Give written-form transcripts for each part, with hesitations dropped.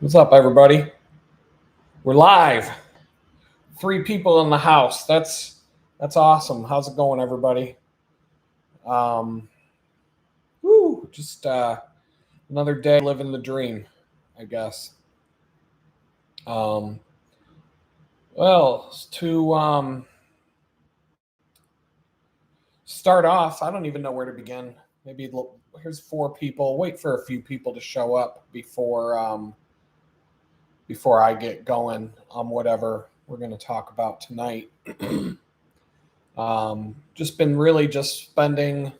What's up, everybody? We're live. Three people in the house. That's awesome. How's it going, everybody? Um, just another day living the dream, I guess. Um, well, to start off, I don't even know where to begin. Maybe here's four people. Wait for a few people to show up before I get going on whatever we're going to talk about tonight. Just been really just spending.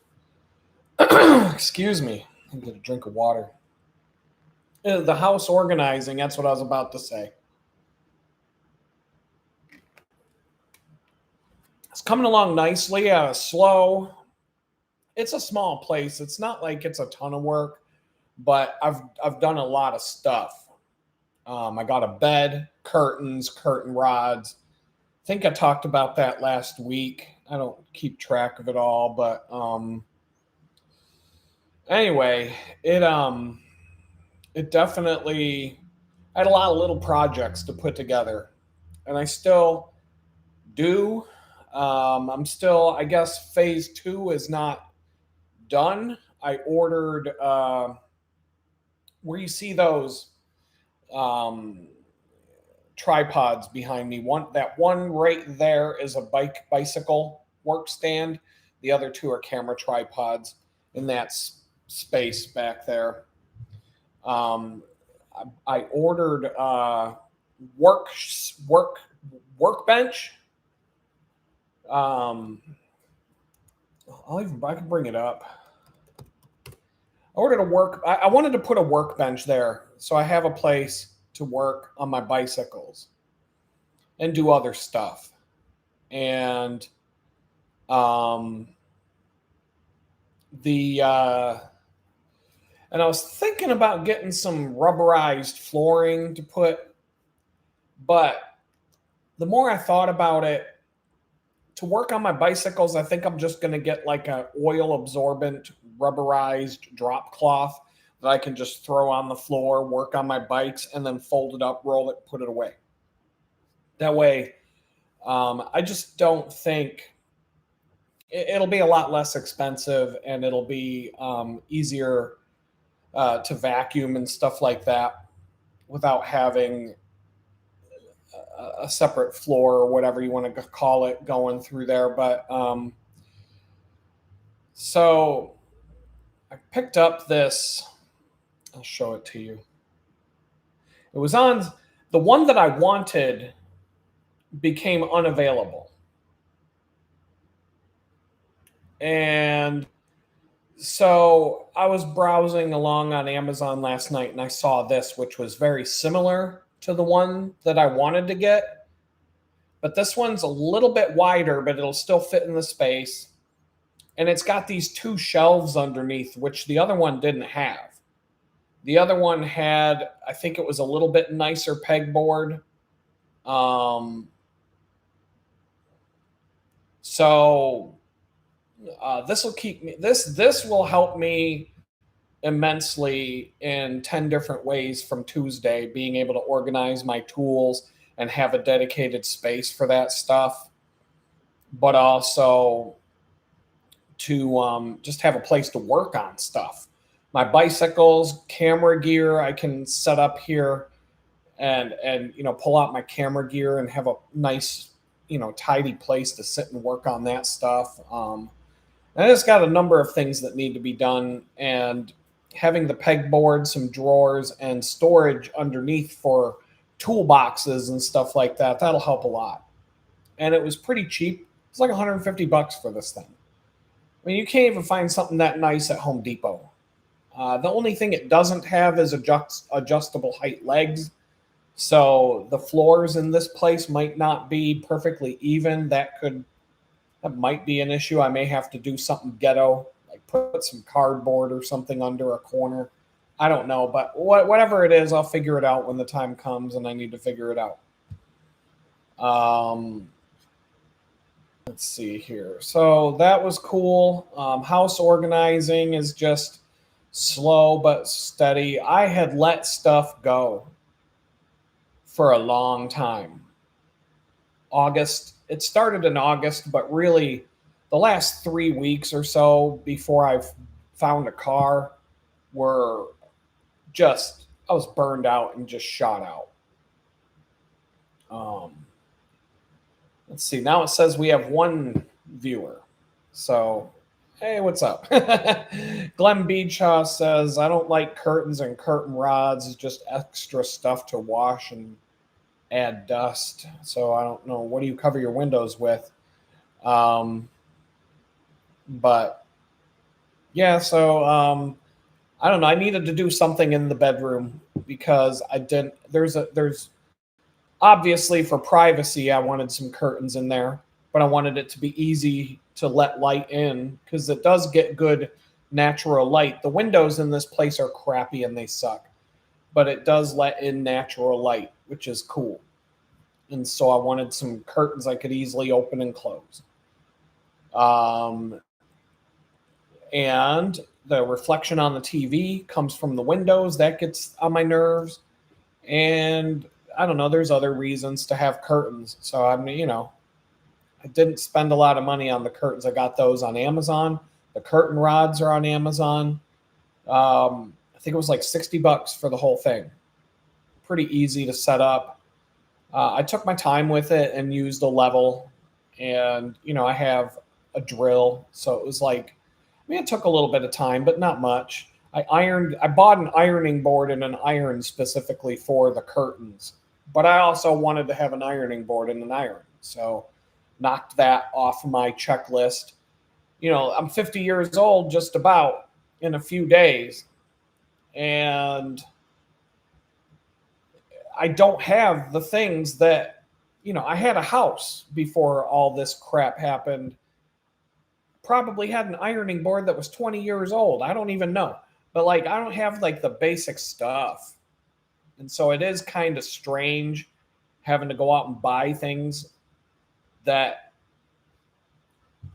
Excuse me. I get a drink of water. The house organizing. That's what I was about to say. It's coming along nicely. Slow. It's a small place. It's not like it's a ton of work, but I've done a lot of stuff. I got a bed, curtains, curtain rods. I think I talked about that last week. I don't keep track of it all, but anyway, it definitely I had a lot of little projects to put together, and I still do. I'm still, I guess, phase two is not done. I ordered where you see those um, tripods behind me. One right there is a bicycle work stand. The other two are camera tripods in that space back there. Um, I ordered work work workbench. Um, I can bring it up. I ordered a work. I wanted to put a workbench there, so I have a place to work on my bicycles and do other stuff. And um, the and I was thinking about getting some rubberized flooring to put, but the more I thought about it, to work on my bicycles, I think I'm just going to get like a oil absorbent rubberized drop cloth that I can just throw on the floor, work on my bikes, and then fold it up, roll it, put it away. That way, I just don't think it'll be a lot less expensive, and it'll be easier to vacuum and stuff like that without having a separate floor or whatever you want to call it going through there. But so I picked up this. I'll show it to you. It was on the one that I wanted became unavailable. And so I was browsing along on Amazon last night and I saw this, which was very similar to the one that I wanted to get. But this one's a little bit wider, but it'll still fit in the space. And it's got these two shelves underneath, which the other one didn't have. The other one had, I think it was a little bit nicer pegboard. Um, so this will keep me. This will help me immensely in 10 different ways from Tuesday, being able to organize my tools and have a dedicated space for that stuff, but also to just have a place to work on stuff. My bicycles, camera gear, I can set up here and pull out my camera gear and have a nice tidy place to sit and work on that stuff. And it's got a number of things that need to be done, and having the pegboard, some drawers, and storage underneath for toolboxes and stuff like that, that'll help a lot. And it was pretty cheap. It's like $150 for this thing. I mean, you can't even find something that nice at Home Depot. The only thing it doesn't have is adjustable height legs. So the floors in this place might not be perfectly even. That might be an issue. I may have to do something ghetto, like put some cardboard or something under a corner. I don't know, but whatever it is, I'll figure it out when the time comes and I need to figure it out. Um, let's see here. So that was cool. House organizing is just slow but steady. I had let stuff go. for a long time. August, it started in August, but really the last 3 weeks or so before I've found a car were just, I was burned out and just shot out. Um, let's see. Now it says we have one viewer. So, hey, what's up? Glenn Beachaw says, I don't like curtains and curtain rods. It's just extra stuff to wash and add dust. So I don't know. What do you cover your windows with? But yeah, so I don't know. I needed to do something in the bedroom because I didn't. There's obviously for privacy, I wanted some curtains in there, but I wanted it to be easy to let light in because it does get good natural light. The windows in this place are crappy and they suck, but it does let in natural light, which is cool. And so I wanted some curtains I could easily open and close. And the reflection on the TV comes from the windows. That gets on my nerves. And I don't know, there's other reasons to have curtains. So I didn't spend a lot of money on the curtains. I got those on Amazon. The curtain rods are on Amazon. I think it was like $60 for the whole thing. Pretty easy to set up. I took my time with it and used a level. And, I have a drill. So it was like, it took a little bit of time, but not much. I bought an ironing board and an iron specifically for the curtains, but I also wanted to have an ironing board and an iron. So knocked that off my checklist. I'm 50 years old just about in a few days, and I don't have the things that, I had a house before all this crap happened. Probably had an ironing board that was 20 years old. I don't even know. But I don't have the basic stuff. And so it is kind of strange having to go out and buy things that,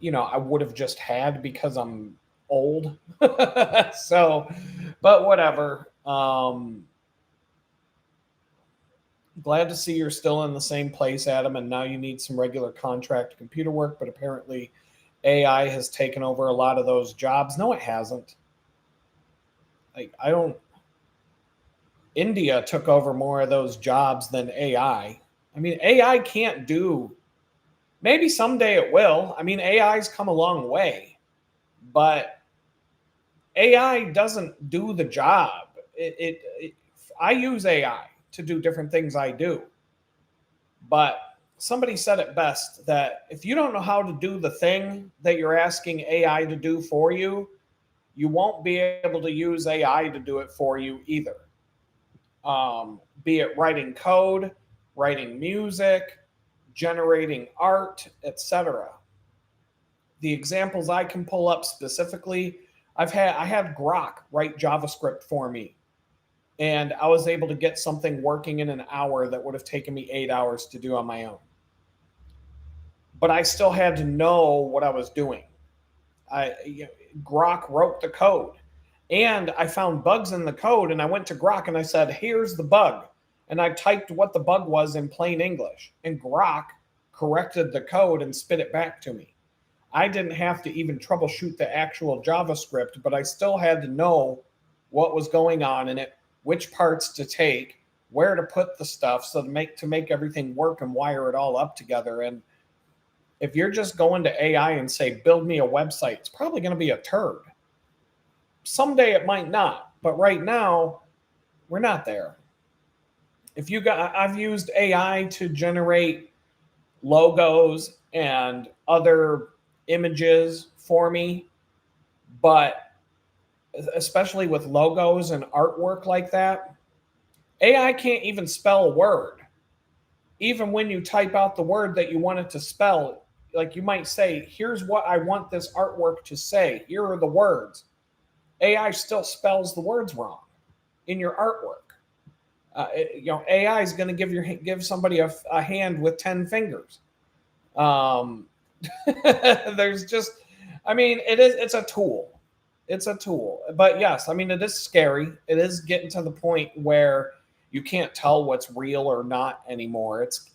I would have just had because I'm old. So, but whatever. Glad to see you're still in the same place, Adam, and now you need some regular contract computer work, but apparently AI has taken over a lot of those jobs. No, it hasn't. India took over more of those jobs than AI. AI can't do, maybe someday it will. AI's come a long way, but AI doesn't do the job. I use AI to do different things I do. But somebody said it best that if you don't know how to do the thing that you're asking AI to do for you, you won't be able to use AI to do it for you either. Be it writing code, writing music, generating art, etc. The examples I can pull up specifically, I had Grok write JavaScript for me, and I was able to get something working in an hour that would have taken me 8 hours to do on my own. But I still had to know what I was doing. Grok wrote the code, and I found bugs in the code, and I went to Grok and I said, here's the bug. And I typed what the bug was in plain English, and Grok corrected the code and spit it back to me. I didn't have to even troubleshoot the actual JavaScript, but I still had to know what was going on in it, which parts to take, where to put the stuff so to make everything work and wire it all up together. And if you're just going to AI and say, build me a website, it's probably going to be a turd. Someday it might not, but right now we're not there. I've used AI to generate logos and other images for me, but especially with logos and artwork like that, AI can't even spell a word. Even when you type out the word that you want it to spell, you might say, here's what I want this artwork to say. Here are the words. AI still spells the words wrong in your artwork. AI is going to give somebody a hand with 10 fingers. There's just, it's a tool. It's a tool. But yes, it is scary. It is getting to the point where, You can't tell what's real or not anymore. It's,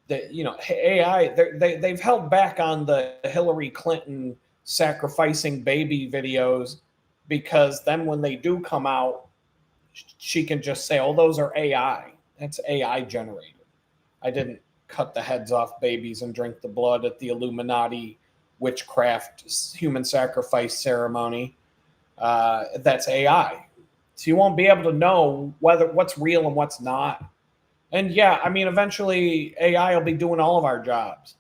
AI, they've held back on the Hillary Clinton sacrificing baby videos, because then when they do come out, she can just say, oh, those are AI. That's AI generated. I didn't cut the heads off babies and drink the blood at the Illuminati witchcraft human sacrifice ceremony. That's AI. So you won't be able to know what's real and what's not. And yeah, I mean, eventually AI will be doing all of our jobs.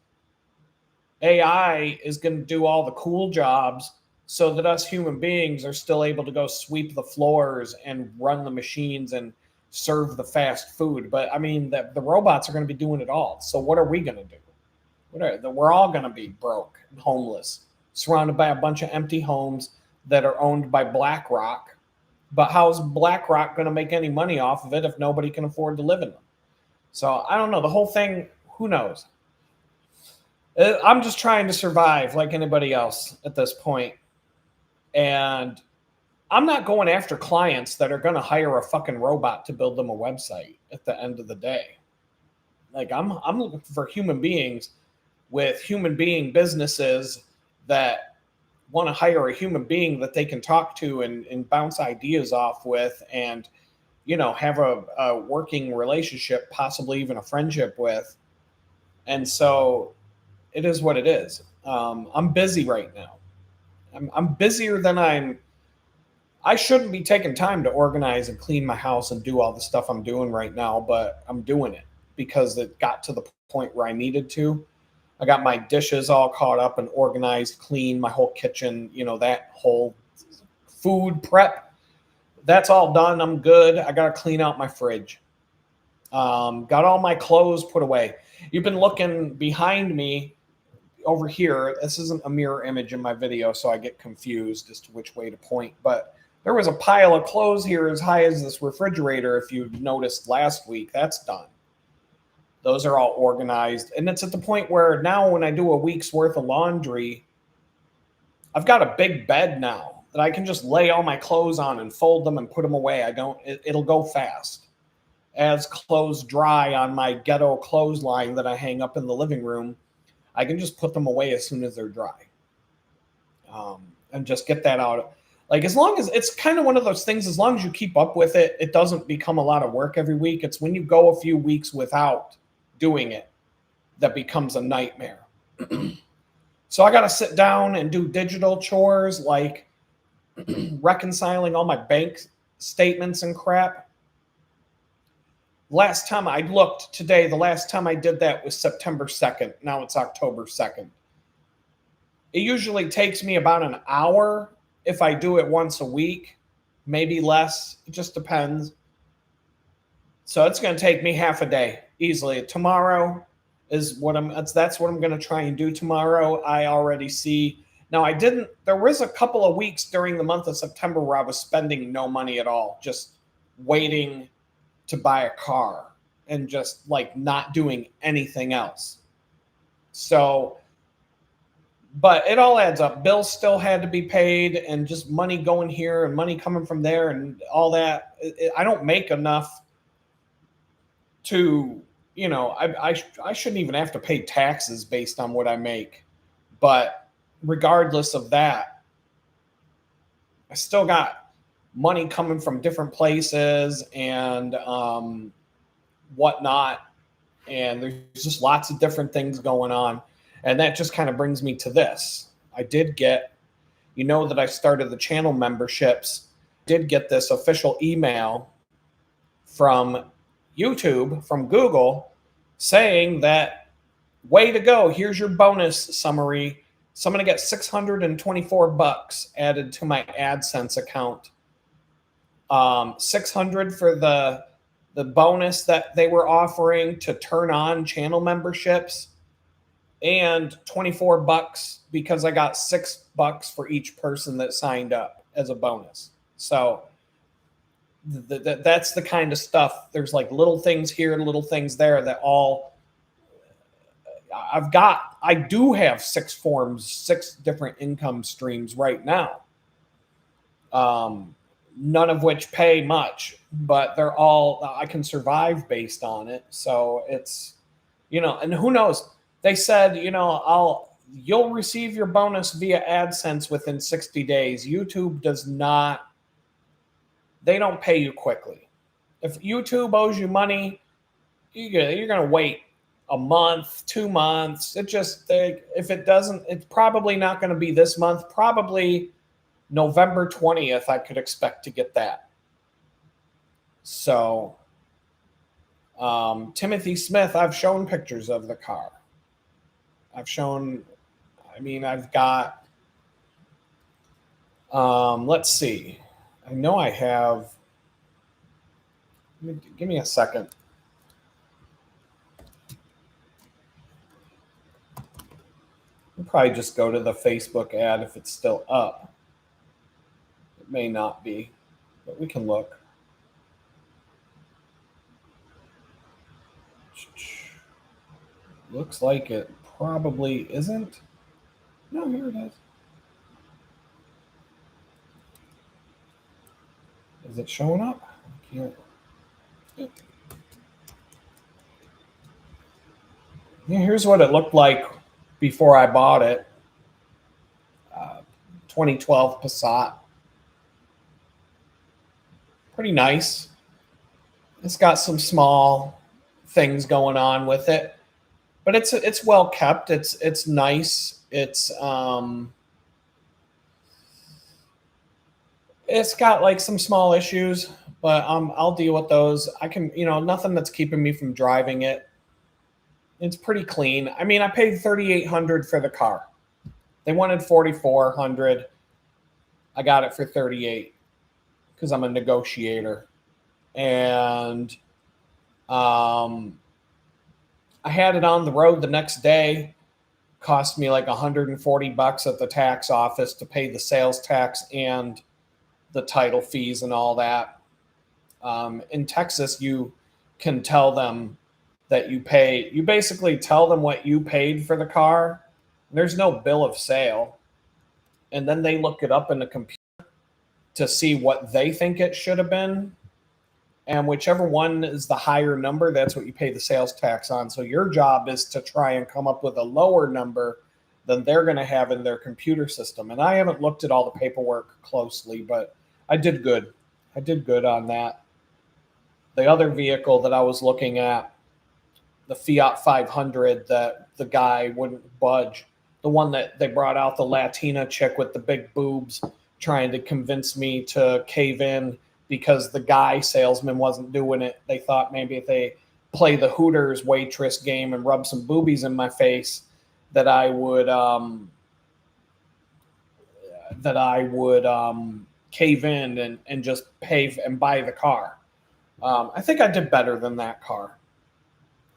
AI is going to do all the cool jobs so that us human beings are still able to go sweep the floors and run the machines and serve the fast food. But I mean, the robots are going to be doing it all. So what are we going to do? We're all going to be broke and homeless, surrounded by a bunch of empty homes that are owned by BlackRock. But how's BlackRock going to make any money off of it if nobody can afford to live in them? So I don't know. The whole thing, who knows? I'm just trying to survive like anybody else at this point. And I'm not going after clients that are going to hire a fucking robot to build them a website at the end of the day. Like I'm looking for human beings with human being businesses that want to hire a human being that they can talk to and bounce ideas off with, and have a working relationship, possibly even a friendship with. And so it is what it is. I'm busy right now. I'm busier than I shouldn't be taking time to organize and clean my house and do all the stuff I'm doing right now, but I'm doing it because it got to the point where I needed to. I got my dishes all caught up and organized, clean, my whole kitchen, that whole food prep. That's all done. I'm good. I got to clean out my fridge. Got all my clothes put away. You've been looking behind me over here. This isn't a mirror image in my video, so I get confused as to which way to point. But there was a pile of clothes here as high as this refrigerator, if you noticed last week. That's done. Those are all organized. And it's at the point where now when I do a week's worth of laundry, I've got a big bed now that I can just lay all my clothes on and fold them and put them away. It'll go fast. As clothes dry on my ghetto clothesline that I hang up in the living room, I can just put them away as soon as they're dry. And just get that out. Like, as long as it's kind of one of those things, as long as you keep up with it, it doesn't become a lot of work every week. It's when you go a few weeks without doing it that becomes a nightmare. So I got to sit down and do digital chores like reconciling all my bank statements and crap. Last time I looked today, the last time I did that was September 2nd. Now it's October 2nd. It usually takes me about an hour if I do it once a week, maybe less. It just depends. So it's going to take me half a day easily. Tomorrow is that's what I'm going to try and do tomorrow. I already see. Now there was a couple of weeks during the month of September where I was spending no money at all, just waiting to buy a car and just like not doing anything else. So, but it all adds up. Bills still had to be paid and just money going here and money coming from there and all that. I don't make enough to, I shouldn't even have to pay taxes based on what I make. But regardless of that, I still got money coming from different places and whatnot. And there's just lots of different things going on. And that just kind of brings me to this. I did get, that I started the channel memberships, did get this official email from YouTube, from Google, saying that, way to go, here's your bonus summary. So I'm going to get $624 added to my AdSense account. 600 for the bonus that they were offering to turn on channel memberships, and $24 because I got $6 for each person that signed up as a bonus. So that's the kind of stuff. There's like little things here and little things there that all I do have 6 different income streams right now. none of which pay much, but they're all, I can survive based on it. So it's, and who knows? They said, you'll receive your bonus via AdSense within 60 days. YouTube does not, they don't pay you quickly. If YouTube owes you money, you're going to wait a month, 2 months. If it doesn't, it's probably not going to be this month. Probably November 20th, I could expect to get that. So, Timothy Smith, I've shown pictures of the car. I've got, let's see. I know I have, give me a second. I'll probably just go to the Facebook ad if it's still up. It may not be, but we can look. Looks like it probably isn't. No, here it is. Is it showing up? I can't. Yeah, here's what it looked like before I bought it. 2012 Passat. Pretty nice. It's got some small things going on with it, but it's well kept. It's nice. It's got like some small issues, but I'll deal with those. I can, nothing that's keeping me from driving it. It's pretty clean. I mean, I paid $3,800 for the car. They wanted $4,400. I got it for $38 because I'm a negotiator, and I had it on the road the next day. Cost me like $140 at the tax office to pay the sales tax and the title fees and all that. In Texas, you can tell them that you basically tell them what you paid for the car. There's no bill of sale. And then they look it up in the computer to see what they think it should have been. And whichever one is the higher number, that's what you pay the sales tax on. So your job is to try and come up with a lower number than they're going to have in their computer system. And I haven't looked at all the paperwork closely, but I did good. I did good on that. The other vehicle that I was looking at, the Fiat 500 that the guy wouldn't budge, the one that they brought out, the Latina chick with the big boobs, trying to convince me to cave in because the guy salesman wasn't doing it. They thought maybe if they play the Hooters waitress game and rub some boobies in my face, that I would cave in and just pay and buy the car. I think I did better than that car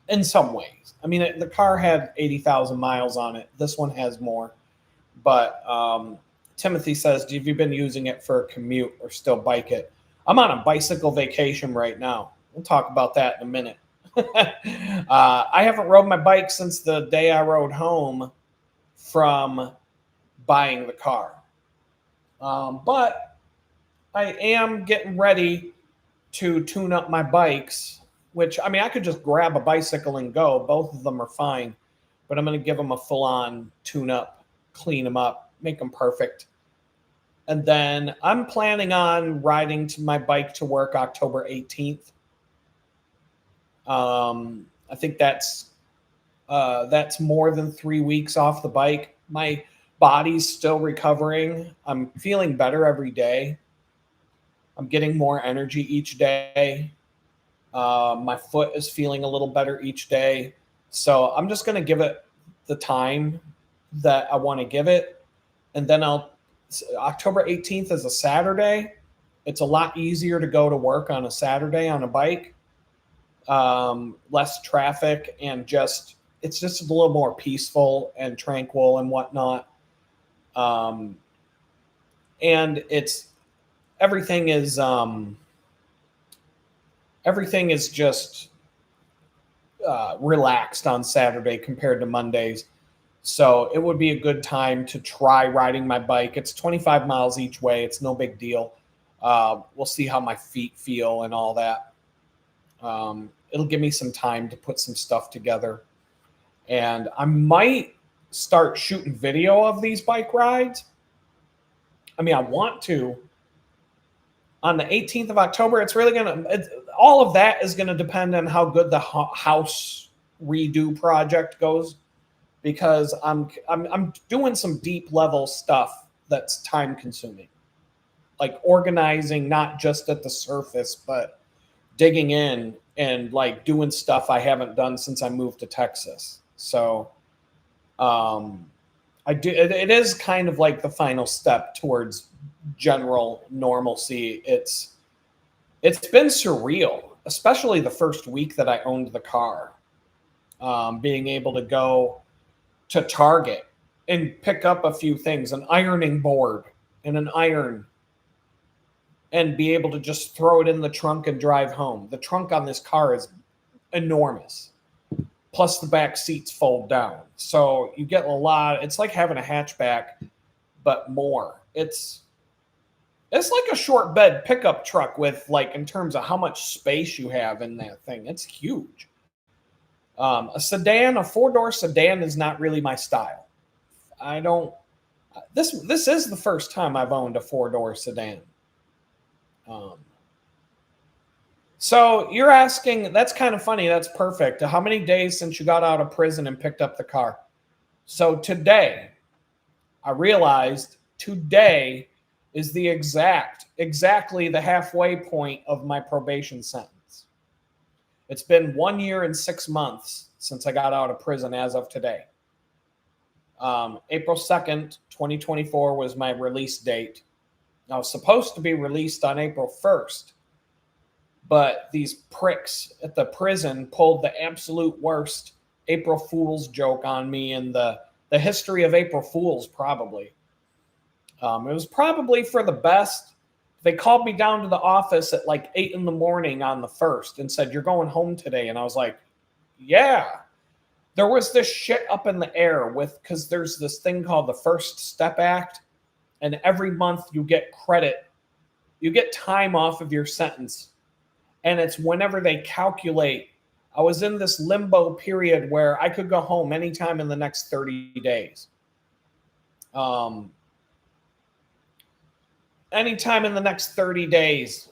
in some ways. I mean, the car had 80,000 miles on it. This one has more. But Timothy says, have you been using it for a commute or still bike it? I'm on a bicycle vacation right now. We'll talk about that in a minute. I haven't rode my bike since the day I rode home from buying the car. But I am getting ready to tune up my bikes, which, I mean, I could just grab a bicycle and go. Both of them are fine. But I'm going to give them a full-on tune-up, clean them up, make them perfect. And then I'm planning on riding to my bike to work October 18th. I think that's more than 3 weeks off the bike. My body's still recovering. I'm feeling better every day. I'm getting more energy each day. My foot is feeling a little better each day. So I'm just going to give it the time that I want to give it. And then October 18th is a Saturday. It's a lot easier to go to work on a Saturday on a bike. Less traffic and it's just a little more peaceful and tranquil and whatnot. And everything is just relaxed on Saturday compared to Mondays. So it would be a good time to try riding my bike. It's 25 miles each way. It's no big deal. We'll see how my feet feel and all that. It'll give me some time to put some stuff together. And I might start shooting video of these bike rides. I mean, I want to. On the 18th of October, it's really all of that is gonna depend on how good the house redo project goes, because I'm doing some deep level stuff that's time consuming, like organizing not just at the surface, but digging in and like doing stuff I haven't done since I moved to Texas. So I do. It is kind of like the final step towards general normalcy. It's been surreal, especially the first week that I owned the car. Being able to go to Target and pick up a few things, an ironing board and an iron, and be able to just throw it in the trunk and drive home. The trunk on this car is enormous. Plus the back seats fold down. So you get a lot. It's like having a hatchback, but more. It's like a short bed pickup truck with, like, in terms of how much space you have in that thing. It's huge. A sedan, a 4-door sedan is not really my style. I don't, this is the first time I've owned a 4-door sedan. So you're asking, that's kind of funny. That's perfect. How many days since you got out of prison and picked up the car? So today, I realized today is the exactly the halfway point of my probation sentence. It's been 1 year and 6 months since I got out of prison as of today. April 2nd, 2024 was my release date. I was supposed to be released on April 1st. But these pricks at the prison pulled the absolute worst April Fool's joke on me in the history of April Fools, probably. It was probably for the best. They called me down to the office at like 8 in the morning on the 1st and said, "You're going home today." And I was like, yeah. There was this shit up in the air because there's this thing called the First Step Act. And every month you get credit. You get time off of your sentence. And it's whenever they calculate. I was in this limbo period where I could go home anytime in the next 30 days. Anytime in the next 30 days,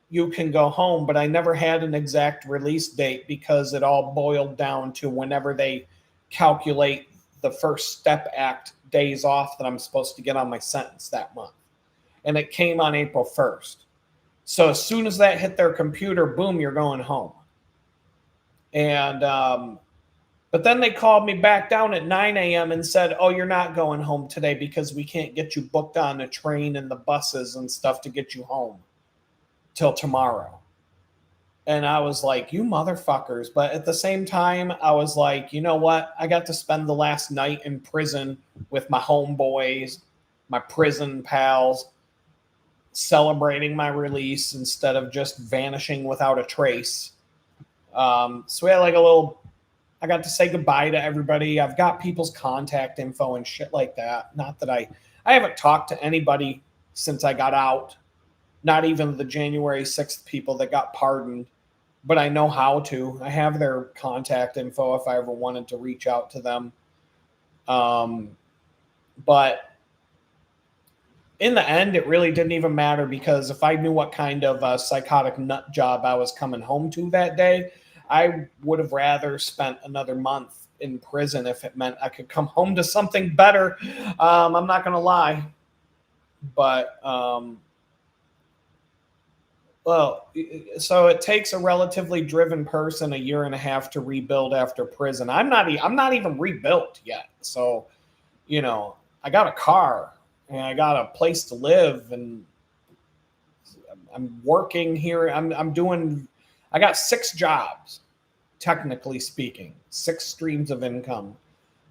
you can go home. But I never had an exact release date because it all boiled down to whenever they calculate the First Step Act days off that I'm supposed to get on my sentence that month. And it came on April 1st. So as soon as that hit their computer, boom, you're going home. And but then they called me back down at 9 a.m. and said, "Oh, you're not going home today because we can't get you booked on the train and the buses and stuff to get you home till tomorrow." And I was like, "You motherfuckers." But at the same time, I was like, you know what? I got to spend the last night in prison with my homeboys, my prison pals, celebrating my release instead of just vanishing without a trace. So we had like I got to say goodbye to everybody. I've got people's contact info and shit like that. Not that I haven't talked to anybody since I got out. Not even the January 6th people that got pardoned, but I know how to. I have their contact info if I ever wanted to reach out to them. But in the end, it really didn't even matter because if I knew what kind of a psychotic nut job I was coming home to that day, I would have rather spent another month in prison if it meant I could come home to something better. I'm not going to lie. But, well, so it takes a relatively driven person 1.5 years to rebuild after prison. I'm not even rebuilt yet. So, you know, I got a car. And I got a place to live, and I'm working here. I got 6 jobs, technically speaking, 6 streams of income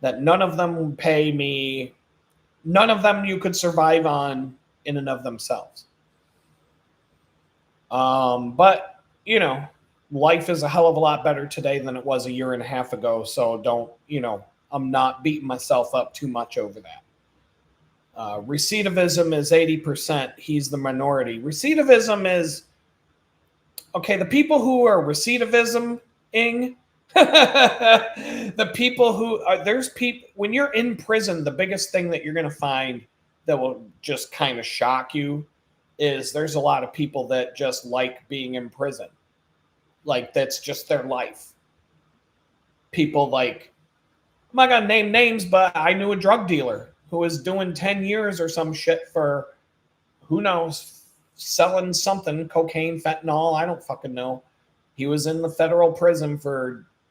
that none of them pay me. None of them you could survive on in and of themselves. But, you know, life is a hell of a lot better today than it was 1.5 years ago. So I'm not beating myself up too much over that. Recidivism is 80%. He's the minority. Recidivism is, okay, the people who are recidivism-ing, the people who are, there's people, when you're in prison, the biggest thing that you're going to find that will just kind of shock you is there's a lot of people that just like being in prison. Like, that's just their life. People like, I'm not going to name names, but I knew a drug dealer who was doing 10 years or some shit for, who knows, selling something, cocaine, fentanyl, I don't fucking know. He was in the federal prison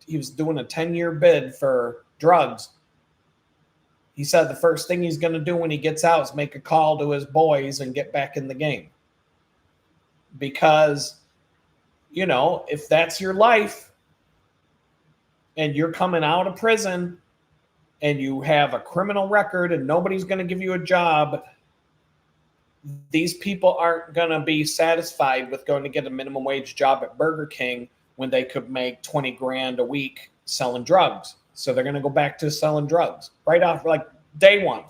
he was doing a 10-year bid for drugs. He said the first thing he's going to do when he gets out is make a call to his boys and get back in the game. Because, you know, if that's your life and you're coming out of prison and you have a criminal record and nobody's going to give you a job, these people aren't going to be satisfied with going to get a minimum wage job at Burger King when they could make 20 grand a week selling drugs. So they're going to go back to selling drugs right off, like day one.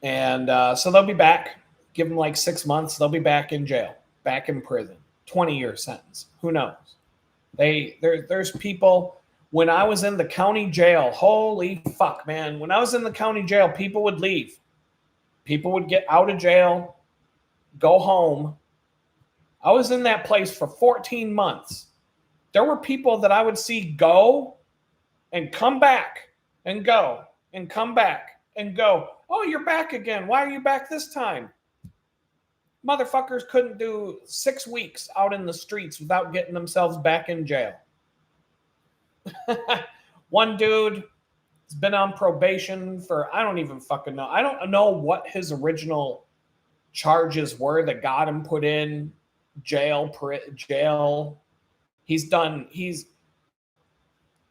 And so they'll be back. Give them like 6 months. They'll be back in jail, back in prison, 20-year sentence. Who knows? There's people. When I was in the county jail, holy fuck, man. When I was in the county jail, people would leave. People would get out of jail, go home. I was in that place for 14 months. There were people that I would see go and come back and go and come back and go. Oh, you're back again. Why are you back this time? Motherfuckers couldn't do 6 weeks out in the streets without getting themselves back in jail. One dude has been on probation for, I don't even fucking know. I don't know what his original charges were that got him put in jail. He's, you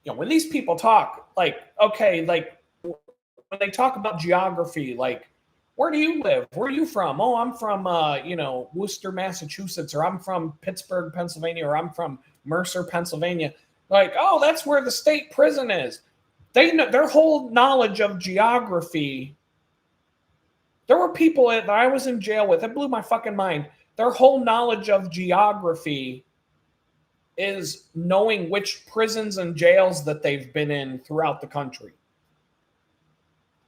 know, when these people talk, like, okay, like when they talk about geography, like, where do you live? Where are you from? Oh, I'm from, you know, Worcester, Massachusetts, or I'm from Pittsburgh, Pennsylvania, or I'm from Mercer, Pennsylvania. Like, oh, that's where the state prison is. They know their whole knowledge of geography. There were people that I was in jail with. It blew my fucking mind. Their whole knowledge of geography is knowing which prisons and jails that they've been in throughout the country.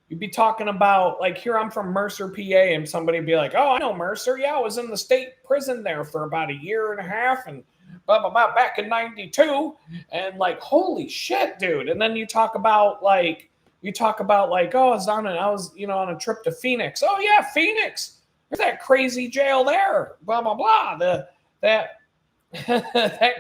You'd be talking about, like, here I'm from Mercer, PA, and somebody would be like, oh, I know Mercer. Yeah, I was in the state prison there for about a year and a half and blah, blah, blah, back in 92. And like, holy shit, dude. And then you talk about, like, oh, I was, you know, on a trip to Phoenix. Oh, yeah, Phoenix. There's that crazy jail there. Blah, blah, blah. That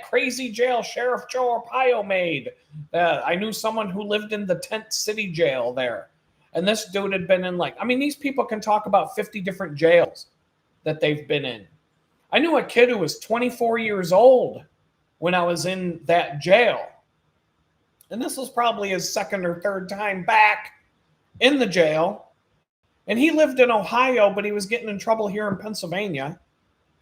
crazy jail Sheriff Joe Arpaio made. I knew someone who lived in the Tent City jail there. And this dude had been in, like, I mean, these people can talk about 50 different jails that they've been in. I knew a kid who was 24 years old when I was in that jail. And this was probably his second or third time back in the jail. And he lived in Ohio, but he was getting in trouble here in Pennsylvania.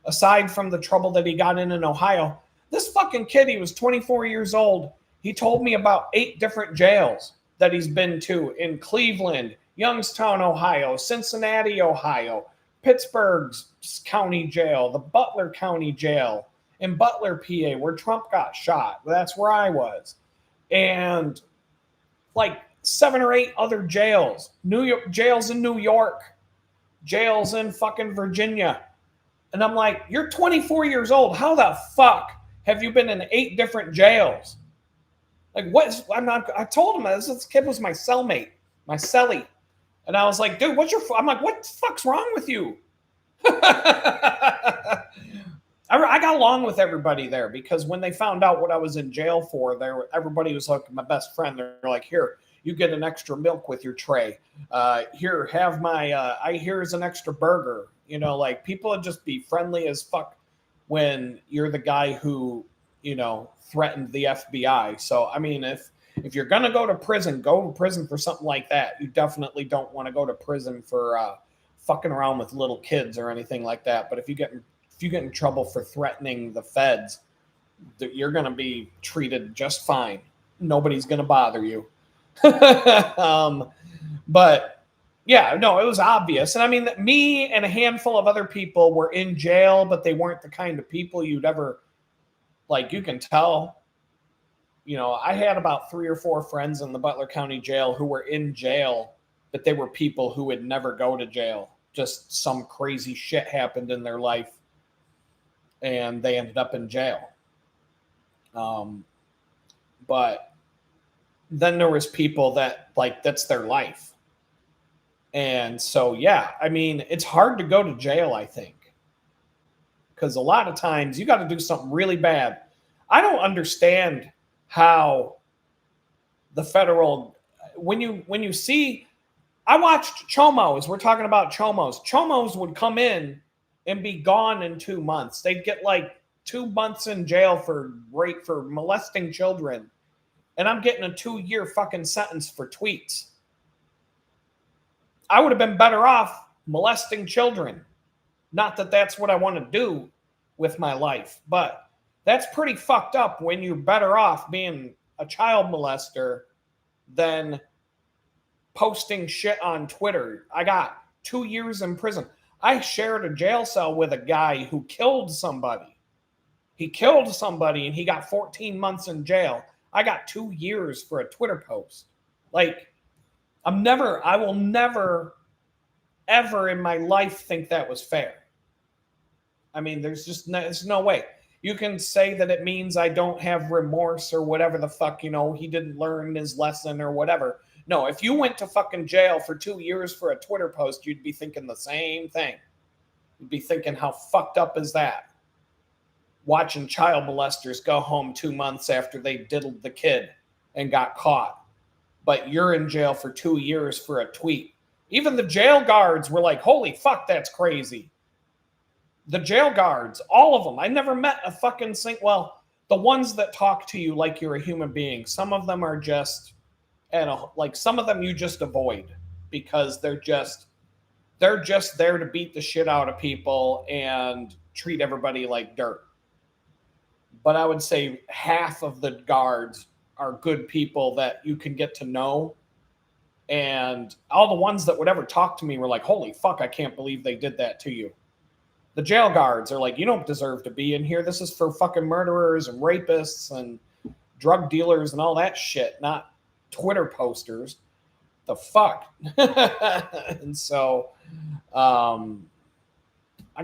Aside from the trouble that he got in Ohio. This fucking kid, he was 24 years old. He told me about 8 different jails that he's been to in Cleveland, Youngstown, Ohio, Cincinnati, Ohio, Pittsburgh's county jail, the Butler County jail in Butler, PA, where Trump got shot. That's where I was. And like 7 or 8 other jails. New York, jails in New York, jails in fucking Virginia. And I'm like, you're 24 years old. How the fuck have you been in 8 different jails? Like, I told him this kid was my cellmate, my cellie. And I was like, dude, I'm like, what the fuck's wrong with you? I got along with everybody there because when they found out what I was in jail for, everybody was like my best friend. They're like, here, you get an extra milk with your tray. Here, have my, here's an extra burger. You know, like, people would just be friendly as fuck when you're the guy who, you know, threatened the FBI. So, I mean, if you're going to go to prison for something like that. You definitely don't want to go to prison for fucking around with little kids or anything like that. But if you get in trouble for threatening the feds, you're going to be treated just fine. Nobody's going to bother you. But Yeah, no, it was obvious. And I mean, me and a handful of other people were in jail, but they weren't the kind of people you'd ever, like, you can tell. You know, I had about 3 or 4 friends in the Butler County Jail who were in jail, but they were people who would never go to jail. Just some crazy shit happened in their life, and they ended up in jail. But then there was people that, like, that's their life. And so, yeah, I mean, it's hard to go to jail, I think, because a lot of times you got to do something really bad. I don't understand how the federal, when you see, I watched Chomos. We're talking about Chomos. Chomos would come in and be gone in 2 months. They'd get like 2 months in jail for rape, for molesting children. And I'm getting a 2-year fucking sentence for tweets. I would have been better off molesting children. Not that that's what I want to do with my life, but that's pretty fucked up when you're better off being a child molester than posting shit on Twitter. I got 2 years in prison. I shared a jail cell with a guy who killed somebody. He killed somebody and he got 14 months in jail. I got 2 years for a Twitter post. Like, I will never, ever in my life think that was fair. I mean, there's no way. You can say that it means I don't have remorse or whatever the fuck, you know, he didn't learn his lesson or whatever. No, if you went to fucking jail for 2 years for a Twitter post, you'd be thinking the same thing. You'd be thinking, how fucked up is that? Watching child molesters go home 2 months after they diddled the kid and got caught. But you're in jail for 2 years for a tweet. Even the jail guards were like, holy fuck, that's crazy. The jail guards, all of them. I never met a fucking well, the ones that talk to you like you're a human being. Some of them are just, like some of them you just avoid because they're just there to beat the shit out of people and treat everybody like dirt. But I would say half of the guards are good people that you can get to know. And all the ones that would ever talk to me were like, holy fuck, I can't believe they did that to you. The jail guards are like, you don't deserve to be in here. This is for fucking murderers and rapists and drug dealers and all that shit, not Twitter posters. The fuck? And so I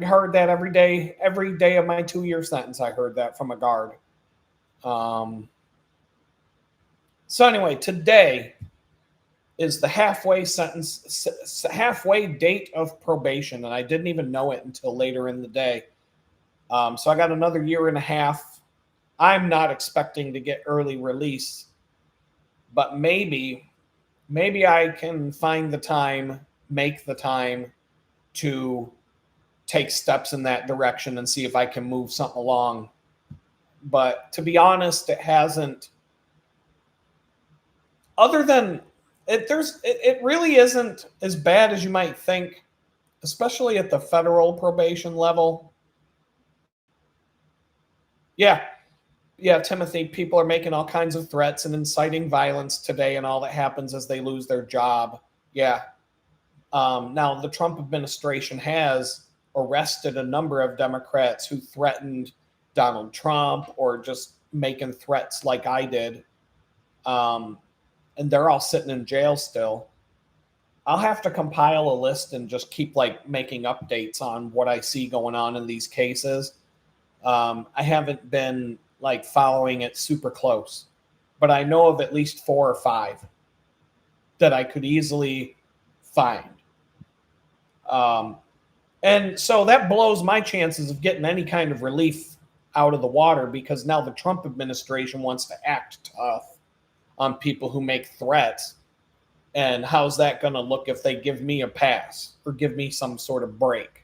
heard that every day of my 2-year sentence. I heard that from a guard. So anyway, today is the halfway date of probation, and I didn't even know it until later in the day. So I got another 1.5 years. I'm not expecting to get early release, but maybe I can find the time, make the time to take steps in that direction and see if I can move something along. But to be honest, it hasn't. Other than it really isn't as bad as you might think, especially at the federal probation level. Yeah, Timothy, people are making all kinds of threats and inciting violence today, and all that happens as they lose their job. Yeah. Now, the Trump administration has arrested a number of Democrats who threatened Donald Trump or just making threats like I did. And they're all sitting in jail still. I'll have to compile a list and just keep like making updates on what I see going on in these cases. I haven't been like following it super close, but I know of at least 4 or 5 that I could easily find. And so that blows my chances of getting any kind of relief out of the water, because now the Trump administration wants to act tough on people who make threats. And how's that going to look if they give me a pass or give me some sort of break?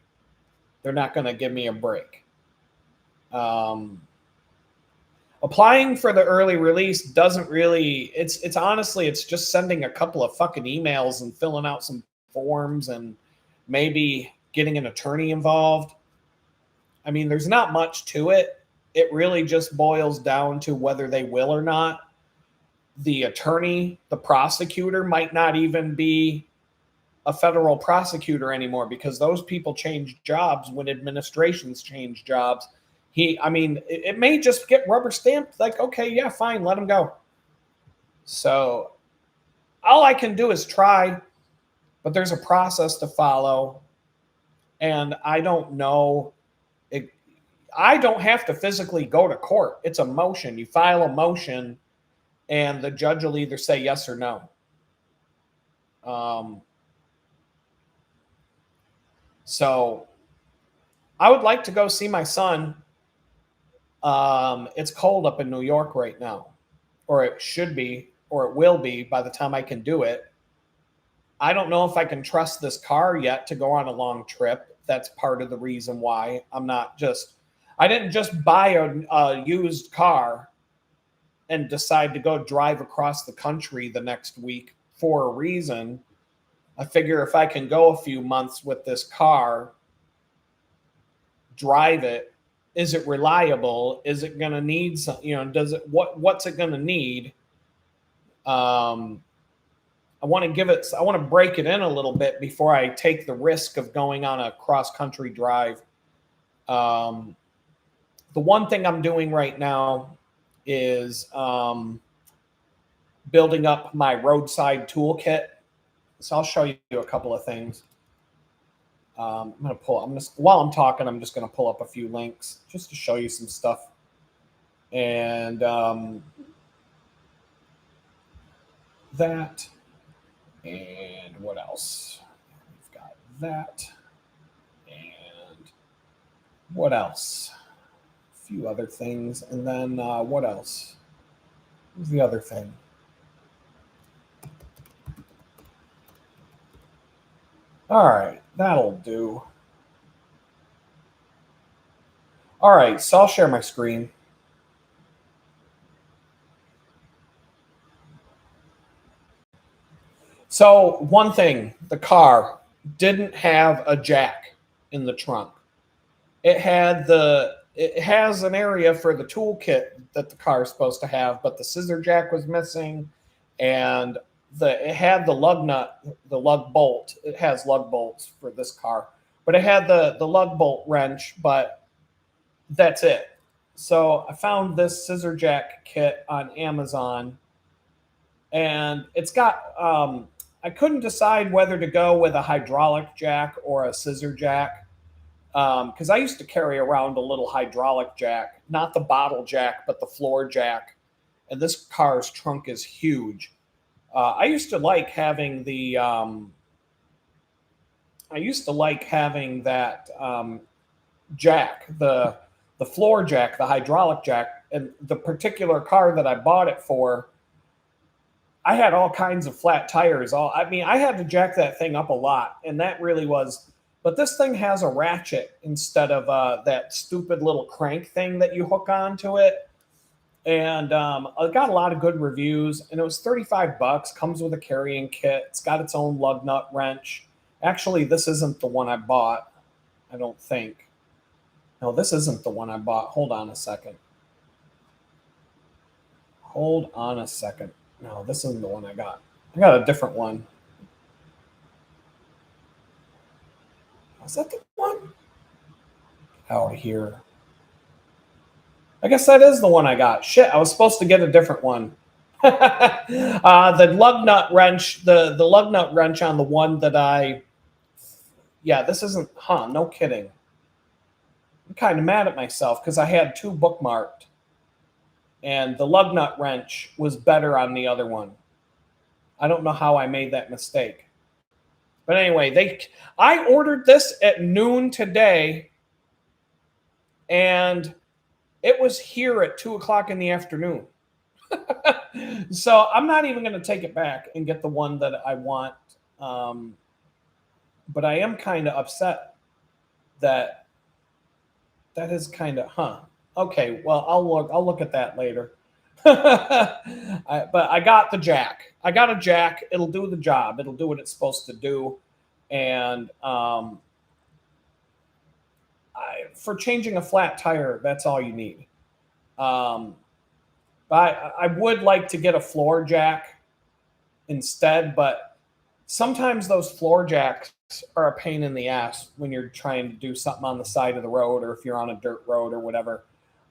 They're not going to give me a break. Applying for the early release doesn't really, it's honestly, it's just sending a couple of fucking emails and filling out some forms and maybe getting an attorney involved. I mean, there's not much to it. It really just boils down to whether they will or not. The attorney, the prosecutor might not even be a federal prosecutor anymore because those people change jobs when administrations change jobs. It may just get rubber stamped like, okay, yeah, fine, let him go. So all I can do is try, but there's a process to follow. And I don't know. I don't have to physically go to court. It's a motion. You file a motion, and the judge will either say yes or no. So I would like to go see my son. It's cold up in New York right now, or it should be, or it will be by the time I can do it. I don't know if I can trust this car yet to go on a long trip. That's part of the reason why I didn't just buy a used car and decide to go drive across the country the next week for a reason. I figure if I can go a few months with this car, drive it, is it reliable? Is it going to need some, what's it going to need? I want to break it in a little bit before I take the risk of going on a cross-country drive. The one thing I'm doing right now is building up my roadside toolkit. So I'll show you a couple of things. While I'm talking, I'm just going to pull up a few links just to show you some stuff. And that. And what else? We've got that. And what else? A few other things. And then what else? What's the other thing? All right, that'll do. All right, so I'll share my screen. So one thing, the car didn't have a jack in the trunk. It has an area for the toolkit that the car is supposed to have, but the scissor jack was missing, and it had the lug nut, the lug bolt. It has lug bolts for this car, but it had the lug bolt wrench, but that's it. So I found this scissor jack kit on Amazon, and it's got I couldn't decide whether to go with a hydraulic jack or a scissor jack, because I used to carry around a little hydraulic jack, not the bottle jack, but the floor jack. And this car's trunk is huge. I used to like having that jack, the floor jack, the hydraulic jack, and the particular car that I bought it for. I had all kinds of flat tires. I had to jack that thing up a lot, and that really was. But this thing has a ratchet instead of that stupid little crank thing that you hook onto it. And I got a lot of good reviews, and it was $35. Comes with a carrying kit. It's got its own lug nut wrench. Actually, this isn't the one I bought. I don't think. No, this isn't the one I bought. Hold on a second. No, this isn't the one I got. I got a different one. Was that the one? Get out of here. I guess that is the one I got. Shit, I was supposed to get a different one. The lug nut wrench, the lug nut wrench on the one that this isn't, no kidding. I'm kind of mad at myself because I had two bookmarked. And the lug nut wrench was better on the other one. I don't know how I made that mistake. But anyway, I ordered this at noon today, and it was here at 2:00 in the afternoon. So I'm not even going to take it back and get the one that I want. But I am kind of upset that is kind of, Okay, well, I'll look at that later. But I got the jack. I got a jack. It'll do the job. It'll do what it's supposed to do. And for changing a flat tire, that's all you need. But I would like to get a floor jack instead, but sometimes those floor jacks are a pain in the ass when you're trying to do something on the side of the road or if you're on a dirt road or whatever.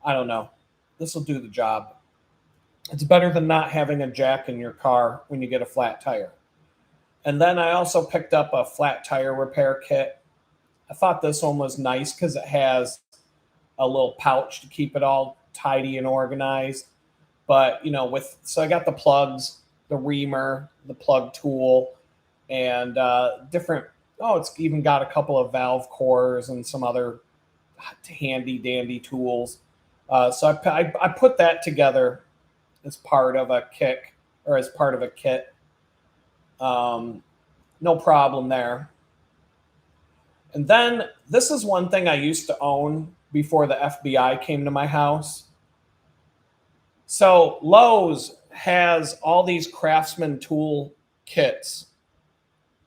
I don't know. This will do the job. It's better than not having a jack in your car when you get a flat tire. And then I also picked up a flat tire repair kit. I thought this one was nice because it has a little pouch to keep it all tidy and organized. But, so I got the plugs, the reamer, the plug tool, and different. Oh, it's even got a couple of valve cores and some other handy dandy tools. So I put that together as part of a kick or as part of a kit. No problem there. And then this is one thing I used to own before the FBI came to my house. So Lowe's has all these Craftsman tool kits,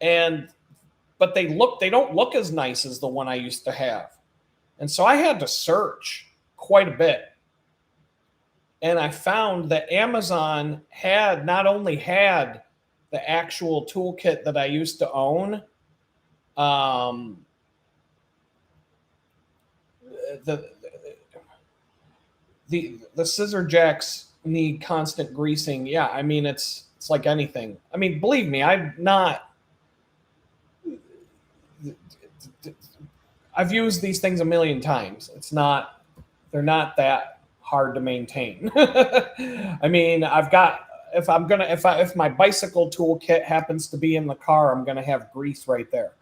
but they don't look as nice as the one I used to have. And so I had to search quite a bit. And I found that Amazon had not only had the actual toolkit that I used to own, the scissor jacks need constant greasing. Yeah, I mean it's like anything. I mean, believe me, I've used these things a million times. They're not that hard to maintain. I mean, if my bicycle toolkit happens to be in the car, I'm gonna have grease right there.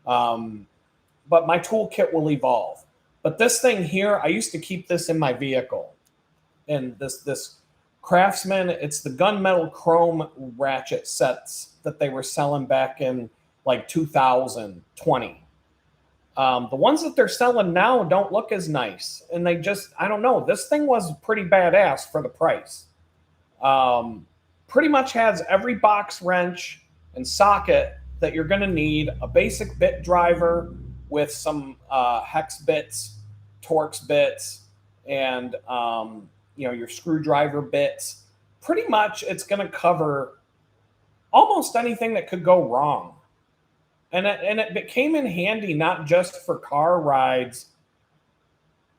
But my toolkit will evolve. But this thing here, I used to keep this in my vehicle. And this Craftsman, it's the gunmetal chrome ratchet sets that they were selling back in like 2020. The ones that they're selling now don't look as nice. And I don't know, this thing was pretty badass for the price. Pretty much has every box wrench and socket that you're going to need, a basic bit driver with some hex bits, Torx bits, and your screwdriver bits. Pretty much it's going to cover almost anything that could go wrong. And it came in handy not just for car rides.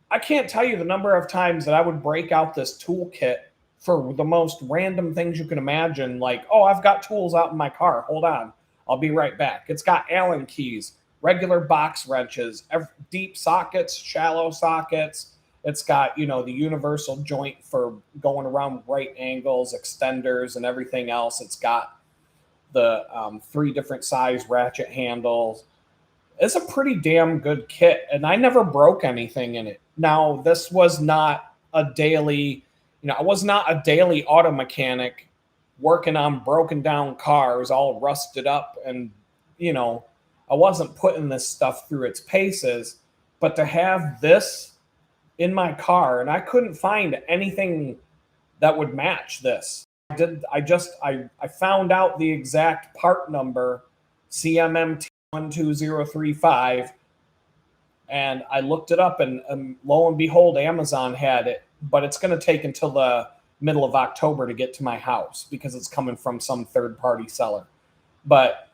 I can't tell you the number of times that I would break out this toolkit for the most random things you can imagine. Like, oh, I've got tools out in my car. Hold on. I'll be right back. It's got Allen keys, regular box wrenches, deep sockets, shallow sockets. It's got, the universal joint for going around right angles, extenders, and everything else. It's got the 3 different size ratchet handles. It's a pretty damn good kit, and I never broke anything in it. Now, this was not a daily, I was not a daily auto mechanic working on broken down cars all rusted up, and, I wasn't putting this stuff through its paces. But to have this in my car, and I couldn't find anything that would match this. I found out the exact part number, CMMT12035, and I looked it up, and lo and behold, Amazon had it, but it's going to take until the middle of October to get to my house because it's coming from some third-party seller. But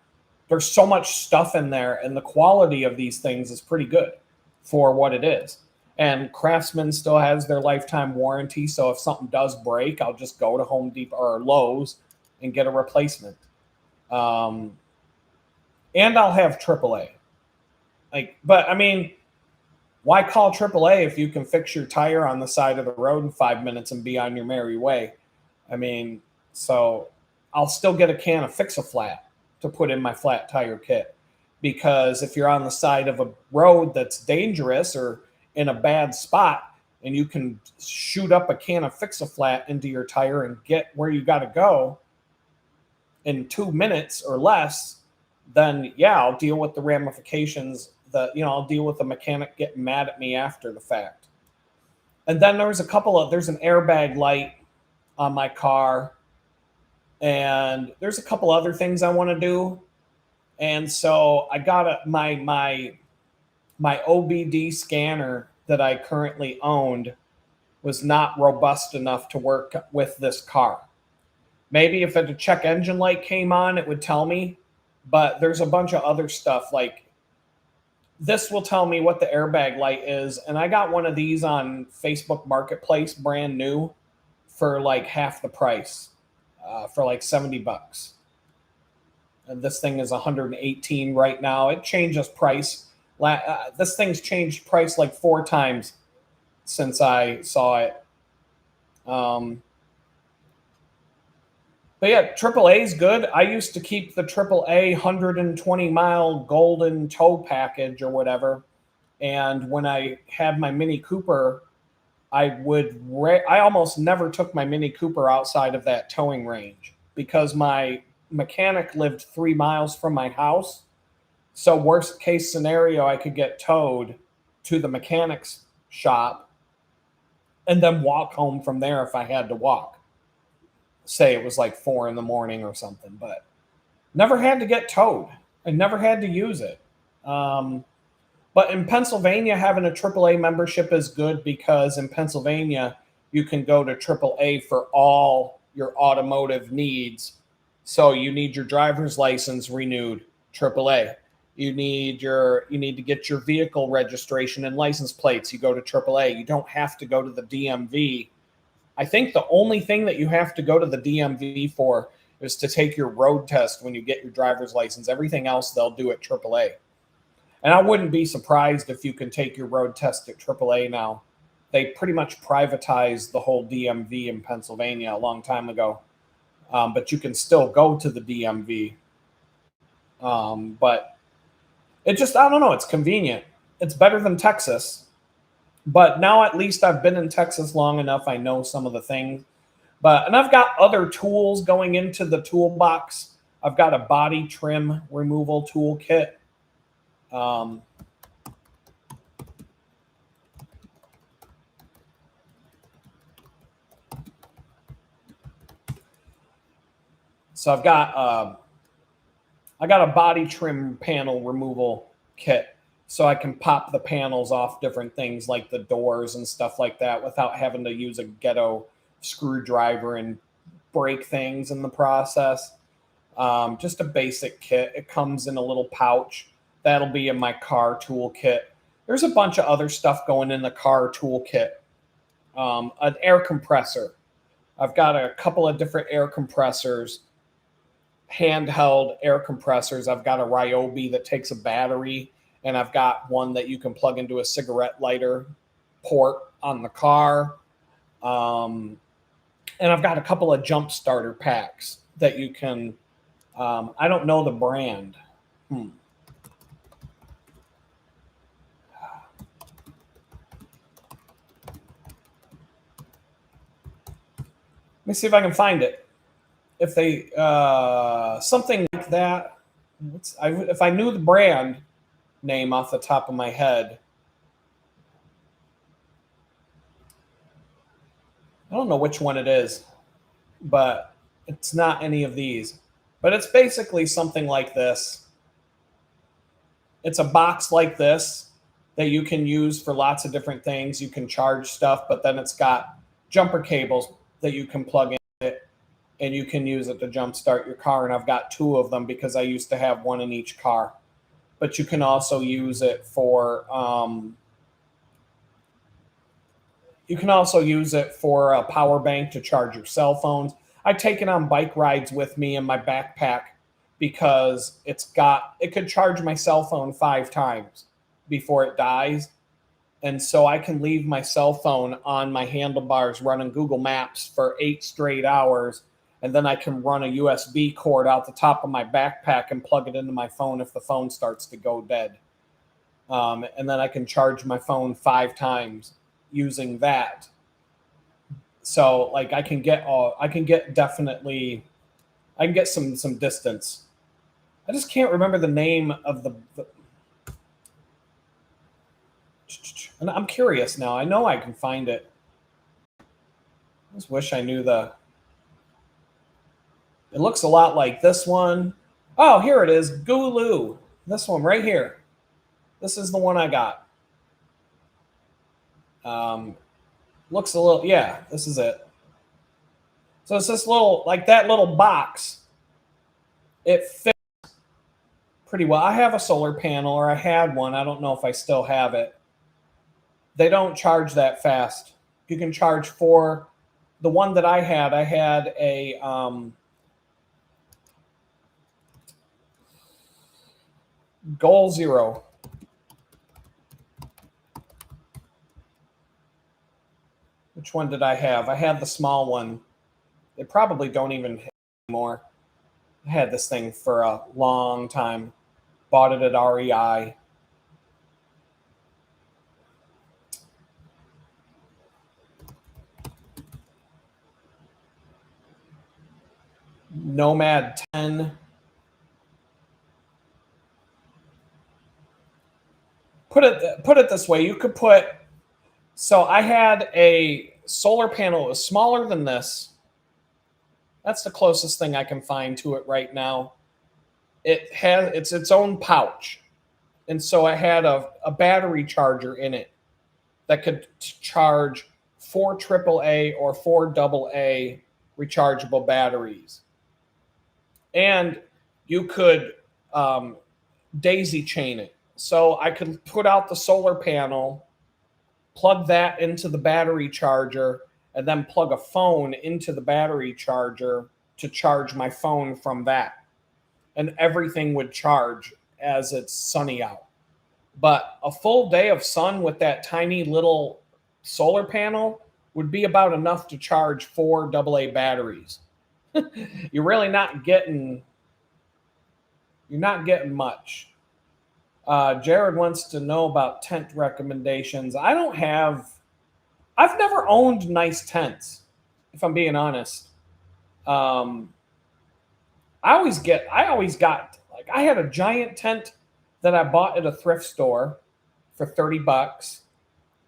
there's so much stuff in there, and the quality of these things is pretty good for what it is. And Craftsman still has their lifetime warranty, so if something does break, I'll just go to Home Depot or Lowe's and get a replacement. And I'll have AAA. But I mean, why call AAA if you can fix your tire on the side of the road in 5 minutes and be on your merry way? I mean, so I'll still get a can of Fix-A-Flat to put in my flat tire kit, because if you're on the side of a road that's dangerous or in a bad spot, and you can shoot up a can of Fix-A-Flat into your tire and get where you got to go in 2 minutes or less, then yeah, I'll deal with the ramifications. I'll deal with the mechanic getting mad at me after the fact. And then there's an airbag light on my car, and there's a couple other things I want to do. And so I got my OBD scanner that I currently owned was not robust enough to work with this car. Maybe if a check engine light came on, it would tell me but there's a bunch of other stuff like this will tell me what the airbag light is. And I got one of these on Facebook Marketplace, brand new, for like half the price, for like $70. And this thing is 118 right now. It changes price. This thing's changed price like 4 times since I saw it. But yeah, AAA is good. I used to keep the AAA 120-mile golden tow package or whatever. And when I had my Mini Cooper, I almost never took my Mini Cooper outside of that towing range because my mechanic lived 3 miles from my house. So worst case scenario, I could get towed to the mechanic's shop and then walk home from there if I had to walk. Say it was like 4 in the morning or something, but never had to get towed. I never had to use it. But in Pennsylvania, having a AAA membership is good because in Pennsylvania, you can go to AAA for all your automotive needs. So you need your driver's license renewed, AAA. You need to get your vehicle registration and license plates. You go to AAA. You don't have to go to the DMV. I think the only thing that you have to go to the DMV for is to take your road test when you get your driver's license. Everything else they'll do at AAA. And I wouldn't be surprised if you can take your road test at AAA now. They pretty much privatized the whole DMV in Pennsylvania a long time ago. But you can still go to the DMV. But it just, I don't know, it's convenient. It's better than Texas. But now at least I've been in Texas long enough. I know some of the things. And I've got other tools going into the toolbox. I've got a body trim removal toolkit. So I got a body trim panel removal kit. So I can pop the panels off different things like the doors and stuff like that without having to use a ghetto screwdriver and break things in the process. Just a basic kit. It comes in a little pouch. That'll be in my car toolkit. There's a bunch of other stuff going in the car toolkit. An air compressor. I've got a couple of different air compressors, handheld air compressors. I've got a Ryobi that takes a battery, and I've got one that you can plug into a cigarette lighter port on the car. And I've got a couple of jump starter packs that you can, I don't know the brand. Let me see if I can find it. If they, something like that, if I knew the brand name off the top of my head, I don't know which one it is, but it's not any of these. But it's basically something like this. It's a box like this that you can use for lots of different things. You can charge stuff, but then it's got jumper cables that you can plug in it, and you can use it to jumpstart your car. And I've got 2 of them because I used to have one in each car. But you can also use it for a power bank to charge your cell phones. I take it on bike rides with me in my backpack because it could charge my cell phone 5 times before it dies. And so I can leave my cell phone on my handlebars running Google Maps for 8 straight hours. And then I can run a USB cord out the top of my backpack and plug it into my phone if the phone starts to go dead. And then I can charge my phone 5 times using that. So like I can get some distance. I just can't remember the name of the and I'm curious now. I know I can find it. I just wish I knew it looks a lot like this one. Oh, here it is. Gulu. This one right here. This is the one I got. Looks a little, yeah, this is it. So it's this little, like that little box. It fits pretty well. I have a solar panel, or I had one. I don't know if I still have it. They don't charge that fast. You can charge for the one that I had a Goal Zero. Which one did I have? I had the small one. They probably don't even have anymore. I had this thing for a long time. Bought it at REI. Nomad 10. Put it this way. You could put, so I had a solar panel. It was smaller than this. That's the closest thing I can find to it right now. It's its own pouch. And so I had a battery charger in it that could charge 4 AAA or 4 AA rechargeable batteries. And you could daisy chain it. So I could put out the solar panel, plug that into the battery charger, and then plug a phone into the battery charger to charge my phone from that. And everything would charge as it's sunny out. But a full day of sun with that tiny little solar panel would be about enough to charge 4 AA batteries. You're really not getting much. Jared wants to know about tent recommendations. I've never owned nice tents, if I'm being honest. I always got, like, I had a giant tent that I bought at a thrift store for $30,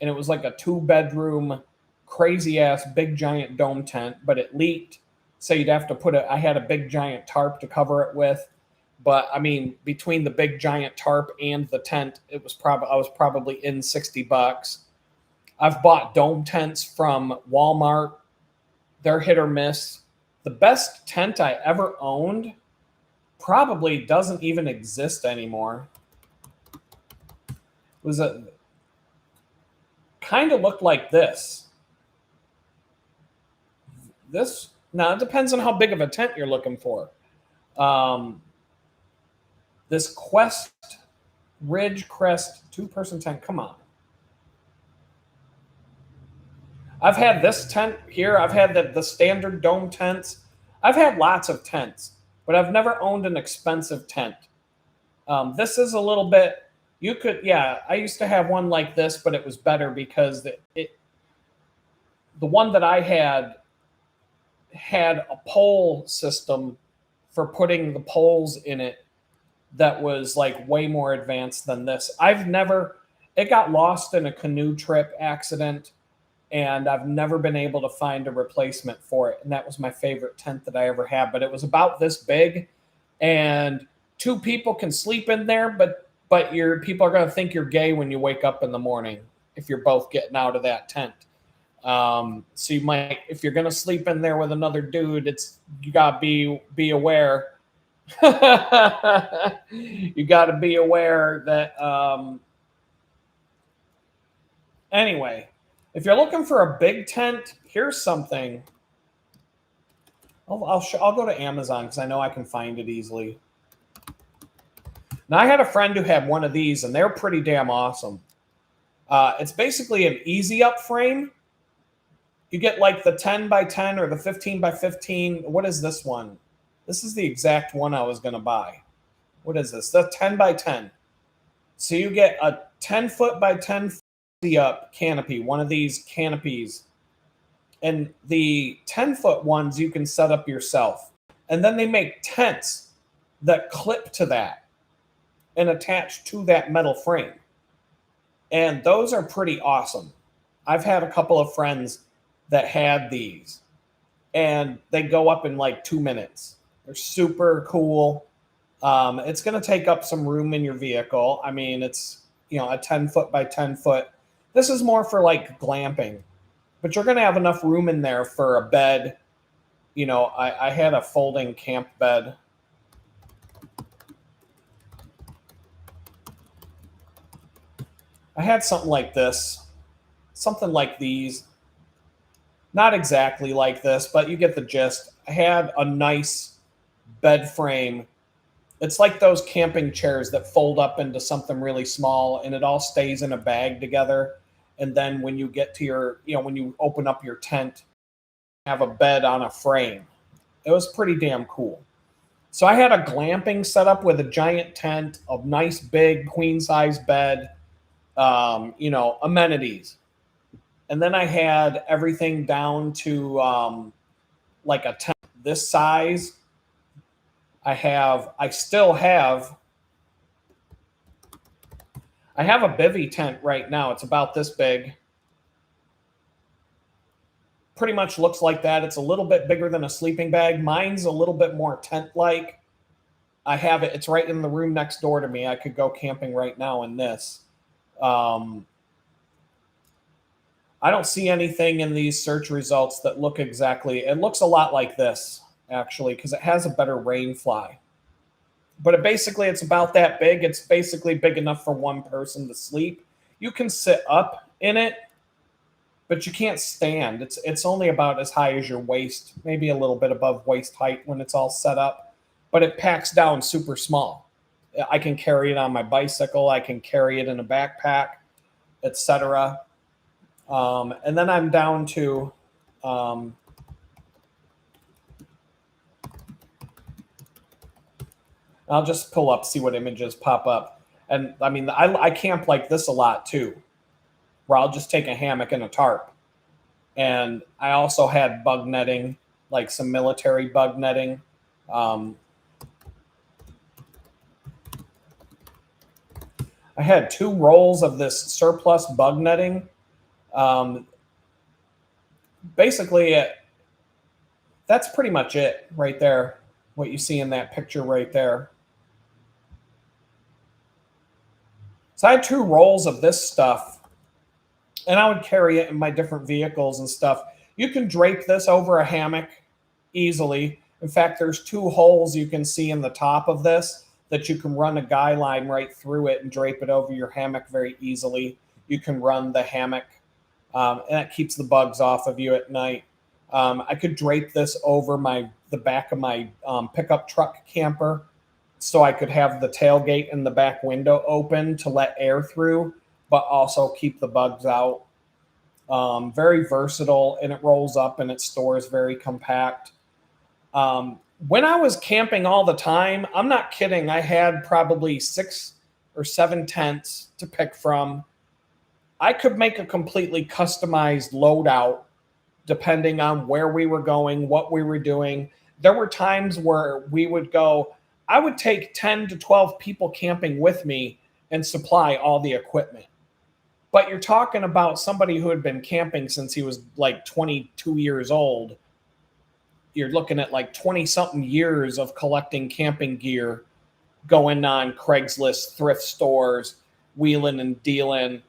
and it was like a 2-bedroom, crazy ass big giant dome tent, but it leaked, so you'd have to I had a big giant tarp to cover it with. But I mean, between the big giant tarp and the tent, I was probably in $60. I've bought dome tents from Walmart. They're hit or miss. The best tent I ever owned probably doesn't even exist anymore. Was a kind of looked like this. Now it depends on how big of a tent you're looking for. This Quest Ridge Crest 2-person tent. Come on. I've had this tent here. I've had the standard dome tents. I've had lots of tents, but I've never owned an expensive tent. This is a little bit, I used to have one like this, but it was better because the one that I had a pole system for putting the poles in it that was like way more advanced than this. It got lost in a canoe trip accident, and I've never been able to find a replacement for it. And that was my favorite tent that I ever had, but it was about this big, and 2 people can sleep in there, but people are going to think you're gay when you wake up in the morning if you're both getting out of that tent. So you might, if you're going to sleep in there with another dude, you got to be aware. You got to be aware that, anyway, if you're looking for a big tent, here's something. I'll go to Amazon because I know I can find it easily. Now, I had a friend who had one of these, and they're pretty damn awesome. It's basically an easy up frame. You get like the 10 by 10 or the 15 by 15. What is this one? This is the exact one I was going to buy. What is this? The 10 by 10. So you get a 10 foot by 10 foot up canopy, one of these canopies. And the 10-foot ones you can set up yourself. And then they make tents that clip to that and attach to that metal frame. And those are pretty awesome. I've had a couple of friends that had these, and they go up in like 2 minutes. They're super cool. It's going to take up some room in your vehicle. I mean, it's, a 10 foot by 10 foot. This is more for like glamping, but you're going to have enough room in there for a bed. I had a folding camp bed. I had something like this, something like these. Not exactly like this, but you get the gist. I had a nice bed frame. It's like those camping chairs that fold up into something really small and it all stays in a bag together. And then when you get to your, when you open up your tent, have a bed on a frame. It was pretty damn cool. So I had a glamping setup with a giant tent, a nice big queen size bed, amenities. And then I had everything down to like a tent this size. I still have I have a bivy tent right now. It's about this big. Pretty much looks like that. It's a little bit bigger than a sleeping bag. Mine's a little bit more tent-like. I have it. It's right in the room next door to me. I could go camping right now in this. I don't see anything in these search results that look exactly. It looks a lot like this, actually, because it has a better rain fly. But it's about that big. It's basically big enough for one person to sleep. You can sit up in it, but you can't stand. It's only about as high as your waist, maybe a little bit above waist height when it's all set up. But it packs down super small. I can carry it on my bicycle. I can carry it in a backpack, etc. And then I'm down to I'll just pull up, see what images pop up. And I mean, I camp like this a lot too, where I'll just take a hammock and a tarp. And I also had bug netting, like some military bug netting. I had 2 rolls of this surplus bug netting. That's pretty much it right there, what you see in that picture right there. So I had 2 rolls of this stuff, and I would carry it in my different vehicles and stuff. You can drape this over a hammock easily. In fact, there's 2 holes you can see in the top of this that you can run a guy line right through it and drape it over your hammock very easily. You can run the hammock, and that keeps the bugs off of you at night. I could drape this over the back of my pickup truck camper, so I could have the tailgate and the back window open to let air through, but also keep the bugs out. Very versatile, and it rolls up and it stores very compact. When I was camping all the time, I'm not kidding, I had probably 6 or 7 tents to pick from. I could make a completely customized loadout depending on where we were going, what we were doing. There were times where I would take 10 to 12 people camping with me and supply all the equipment. But you're talking about somebody who had been camping since he was like 22 years old. You're looking at like 20-something years of collecting camping gear, going on Craigslist, thrift stores, wheeling and dealing.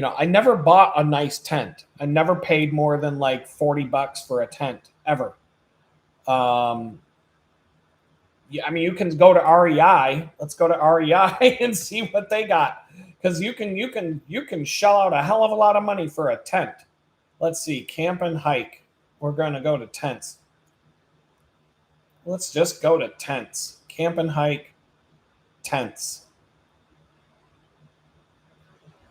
I never bought a nice tent. I never paid more than like $40 for a tent ever. Yeah, I mean, you can go to REI. Let's go to REI and see what they got, because you can shell out a hell of a lot of money for a tent. Let's see, camp and hike. We're going to go to tents. Let's just go to tents. Camp and hike, tents.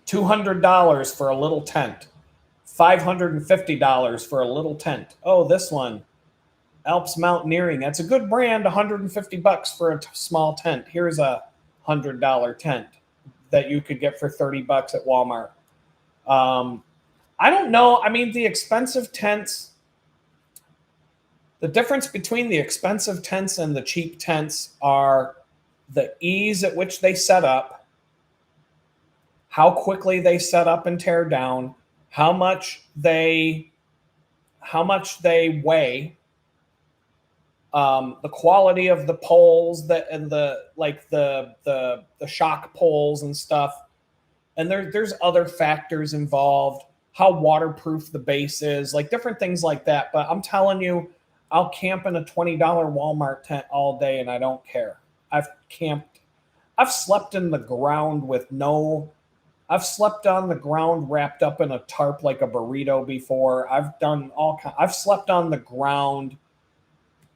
$200 for a little tent. $550 for a little tent. Oh, this one. Alps Mountaineering. That's a good brand. $150 for a small tent. Here's a $100 tent that you could get for $30 at Walmart. I don't know. I mean, the expensive tents, the difference between the expensive tents and the cheap tents are the ease at which they set up, how quickly they set up and tear down, how much they weigh, the quality of the poles and the shock poles and stuff. And there's other factors involved, how waterproof the base is, like different things like that. But I'm telling you, I'll camp in a $20 Walmart tent all day and I don't care. I've slept in the ground with no I've slept on the ground wrapped up in a tarp like a burrito before. I've slept on the ground,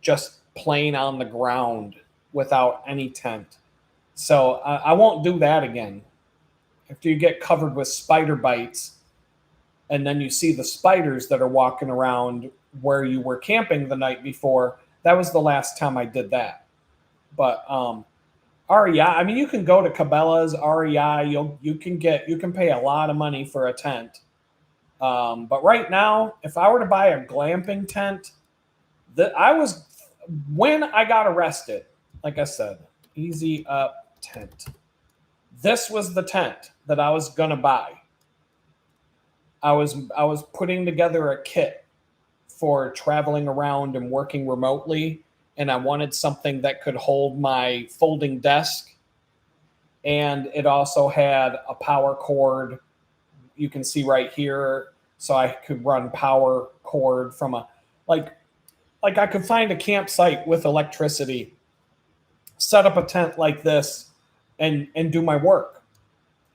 just plain on the ground without any tent. So I won't do that again. After you get covered with spider bites, and then you see the spiders that are walking around where you were camping the night before, that was the last time I did that. But REI, I mean, you can go to Cabela's, REI, you can pay a lot of money for a tent. But right now, if I were to buy a glamping tent, when I got arrested, like I said, Easy Up tent. This was the tent that I was gonna buy. I was putting together a kit for traveling around and working remotely, and I wanted something that could hold my folding desk, and it also had a power cord. You can see right here, so I could run power cord from a like I could find a campsite with electricity, set up a tent like this, and do my work,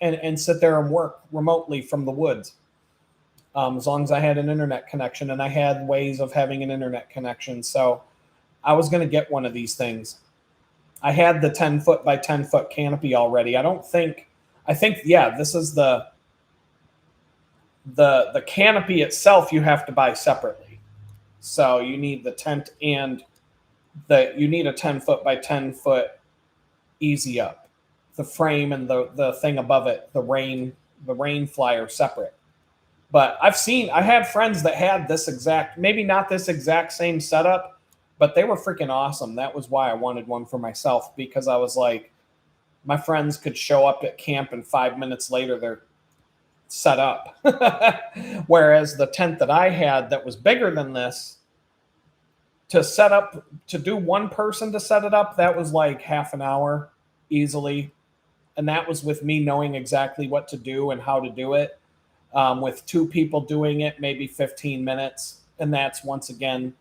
and sit there and work remotely from the woods. As long as I had an internet connection, and I had ways of having an internet connection. So I was going to get one of these things. I had the 10 foot by 10 foot canopy already. Yeah, this is the canopy itself you have to buy separately. So you need the tent and you need a 10 foot by 10 foot Easy Up. The frame and the thing above it, the rain flyer separate. But I had friends that had maybe not this exact same setup, but they were freaking awesome. That was why I wanted one for myself, because I was like, my friends could show up at camp and 5 minutes later they're set up. Whereas the tent that I had that was bigger than this, to do one person to set it up, that was like half an hour easily. And that was with me knowing exactly what to do and how to do it. With two people doing it, maybe 15 minutes. And that's, once again,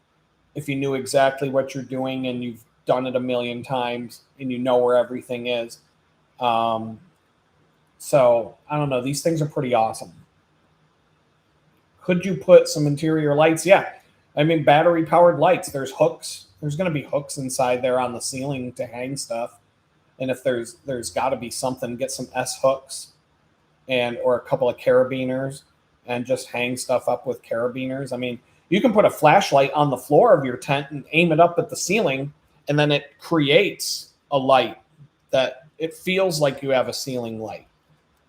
if you knew exactly what you're doing and you've done it a million times and you know where everything is. So I don't know. These things are pretty awesome. Could you put some interior lights? Yeah. I mean, battery powered lights. There's hooks. There's going to be hooks inside there on the ceiling to hang stuff. And if there's got to be something, get some S hooks or a couple of carabiners and just hang stuff up with carabiners. I mean, you can put a flashlight on the floor of your tent and aim it up at the ceiling, and then it creates a light that it feels like you have a ceiling light.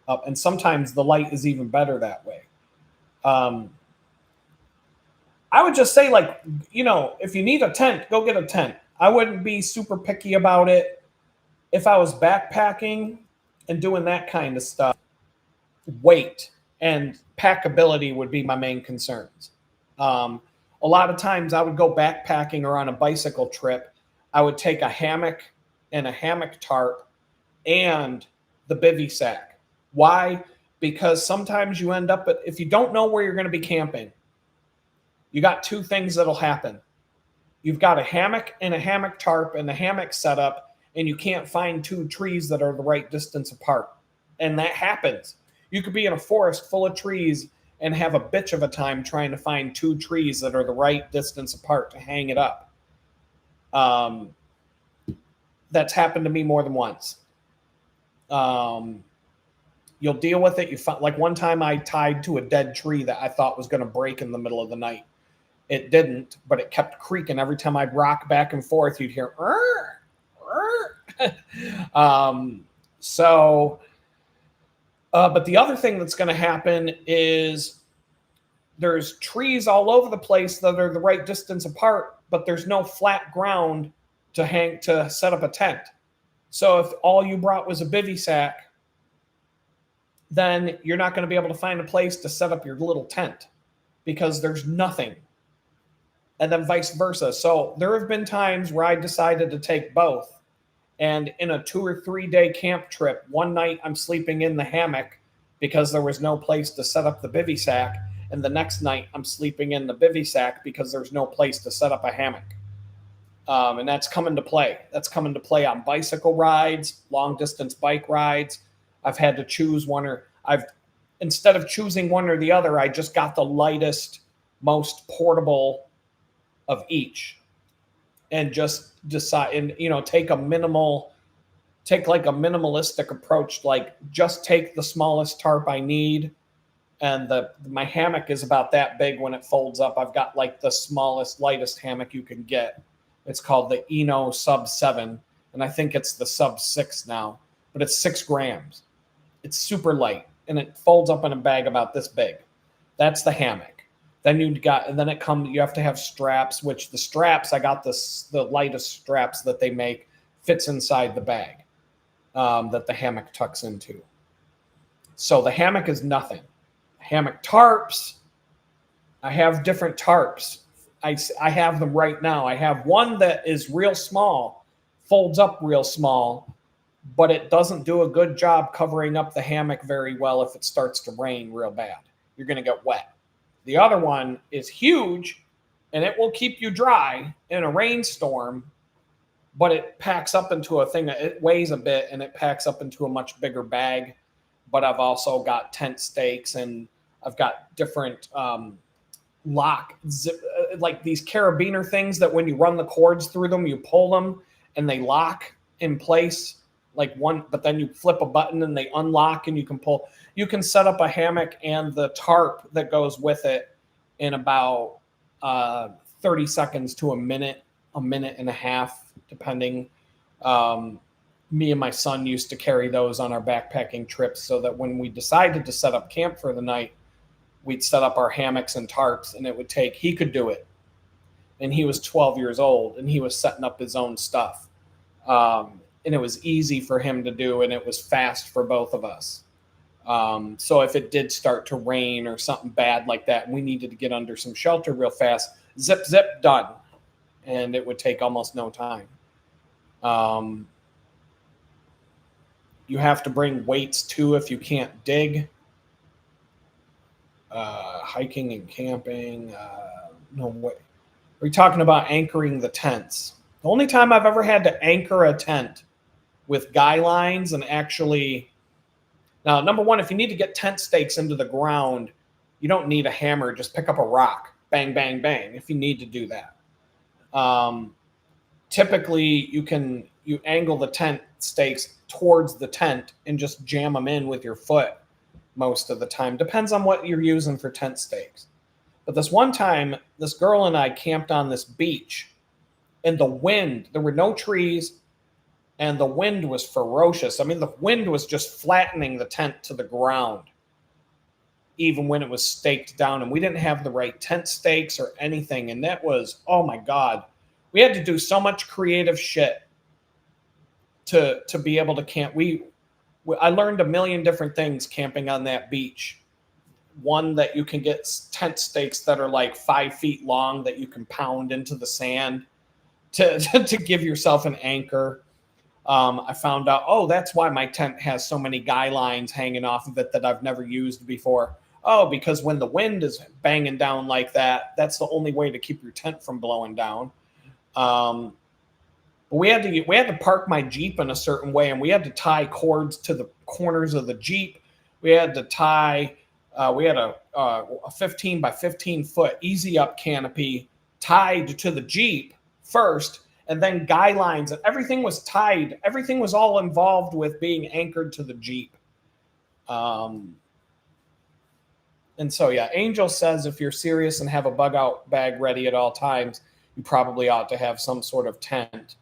And sometimes the light is even better that way. I would just say, if you need a tent, go get a tent. I wouldn't be super picky about it. If I was backpacking and doing that kind of stuff, weight and packability would be my main concerns. A lot of times I would go backpacking or on a bicycle trip. I would take a hammock and a hammock tarp and the bivy sack. Why? Because sometimes you end up if you don't know where you're going to be camping, you got two things that'll happen. You've got a hammock and a hammock tarp and the hammock set up, and you can't find two trees that are the right distance apart. And that happens. You could be in a forest full of trees and have a bitch of a time trying to find two trees that are the right distance apart to hang it up. That's happened to me more than once. You'll deal with it. Like one time I tied to a dead tree that I thought was going to break in the middle of the night. It didn't, but it kept creaking. Every time I'd rock back and forth, you'd hear, "Rrr, rrr." But the other thing that's going to happen is there's trees all over the place that are the right distance apart, but there's no flat ground to set up a tent. So if all you brought was a bivy sack, then you're not going to be able to find a place to set up your little tent because there's nothing. And then vice versa. So there have been times where I decided to take both. And in a 2 or 3 day camp trip, one night I'm sleeping in the hammock because there was no place to set up the bivy sack. And the next night I'm sleeping in the bivy sack because there's no place to set up a hammock. And that's come into play. That's come into play on bicycle rides, long distance bike rides. I've had to choose one, or instead of choosing one or the other, I just got the lightest, most portable of each, and just decide, and take like a minimalistic approach, like just take the smallest tarp I need. And my hammock is about that big when it folds up. I've got like the smallest, lightest hammock you can get. It's called the Eno Sub 7, and I think it's the Sub 6 now, but it's 6 grams. It's super light, and it folds up in a bag about this big. That's the hammock. Then you have to have straps, which the straps, I got the lightest straps that they make, fits inside the bag that the hammock tucks into. So the hammock is nothing. Hammock tarps, I have different tarps. I have them right now. I have one that is real small, folds up real small, but it doesn't do a good job covering up the hammock very well if it starts to rain real bad. You're going to get wet. The other one is huge, and it will keep you dry in a rainstorm, but it packs up into a thing. It weighs a bit, and it packs up into a much bigger bag. But I've also got tent stakes, and I've got different like these carabiner things that when you run the cords through them, you pull them and they lock in place like one, but then you flip a button and they unlock and you can pull. You can set up a hammock and the tarp that goes with it in about 30 seconds to a minute and a half, depending. Me and my son used to carry those on our backpacking trips so that when we decided to set up camp for the night, we'd set up our hammocks and tarps, and he could do it. And he was 12 years old, and he was setting up his own stuff. And it was easy for him to do, and it was fast for both of us. So if it did start to rain or something bad like that, and we needed to get under some shelter real fast, zip, zip, done. And it would take almost no time. You have to bring weights too if you can't dig. Hiking and camping. No way. Are we talking about anchoring the tents? The only time I've ever had to anchor a tent with guy lines and actually... Now, number one, if you need to get tent stakes into the ground, you don't need a hammer. Just pick up a rock. Bang, bang, bang, if you need to do that. Typically, you angle the tent stakes towards the tent and just jam them in with your foot most of the time. Depends on what you're using for tent stakes. But this one time, this girl and I camped on this beach, and the wind, there were no trees, and the wind was ferocious. I mean, the wind was just flattening the tent to the ground, even when it was staked down, and we didn't have the right tent stakes or anything. And that was, oh my God, we had to do so much creative shit to be able to camp. I learned a million different things camping on that beach. One, that you can get tent stakes that are like 5 feet long that you can pound into the sand to give yourself an anchor. I found out, that's why my tent has so many guy lines hanging off of it that I've never used before. Because when the wind is banging down like that, that's the only way to keep your tent from blowing down. But we had to park my Jeep in a certain way, and we had to tie cords to the corners of the Jeep. We had to tie. We had a 15 by 15 foot easy up canopy tied to the Jeep first, and then guy lines, and everything was tied. Everything was all involved with being anchored to the Jeep. And so, yeah, Angel says if you're serious and have a bug out bag ready at all times, you probably ought to have some sort of tent.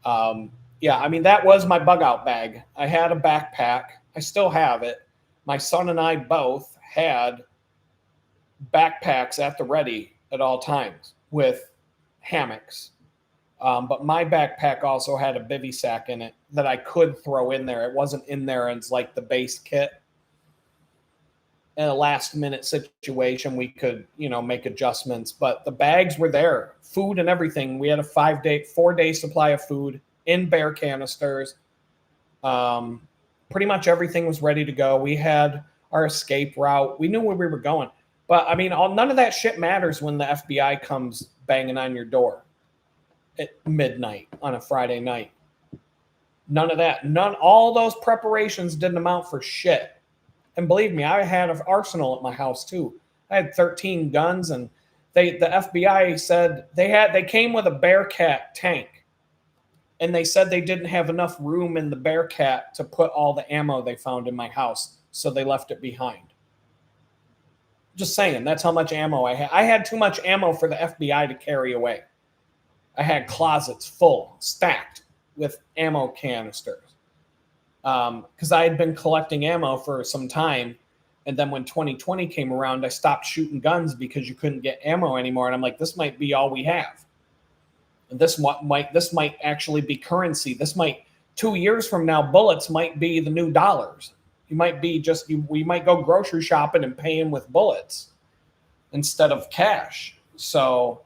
Yeah, I mean, that was my bug out bag. I had a backpack. I still have it. My son and I both had backpacks at the ready at all times with hammocks. But my backpack also had a bivy sack in it that I could throw in there. It wasn't in there as like the base kit. In a last minute situation, we could, make adjustments, but the bags were there, food and everything. We had a 4-day supply of food in bear canisters. Pretty much everything was ready to go. We had our escape route. We knew where we were going, but I mean, none of that shit matters when the FBI comes banging on your door at midnight on a Friday night. None of that. All those preparations didn't amount for shit And believe me, I had an arsenal at my house too. I had 13 guns, and the FBI said they came with a Bearcat tank, and they said they didn't have enough room in the Bearcat to put all the ammo they found in my house, so they left it behind. Just saying, that's how much ammo I had. I had too much ammo for the FBI to carry away. I had closets full, stacked with ammo canisters. Because I had been collecting ammo for some time. And then when 2020 came around, I stopped shooting guns because you couldn't get ammo anymore. And I'm like, this might be all we have. And this might actually be currency. 2 years from now, bullets might be the new dollars. You might be we might go grocery shopping and paying with bullets instead of cash. So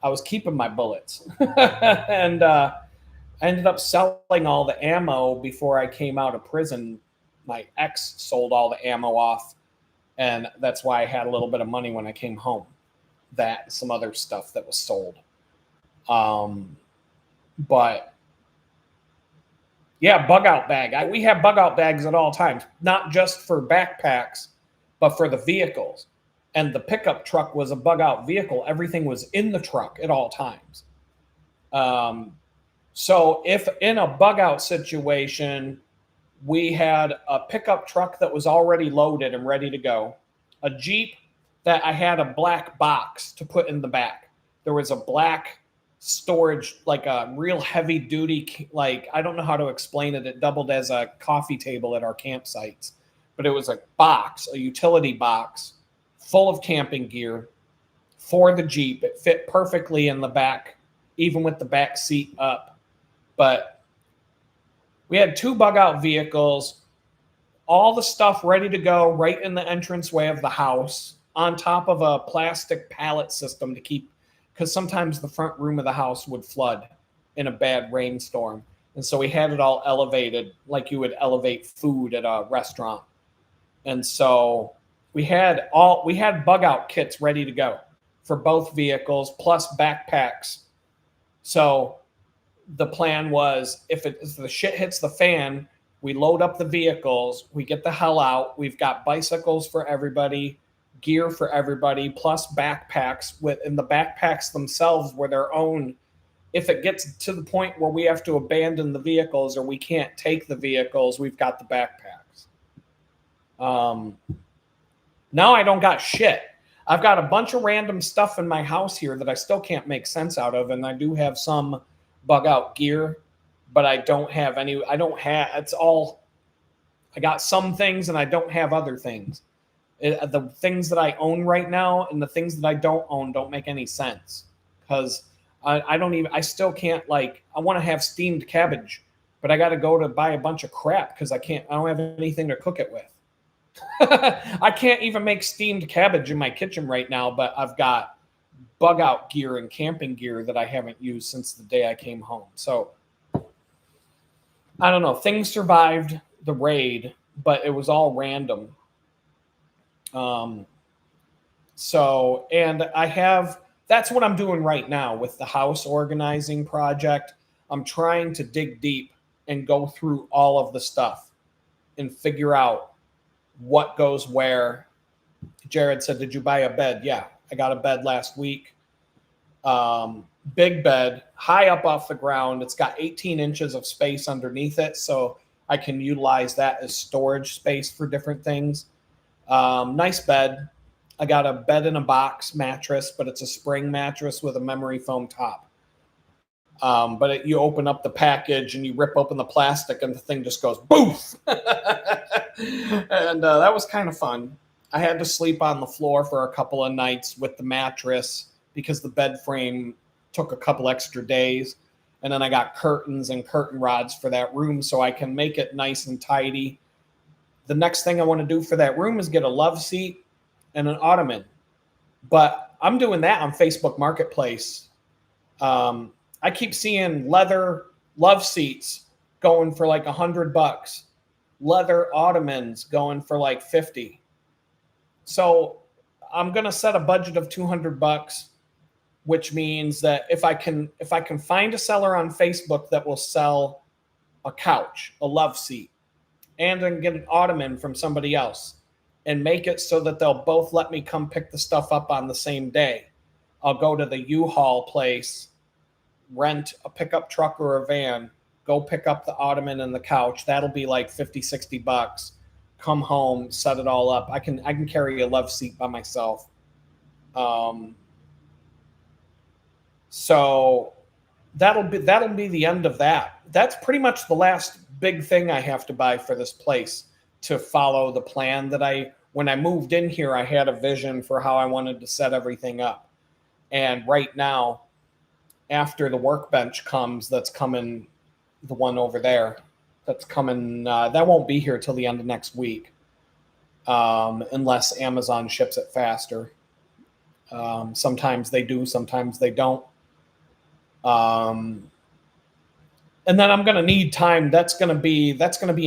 I was keeping my bullets. And I ended up selling all the ammo before I came out of prison. My ex sold all the ammo off, and that's why I had a little bit of money when I came home. That, some other stuff that was sold. But yeah, bug out bag. We have bug out bags at all times, not just for backpacks, but for the vehicles. And the pickup truck was a bug out vehicle. Everything was in the truck at all times. So if in a bug out situation, we had a pickup truck that was already loaded and ready to go, a Jeep that I had a black box to put in the back. There was a black storage, like a real heavy duty, like, I don't know how to explain it. It doubled as a coffee table at our campsites, but it was a box, a utility box full of camping gear for the Jeep. It fit perfectly in the back, even with the back seat up. But we had 2 bug out vehicles, all the stuff ready to go right in the entranceway of the house, on top of a plastic pallet system to keep, because sometimes the front room of the house would flood in a bad rainstorm. And so we had it all elevated like you would elevate food at a restaurant. And so we had bug out kits ready to go for both vehicles, plus backpacks. So the plan was, if the shit hits the fan, we load up the vehicles, we get the hell out. We've got bicycles for everybody, gear for everybody, plus backpacks and the backpacks themselves were their own. If it gets to the point where we have to abandon the vehicles or we can't take the vehicles, we've got the backpacks. Now I don't got shit. I've got a bunch of random stuff in my house here that I still can't make sense out of, and I do have some bug out gear, but I got some things and I don't have other things. The things that I own right now and the things that I don't own don't make any sense, because I still can't, I want to have steamed cabbage, but I got to go to buy a bunch of crap because I don't have anything to cook it with. I can't even make steamed cabbage in my kitchen right now, but I've got bug out gear and camping gear that I haven't used since the day I came home. So I don't know. Things survived the raid, but it was all random. That's what I'm doing right now with the house organizing project. I'm trying to dig deep and go through all of the stuff and figure out what goes where. Jared said, did you buy a bed? Yeah, I got a bed last week. Big bed, high up off the ground. It's got 18 inches of space underneath it, so I can utilize that as storage space for different things. Nice bed. I got a bed in a box mattress, but it's a spring mattress with a memory foam top. But you open up the package and you rip open the plastic and the thing just goes boof. And that was kind of fun. I had to sleep on the floor for a couple of nights with the mattress because the bed frame took a couple extra days. And then I got curtains and curtain rods for that room so I can make it nice and tidy. The next thing I want to do for that room is get a love seat and an ottoman. But I'm doing that on Facebook Marketplace. I keep seeing leather love seats going for like $100, leather ottomans going for like $50. So I'm going to set a budget of $200, which means that if I can find a seller on Facebook that will sell a couch, a love seat, and then get an ottoman from somebody else and make it so that they'll both let me come pick the stuff up on the same day. I'll go to the U-Haul place, rent a pickup truck or a van, go pick up the ottoman and the couch. That'll be like 50, 60 bucks. Come home, set it all up. I can carry a love seat by myself. So that'll be the end of that. That's pretty much the last big thing I have to buy for this place to follow the plan that when I moved in here, I had a vision for how I wanted to set everything up. And right now, after the workbench comes, that's coming, the one over there, that's coming, that won't be here till the end of next week, unless Amazon ships it faster. Sometimes they do, sometimes they don't. And then I'm going to need time. That's going to be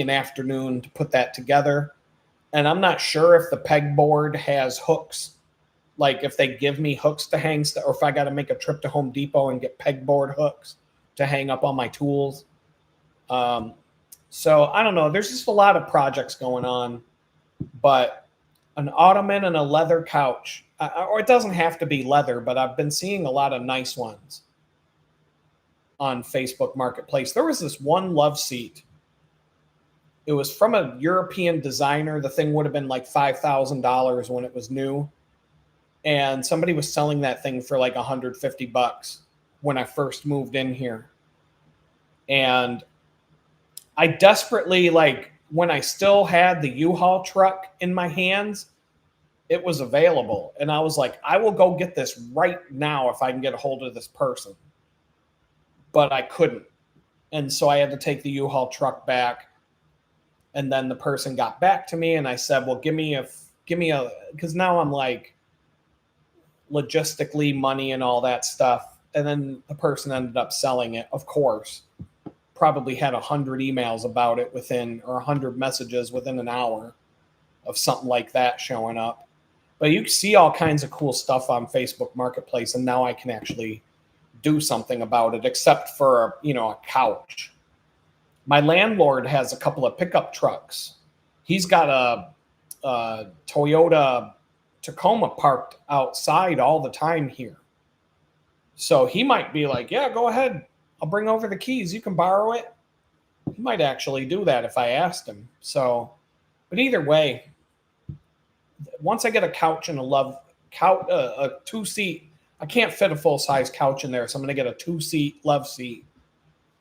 an afternoon to put that together. And I'm not sure if the pegboard has hooks, like if they give me hooks to hang stuff, or if I got to make a trip to Home Depot and get pegboard hooks to hang up all my tools. So I don't know. There's just a lot of projects going on, but an ottoman and a leather couch, or it doesn't have to be leather, but I've been seeing a lot of nice ones on Facebook Marketplace. There was this one love seat. It was from a European designer. The thing would have been like $5,000 when it was new. And somebody was selling that thing for like 150 bucks when I first moved in here. And I desperately, like, when I still had the U-Haul truck in my hands, it was available. And I was like, I will go get this right now if I can get a hold of this person. But I couldn't. And so I had to take the U-Haul truck back. And then the person got back to me and I said, well, give me a, because now I'm like logistically money and all that stuff. And then the person ended up selling it, of course. Probably had 100 emails about it or 100 messages within an hour of something like that showing up. But you can see all kinds of cool stuff on Facebook Marketplace. And now I can actually do something about it, except for, a couch. My landlord has a couple of pickup trucks. He's got a Toyota Tacoma parked outside all the time here. So he might be like, yeah, go ahead. I'll bring over the keys. You can borrow it. He might actually do that if I asked him. So, but either way, once I get a couch and a two-seat, I can't fit a full-size couch in there, so I'm going to get a two-seat love seat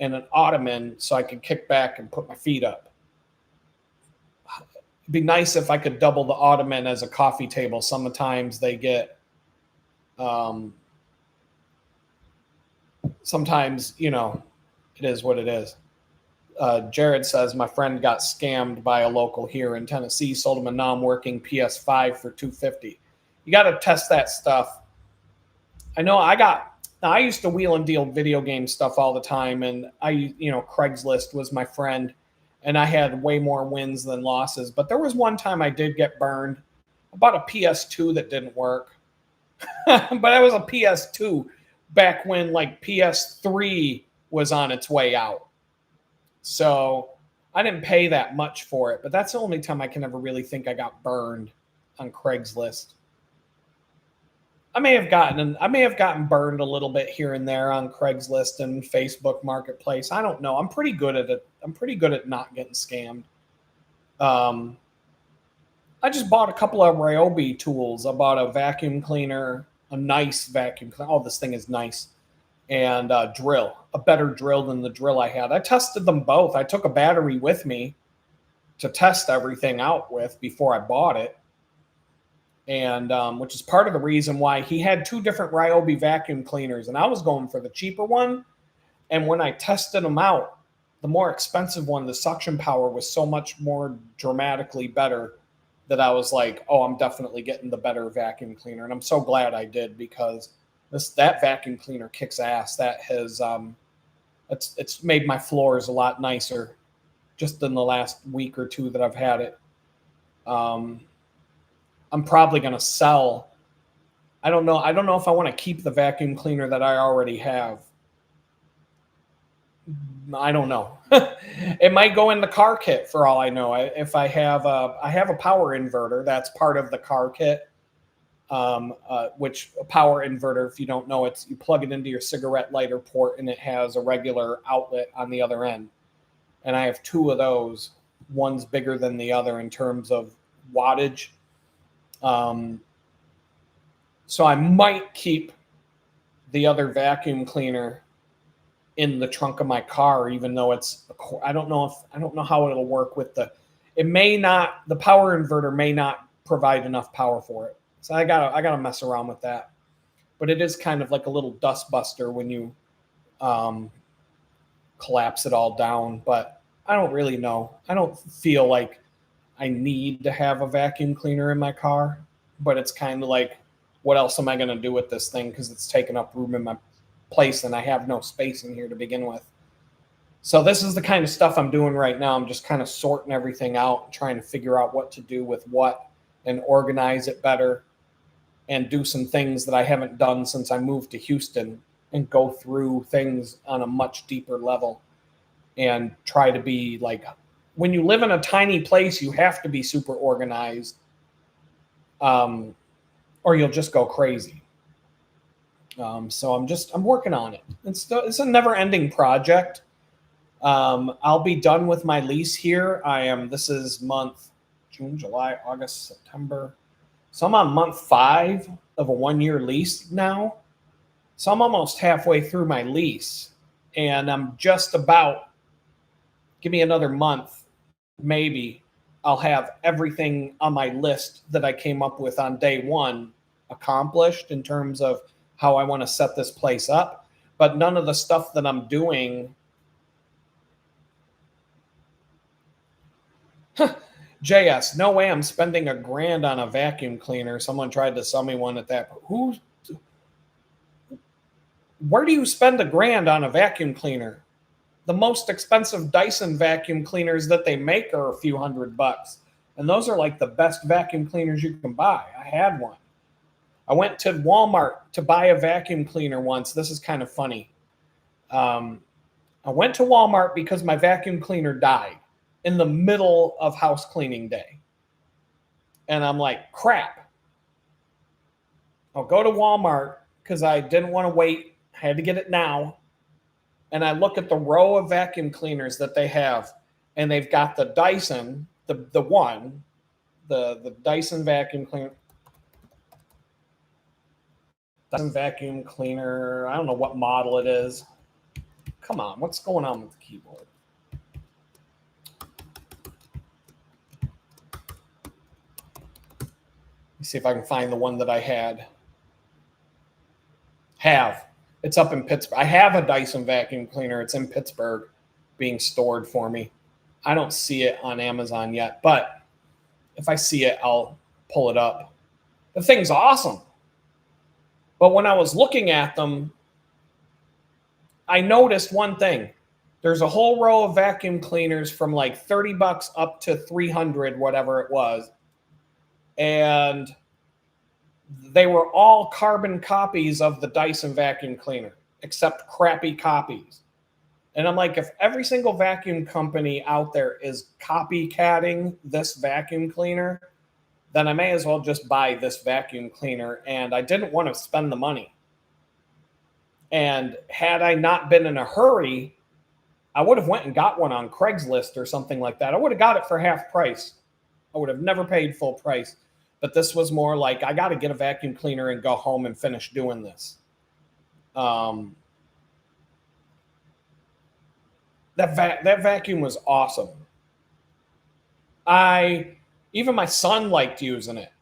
and an ottoman so I can kick back and put my feet up. It'd be nice if I could double the ottoman as a coffee table. Sometimes they get, sometimes, it is what it is. Jared says, my friend got scammed by a local here in Tennessee, sold him a non-working PS5 for $250. You got to test that stuff. I know I used to wheel and deal video game stuff all the time. And Craigslist was my friend and I had way more wins than losses. But there was one time I did get burned. I bought a PS2 that didn't work, but it was a PS2 back when like PS3 was on its way out. So I didn't pay that much for it, but that's the only time I can ever really think I got burned on Craigslist. I may have gotten burned a little bit here and there on Craigslist and Facebook Marketplace. I don't know. I'm pretty good at it. I'm pretty good at not getting scammed. I just bought a couple of Ryobi tools. I bought a vacuum cleaner, a nice vacuum cleaner. Oh, this thing is nice. And a better drill than the drill I had. I tested them both. I took a battery with me to test everything out with before I bought it. And which is part of the reason why he had two different Ryobi vacuum cleaners. And I was going for the cheaper one. And when I tested them out, the more expensive one, the suction power was so much more dramatically better that I was like, oh, I'm definitely getting the better vacuum cleaner. And I'm so glad I did, because that vacuum cleaner kicks ass. That has it's made my floors a lot nicer just in the last week or two that I've had it. I'm probably going to sell. I don't know if I want to keep the vacuum cleaner that I already have. I don't know. It might go in the car kit for all I know. If I have a power inverter that's part of the car kit, which a power inverter, if you don't know, it's you plug it into your cigarette lighter port and it has a regular outlet on the other end. And I have two of those. One's bigger than the other in terms of wattage. So I might keep the other vacuum cleaner in the trunk of my car, even though I don't know how it'll work with the power inverter may not provide enough power for it. So I gotta mess around with that. But it is kind of like a little dust buster when you collapse it all down. But I don't really know. I don't feel like I need to have a vacuum cleaner in my car, but it's kind of like, what else am I going to do with this thing? Because it's taking up room in my place and I have no space in here to begin with. So this is the kind of stuff I'm doing right now. I'm just kind of sorting everything out, trying to figure out what to do with what and organize it better and do some things that I haven't done since I moved to Houston and go through things on a much deeper level and try to be like, when you live in a tiny place, you have to be super organized, or you'll just go crazy. So I'm working on it. It's a never ending project. I'll be done with my lease here. This is month June, July, August, September. So I'm on month 5 of a 1-year lease now. So I'm almost halfway through my lease and I'm just about, give me another month, maybe I'll have everything on my list that I came up with on day 1 accomplished in terms of how I want to set this place up. But none of the stuff that I'm doing. JS, no way I'm spending $1,000 on a vacuum cleaner. Someone tried to sell me one at that. Where do you spend $1,000 on a vacuum cleaner? The most expensive Dyson vacuum cleaners that they make are a few $100. And those are like the best vacuum cleaners you can buy. I had one. I went to Walmart to buy a vacuum cleaner once. This is kind of funny. I went to Walmart because my vacuum cleaner died in the middle of house cleaning day. And I'm like, crap. I'll go to Walmart because I didn't want to wait. I had to get it now. And I look at the row of vacuum cleaners that they have, and they've got the Dyson, the Dyson vacuum cleaner. Dyson vacuum cleaner. I don't know what model it is. Come on, what's going on with the keyboard? Let me see if I can find the one that I had. It's up in Pittsburgh. I have a Dyson vacuum cleaner. It's in Pittsburgh being stored for me. I don't see it on Amazon yet, but if I see it, I'll pull it up. The thing's awesome. But when I was looking at them, I noticed one thing. There's a whole row of vacuum cleaners from like $30 up to $300, whatever it was. And they were all carbon copies of the Dyson vacuum cleaner, except crappy copies. And I'm like, if every single vacuum company out there is copycatting this vacuum cleaner, then I may as well just buy this vacuum cleaner. And I didn't want to spend the money. And had I not been in a hurry, I would have went and got one on Craigslist or something like that. I would have got it for half price. I would have never paid full price. But this was more like, I got to get a vacuum cleaner and go home and finish doing this. That vacuum was awesome. Even my son liked using it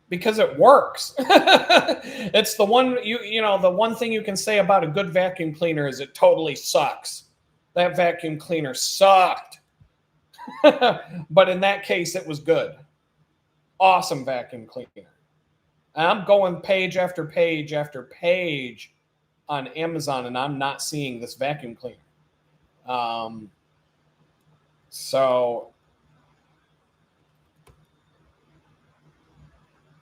because it works. It's the one the one thing you can say about a good vacuum cleaner is it totally sucks. That vacuum cleaner sucked. But in that case, it was good. Awesome vacuum cleaner. And I'm going page after page after page on Amazon, and I'm not seeing this vacuum cleaner. So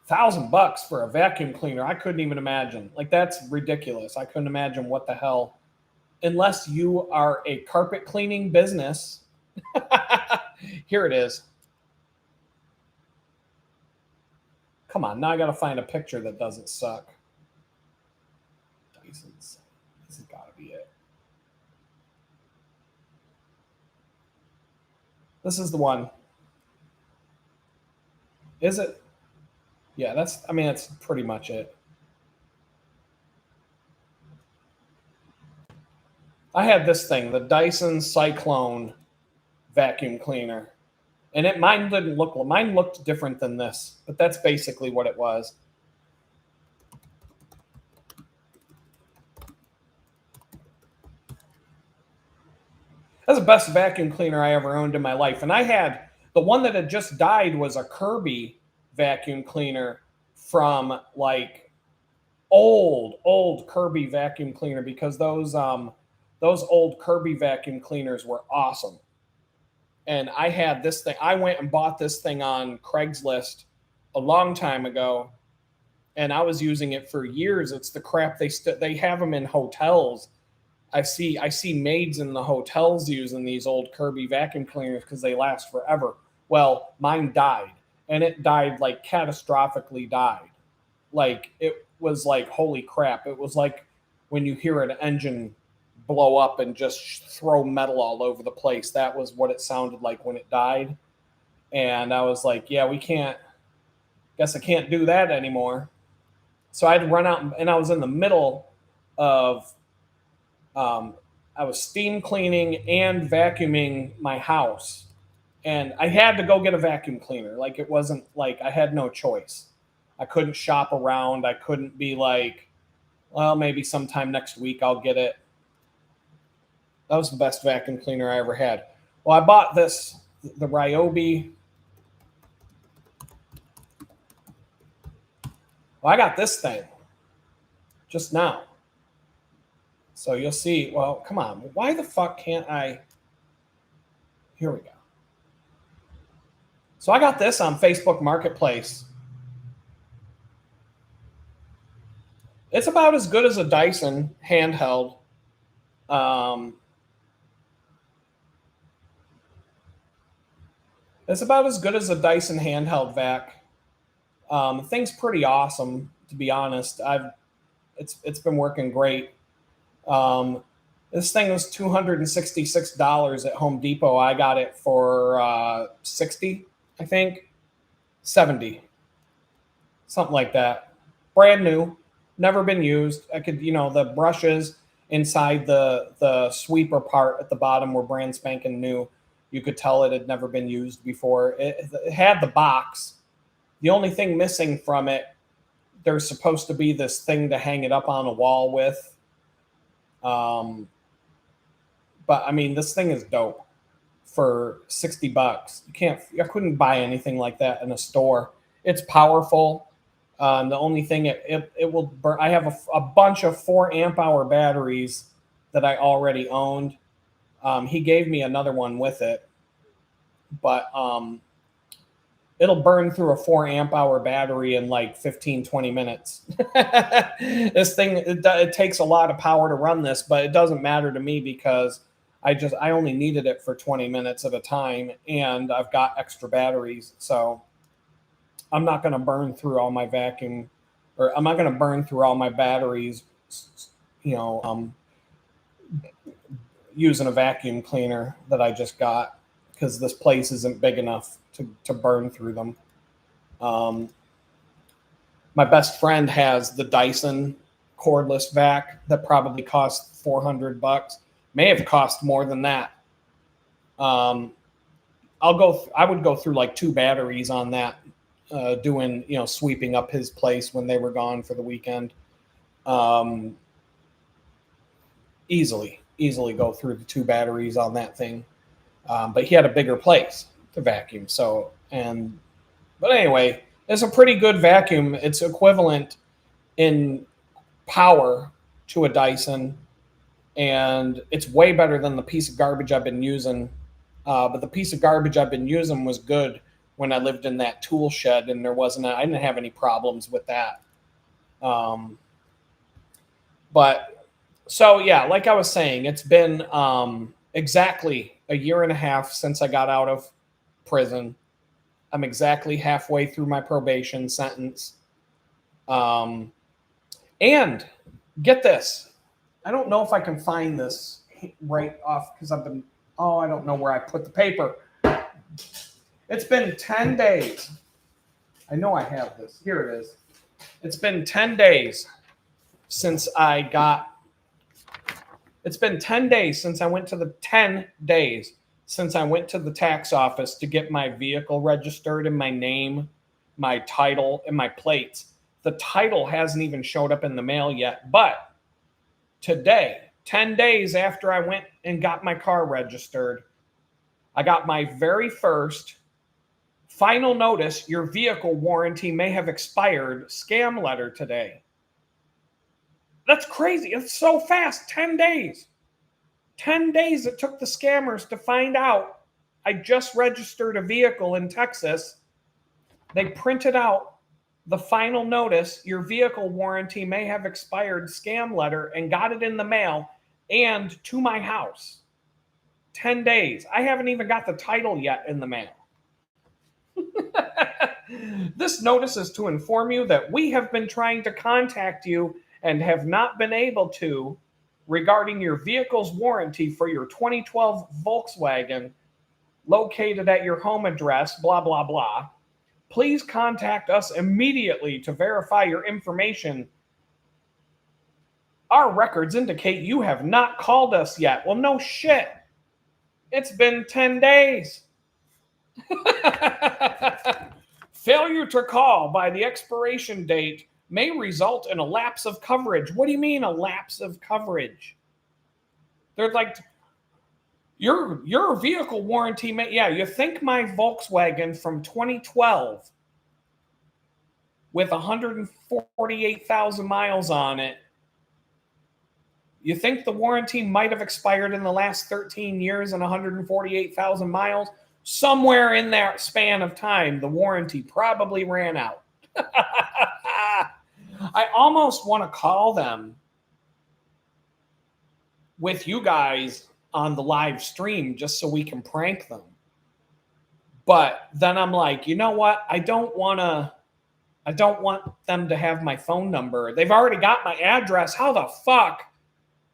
$1,000 for a vacuum cleaner, I couldn't even imagine. Like, that's ridiculous. I couldn't imagine what the hell unless you are a carpet cleaning business. Here it is. Come on, now I gotta find a picture that doesn't suck. Dyson's. This has got to be it. This is the one. Is it? Yeah, that's. I mean, that's pretty much it. I had this thing, the Dyson Cyclone vacuum cleaner, and mine looked different than this, but that's basically what it was. That's the best vacuum cleaner I ever owned in my life. And I had the one that had just died was a Kirby vacuum cleaner from like old Kirby vacuum cleaner, because those old Kirby vacuum cleaners were awesome. And I had this thing. I went and bought this thing on Craigslist a long time ago, and I was using it for years. It's the crap they have them in hotels. I see maids in the hotels using these old Kirby vacuum cleaners because they last forever. Well, mine died, and it died like catastrophically died. Like it was like, holy crap. It was like when you hear an engine blow up and just throw metal all over the place. That was what it sounded like when it died. And I was like, yeah, guess I can't do that anymore. So I had to run out, and I was in the middle of, I was steam cleaning and vacuuming my house. And I had to go get a vacuum cleaner. Like, it wasn't like I had no choice. I couldn't shop around. I couldn't be like, well, maybe sometime next week I'll get it. That was the best vacuum cleaner I ever had. Well, I bought this, the Ryobi. Well, I got this thing just now. So you'll see. Well, come on. Why the fuck can't I? Here we go. So I got this on Facebook Marketplace. It's about as good as a Dyson handheld. It's about as good as a Dyson handheld vac. The thing's pretty awesome, to be honest. It's been working great. This thing was $266 at Home Depot. I got it for 60, I think, 70, something like that. Brand new, never been used. I could, the brushes inside the sweeper part at the bottom were brand spanking new. You could tell it had never been used before. It had the box. The only thing missing from it, there's supposed to be this thing to hang it up on a wall with. But I mean, this thing is dope for $60. I couldn't buy anything like that in a store. It's powerful. The only thing it will burn. I have a bunch of 4 amp hour batteries that I already owned. He gave me another one with it, but it'll burn through a 4 amp hour battery in like 15, 20 minutes. This thing, it takes a lot of power to run this, but it doesn't matter to me because I only needed it for 20 minutes at a time, and I've got extra batteries. So I'm not going to burn through all my I'm not going to burn through all my batteries, using a vacuum cleaner that I just got, because this place isn't big enough to burn through them. My best friend has the Dyson cordless vac that probably cost $400. May have cost more than that. I would go through like 2 batteries on that, doing, sweeping up his place when they were gone for the weekend. Easily go through the 2 batteries on that thing. But he had a bigger place to vacuum. But anyway, it's a pretty good vacuum. It's equivalent in power to a Dyson, and it's way better than the piece of garbage I've been using. But the piece of garbage I've been using was good when I lived in that tool shed, and I didn't have any problems with that. But So yeah, like I was saying, it's been exactly a year and a half since I got out of prison. I'm exactly halfway through my probation sentence. Um, and get this, I don't know if I can find this right off because I've been, oh, I don't know where I put the paper. It's been 10 days. I know I have this. Here it is. It's been 10 days since I got, it's been 10 days since I went to the 10 days since I went to the tax office to get my vehicle registered in my name, my title, and my plates. The title hasn't even showed up in the mail yet, but today, 10 days after I went and got my car registered, I got my very first final notice, your vehicle warranty may have expired scam letter today. That's crazy. It's so fast. 10 days. 10 days it took the scammers to find out I just registered a vehicle in Texas. They printed out the final notice, your vehicle warranty may have expired scam letter, and got it in the mail and to my house. 10 days. I haven't even got the title yet in the mail. This notice is to inform you that we have been trying to contact you and have not been able to regarding your vehicle's warranty for your 2012 Volkswagen located at your home address, blah, blah, blah. Please contact us immediately to verify your information. Our records indicate you have not called us yet. Well, no shit. It's been 10 days. Failure to call by the expiration date may result in a lapse of coverage. What do you mean a lapse of coverage? They're like, your vehicle warranty may, yeah, you think my Volkswagen from 2012 with 148,000 miles on it, you think the warranty might have expired in the last 13 years and 148,000 miles? Somewhere in that span of time, the warranty probably ran out. I almost want to call them with you guys on the live stream just so we can prank them. But then I'm like, you know what? I don't want them to have my phone number. They've already got my address. How the fuck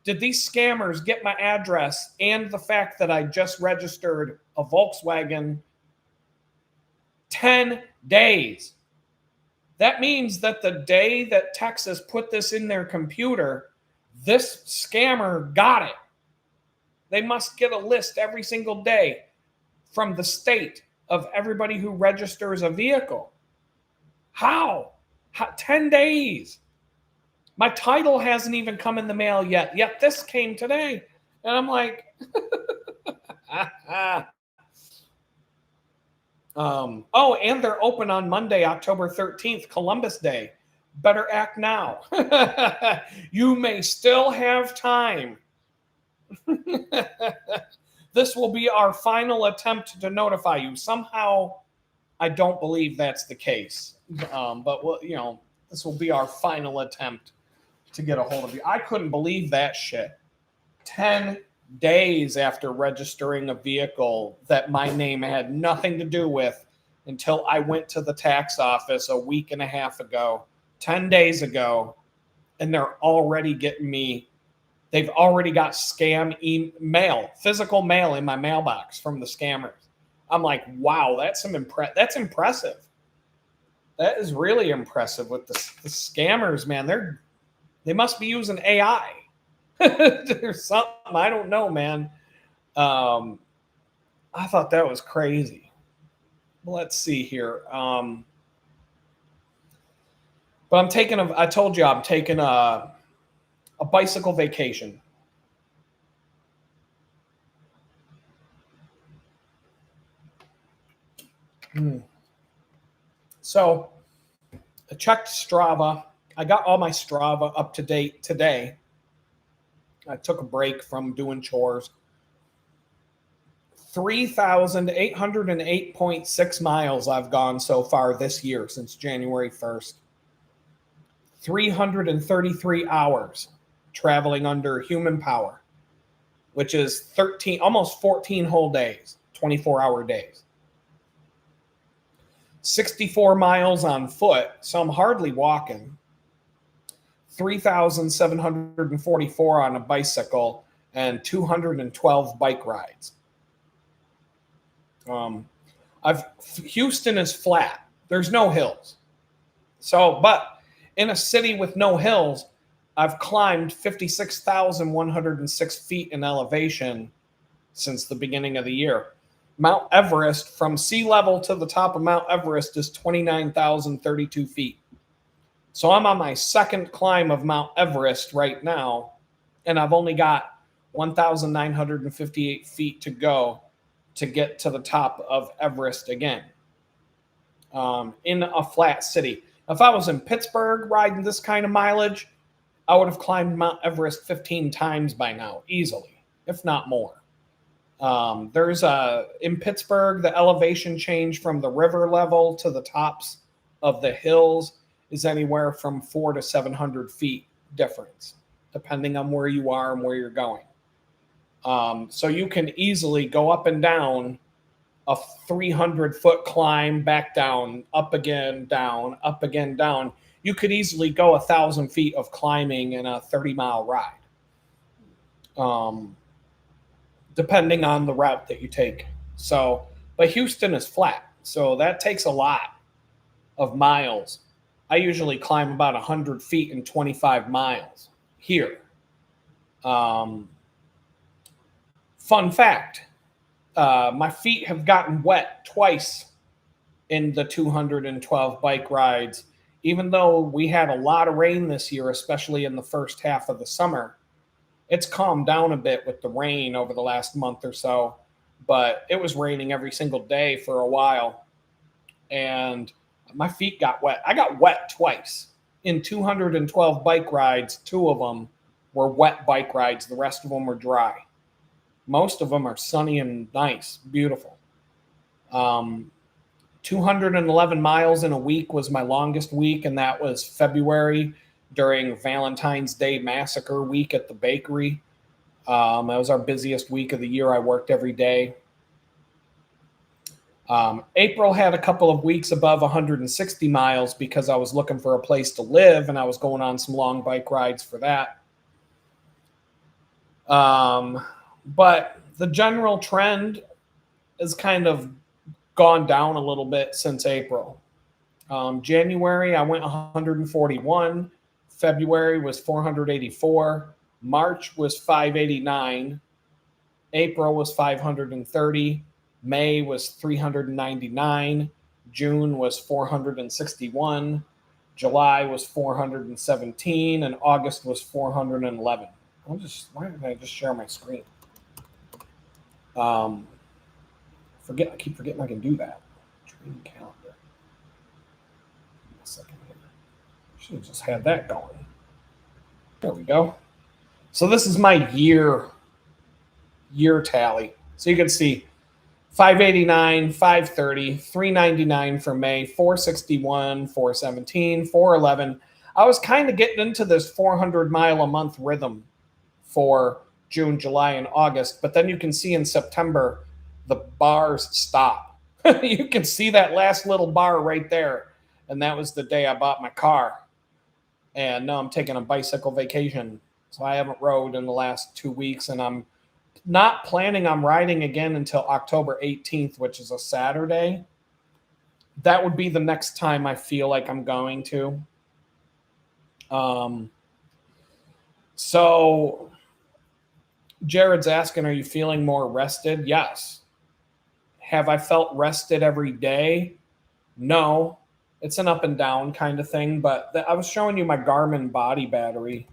did these scammers get my address and the fact that I just registered a Volkswagen? 10 days. That means that the day that Texas put this in their computer, this scammer got it. They must get a list every single day from the state of everybody who registers a vehicle. How? 10 days. My title hasn't even come in the mail yet. Yet this came today. And I'm like, oh, and they're open on Monday, October 13th, Columbus Day. Better act now. You may still have time. This will be our final attempt to notify you. Somehow, I don't believe that's the case. But, well, you know, this will be our final attempt to get a hold of you. I couldn't believe that shit. 10 days after registering a vehicle that my name had nothing to do with until I went to the tax office a week and a half ago, 10 days ago, and they're already getting me. They've already got scam email, physical mail in my mailbox from the scammers. I'm like, wow, that's impressive. That is really impressive with the scammers, man. They must be using AI. There's something, I don't know, man. I thought that was crazy. Let's see here. But I told you I'm taking a bicycle vacation. So I checked Strava. I got all my Strava up to date today. I took a break from doing chores. 3,808.6 miles I've gone so far this year since January 1st. 333 hours. traveling under human power, which is 13, almost 14 whole days, 24-hour days. 64 miles on foot, so I'm hardly walking. 3,744 on a bicycle, and 212 bike rides. Houston is flat. There's no hills. So, but in a city with no hills, I've climbed 56,106 feet in elevation since the beginning of the year. Mount Everest, from sea level to the top of Mount Everest, is 29,032 feet. So I'm on my second climb of Mount Everest right now, and I've only got 1,958 feet to go to get to the top of Everest again, in a flat city. If I was in Pittsburgh riding this kind of mileage, I would have climbed Mount Everest 15 times by now, easily, if not more. In Pittsburgh, the elevation change from the river level to the tops of the hills is anywhere from 400 to 700 feet difference, depending on where you are and where you're going. So you can easily go up and down a 300-foot climb, back down, up again, down, up again, down. You could easily go 1,000 feet of climbing in a 30-mile ride, depending on the route that you take. So, but Houston is flat, so that takes a lot of miles. I usually climb about 100 feet in 25 miles here. Fun fact, my feet have gotten wet twice in the 212 bike rides. Even though we had a lot of rain this year, especially in the first half of the summer, it's calmed down a bit with the rain over the last month or so, but it was raining every single day for a while, and my feet got wet. I got wet twice in 212 bike rides. 2 of them were wet bike rides. The rest of them were dry. Most of them are sunny and nice, beautiful. 211 miles in a week was my longest week, and that was February during Valentine's Day Massacre week at the bakery. That was our busiest week of the year. I worked every day. April had a couple of weeks above 160 miles because I was looking for a place to live, and I was going on some long bike rides for that. But the general trend has kind of gone down a little bit since April. January, I went 141. February was 484. March was 589. April was 530. May was 399. June was 461. July was 417. And August was 411. Why did I just share my screen? I keep forgetting I can do that. Training calendar. A second here. Should have just had that going. There we go. So this is my year tally. So you can see 589, 530, 399 for May, 461, 417, 411. I was kind of getting into this 400 mile a month rhythm for June, July, and August. But then you can see in September, the bars stop. You can see that last little bar right there. And that was the day I bought my car. And now I'm taking a bicycle vacation. So I haven't rode in the last 2 weeks, and I'm not planning on riding again until October 18th, which is a Saturday. That would be the next time I feel like I'm going to. So Jared's asking, are you feeling more rested? Yes. Have I felt rested every day? No. It's an up and down kind of thing, but I was showing you my Garmin body battery.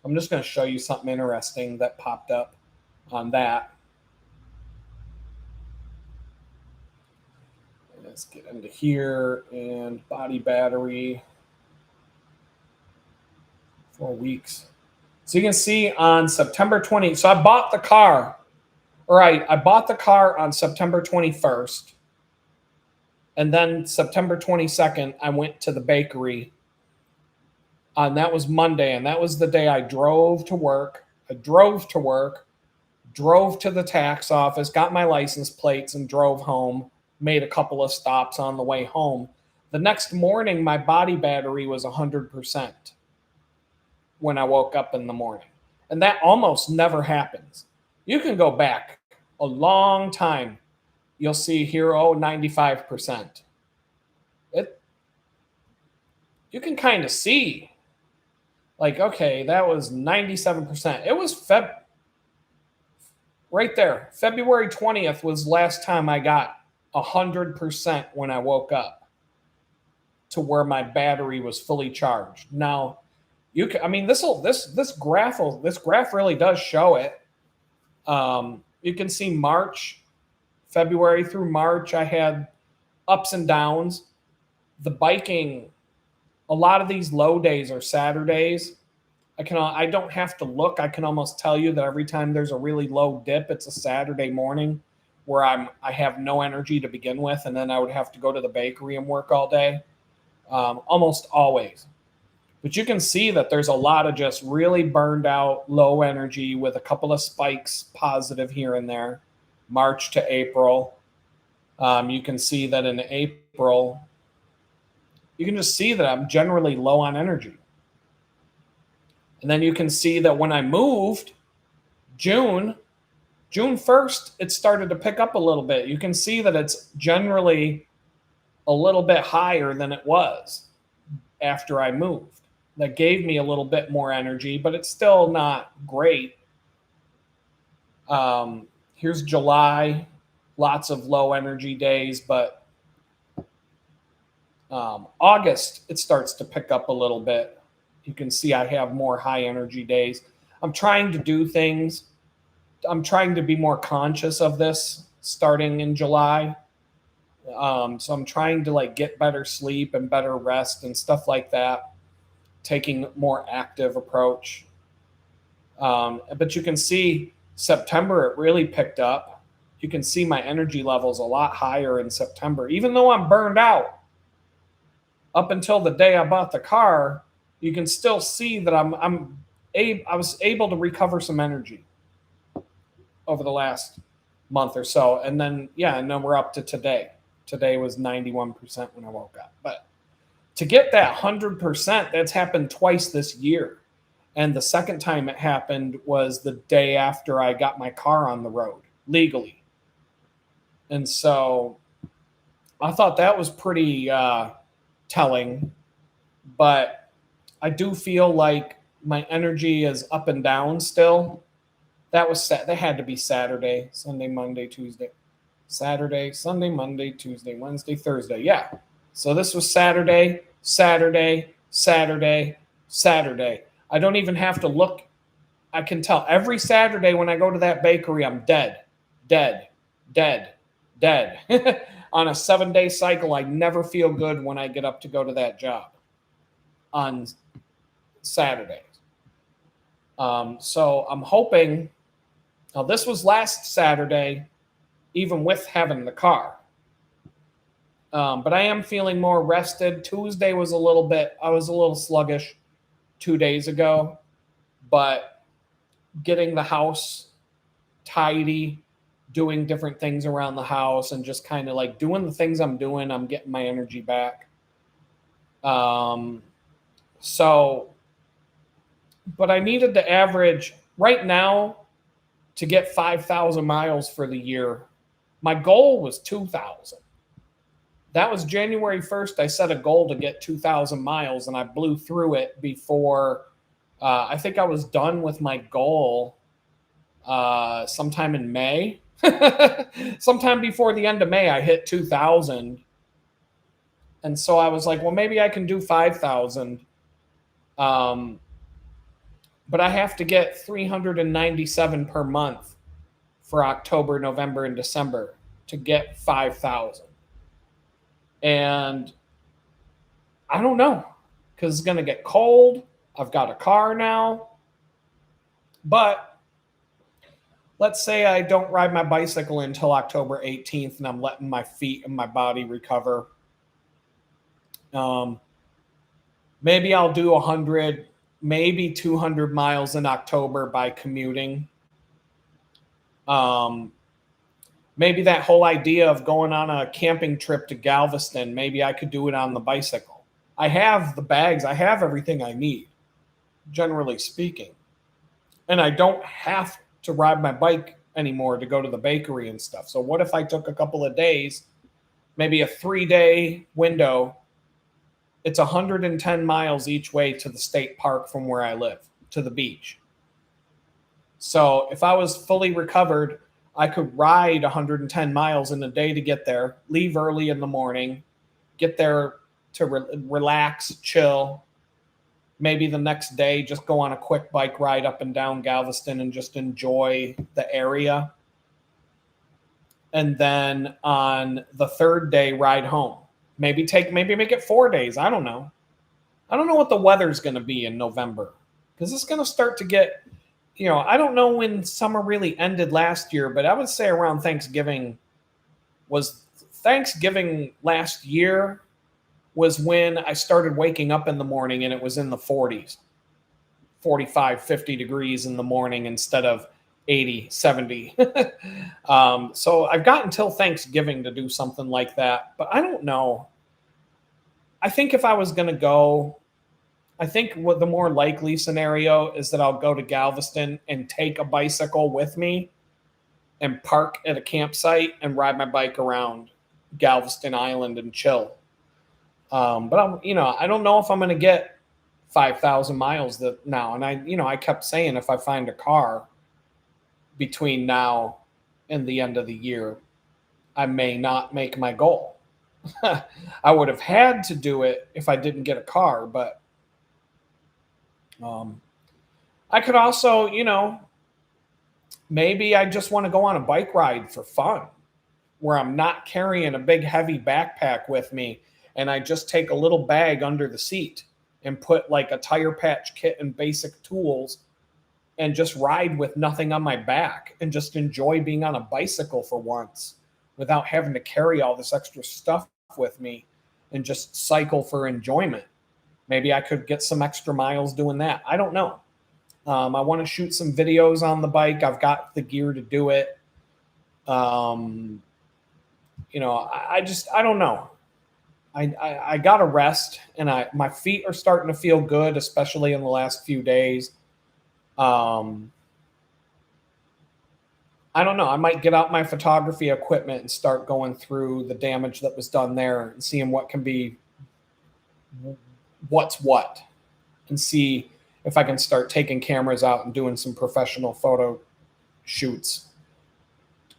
I'm just going to show you something interesting that popped up on that. Let's get into here, and body battery, 4 weeks. So you can see on September 20th, so I bought the car, I bought the car on September 21st. And then September 22nd, I went to the bakery And that was Monday, and that was the day I drove to work. Drove to the tax office, got my license plates, and drove home. Made a couple of stops on the way home. The next morning, my body battery was 100% when I woke up in the morning. And that almost never happens. You can go back a long time. You'll see here, 95%. You can kind of see, like, okay, that was 97%. It was right there. February 20th was last time I got 100% when I woke up to where my battery was fully charged. Now, this graph really does show it. You can see February through March, I had ups and downs. The biking, a lot of these low days are Saturdays. I don't have to look. I can almost tell you that every time there's a really low dip, it's a Saturday morning where I have no energy to begin with, and then I would have to go to the bakery and work all day. Almost always. But you can see that there's a lot of just really burned out, low energy with a couple of spikes positive here and there, March to April. You can see that in April, you can just see that I'm generally low on energy. And then you can see that when I moved, June 1st, it started to pick up a little bit. You can see that it's generally a little bit higher than it was after I moved. That gave me a little bit more energy, but it's still not great. Here's July, lots of low energy days, but August, it starts to pick up a little bit. You can see I have more high energy days. I'm trying to do things. I'm trying to be more conscious of this starting in July. So I'm trying to get better sleep and better rest and stuff like that. Taking more active approach. But you can see September, it really picked up. You can see my energy levels a lot higher in September, even though I'm burned out. Up until the day I bought the car, you can still see that I was able to recover some energy over the last month or so. And then we're up to today. Today was 91% when I woke up. But to get that 100%, that's happened twice this year. And the second time it happened was the day after I got my car on the road legally. And so I thought that was pretty telling. But I do feel like my energy is up and down still. That had to be Saturday, Sunday, Monday, Tuesday. Saturday, Sunday, Monday, Tuesday, Wednesday, Thursday. Yeah. So this was Saturday, Saturday, Saturday, Saturday. I don't even have to look. I can tell every Saturday when I go to that bakery, I'm dead. On a 7-day cycle, I never feel good when I get up to go to that job on Saturdays. So I'm hoping. Now, this was last Saturday, even with having the car. But I am feeling more rested. Tuesday was I was a little sluggish 2 days ago, but getting the house tidy, doing different things around the house, and just kind of doing the things I'm doing, I'm getting my energy back. But I needed to average right now to get 5,000 miles for the year. My goal was 2,000. That was January 1st. I set a goal to get 2,000 miles, and I blew through it before. I think I was done with my goal sometime in May. Sometime before the end of May, I hit 2,000. And so I was like, well, maybe I can do 5,000. But I have to get 397 per month for October, November, and December to get 5,000. And I don't know, because it's going to get cold. I've got a car now. But let's say I don't ride my bicycle until October 18th and I'm letting my feet and my body recover. Maybe I'll do 100, maybe 200 miles in October by commuting. Um, Maybe that whole idea of going on a camping trip to Galveston, maybe I could do it on the bicycle. I have the bags, I have everything I need, generally speaking. And I don't have to ride my bike anymore to go to the bakery and stuff. So, what if I took a couple of days, maybe a 3-day window? It's 110 miles each way to the state park from where I live to the beach. So, if I was fully recovered, I could ride 110 miles in a day to get there, leave early in the morning, get there to relax, chill. Maybe the next day, just go on a quick bike ride up and down Galveston and just enjoy the area. And then on the third day, ride home. Maybe make it 4 days. I don't know. I don't know what the weather's going to be in November because it's going to start to get, I don't know when summer really ended last year, but I would say around Thanksgiving last year was when I started waking up in the morning and it was in the 40s, 45, 50 degrees in the morning instead of 80, 70. So I've got until Thanksgiving to do something like that, but I don't know. I think if I was going to go, I think what the more likely scenario is that I'll go to Galveston and take a bicycle with me and park at a campsite and ride my bike around Galveston Island and chill. But I don't know if I'm going to get 5,000 miles now. And I kept saying if I find a car between now and the end of the year, I may not make my goal. I would have had to do it if I didn't get a car, but I could also, maybe I just want to go on a bike ride for fun where I'm not carrying a big heavy backpack with me and I just take a little bag under the seat and put like a tire patch kit and basic tools and just ride with nothing on my back and just enjoy being on a bicycle for once without having to carry all this extra stuff with me and just cycle for enjoyment. Maybe I could get some extra miles doing that. I don't know. I want to shoot some videos on the bike. I've got the gear to do it. I don't know. I got to rest, and my feet are starting to feel good, especially in the last few days. I don't know. I might get out my photography equipment and start going through the damage that was done there and seeing what can be what's what, and see if I can start taking cameras out and doing some professional photo shoots,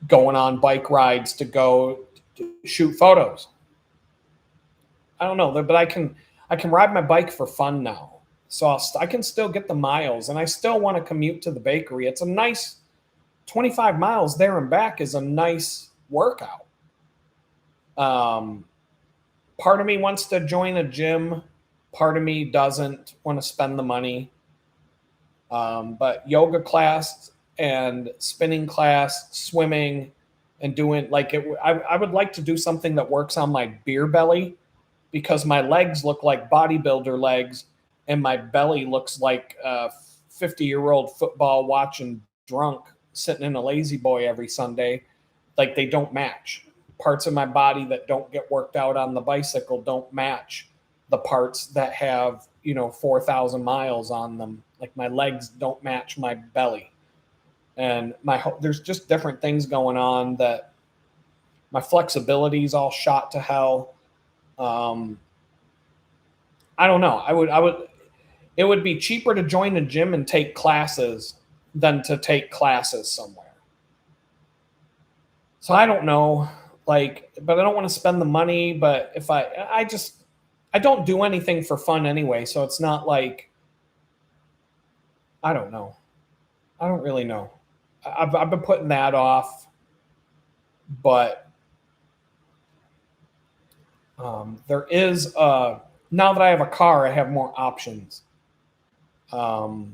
going on bike rides to go shoot photos. I don't know, but I can ride my bike for fun now. So I can still get the miles, and I still want to commute to the bakery. It's a nice 25 miles there and back is a nice workout. Part of me wants to join a gym. Part of me doesn't want to spend the money. But yoga class and spinning class, swimming, and doing I would like to do something that works on my beer belly because my legs look like bodybuilder legs and my belly looks like a 50-year-old football watching drunk sitting in a lazy boy every Sunday. Like they don't match. Parts of my body that don't get worked out on the bicycle don't match the parts that have 4,000 miles on them. Like my legs don't match my belly, and there's just different things going on that my flexibility is all shot to hell. I don't know. It would be cheaper to join a gym and take classes than to take classes somewhere. So I don't know, but I don't want to spend the money. But if I don't do anything for fun anyway. So it's not like, I don't know. I don't really know. I've been putting that off, but there is now that I have a car, I have more options. But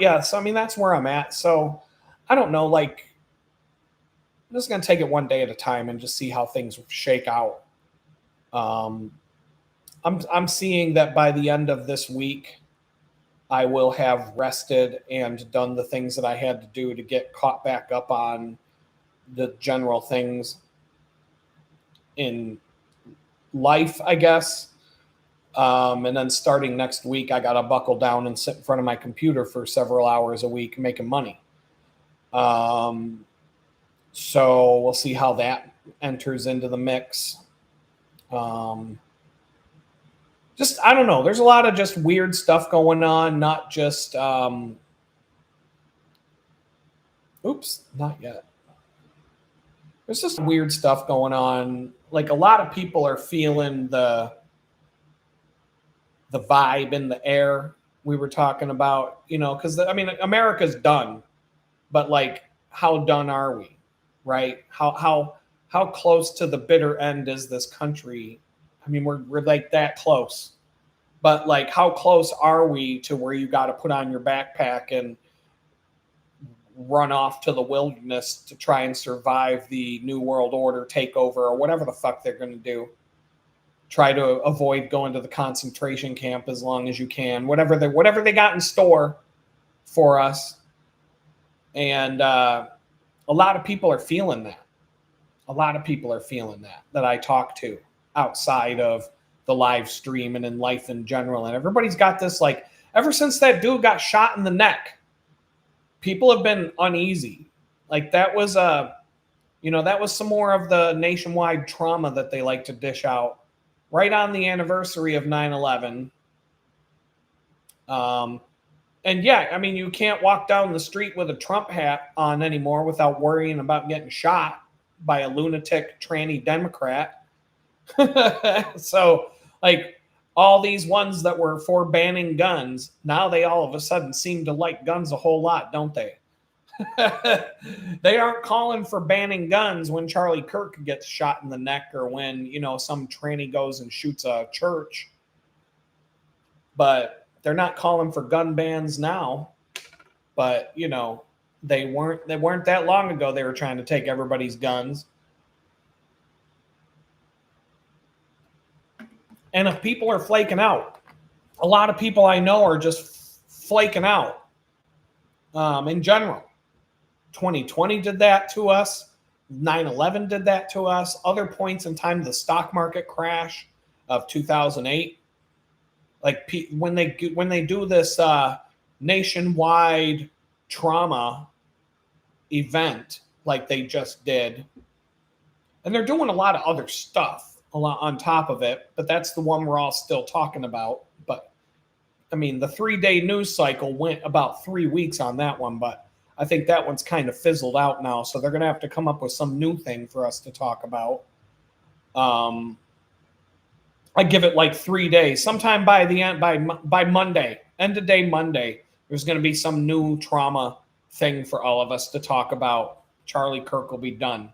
yeah, so I mean that's where I'm at. So I don't know, I'm just gonna take it one day at a time and just see how things shake out. I'm seeing that by the end of this week, I will have rested and done the things that I had to do to get caught back up on the general things in life, I guess. And then starting next week, I got to buckle down and sit in front of my computer for several hours a week making money. So we'll see how that enters into the mix. Just, I don't know. There's a lot of just weird stuff going on, not just, oops, not yet. There's just weird stuff going on. Like a lot of people are feeling the vibe in the air we were talking about, you know, because I mean, America's done, but like, how done are we, right? How close to the bitter end is this country? I mean, we're like that close, but like, how close are we to where you got to put on your backpack and run off to the wilderness to try and survive the New World Order takeover or whatever the fuck they're going to do? Try to avoid going to the concentration camp as long as you can, whatever they got in store for us. And a lot of people are feeling that. A lot of people are feeling that I talk to outside of the live stream and in life in general. And everybody's got this, like, ever since that dude got shot in the neck, people have been uneasy. Like that was that was some more of the nationwide trauma that they like to dish out right on the anniversary of 9/11. And yeah, I mean, you can't walk down the street with a Trump hat on anymore without worrying about getting shot by a lunatic tranny Democrat. So, like, all these ones that were for banning guns, now they all of a sudden seem to like guns a whole lot, don't they? They aren't calling for banning guns when Charlie Kirk gets shot in the neck or when, you know, some tranny goes and shoots a church. But they're not calling for gun bans now. But, you know, they weren't that long ago they were trying to take everybody's guns. And if people are flaking out, a lot of people I know are just flaking out in general. 2020 did that to us. 9/11 did that to us. Other points in time, the stock market crash of 2008. Like when they do this nationwide trauma event like they just did, and they're doing a lot of other stuff a lot on top of it, but that's the one we're all still talking about. But I mean, the 3-day news cycle went about 3 weeks on that one, but I think that one's kind of fizzled out now. So they're going to have to come up with some new thing for us to talk about. I give it like 3 days. Sometime by the end, by Monday, end of day Monday, there's going to be some new trauma thing for all of us to talk about. Charlie Kirk will be done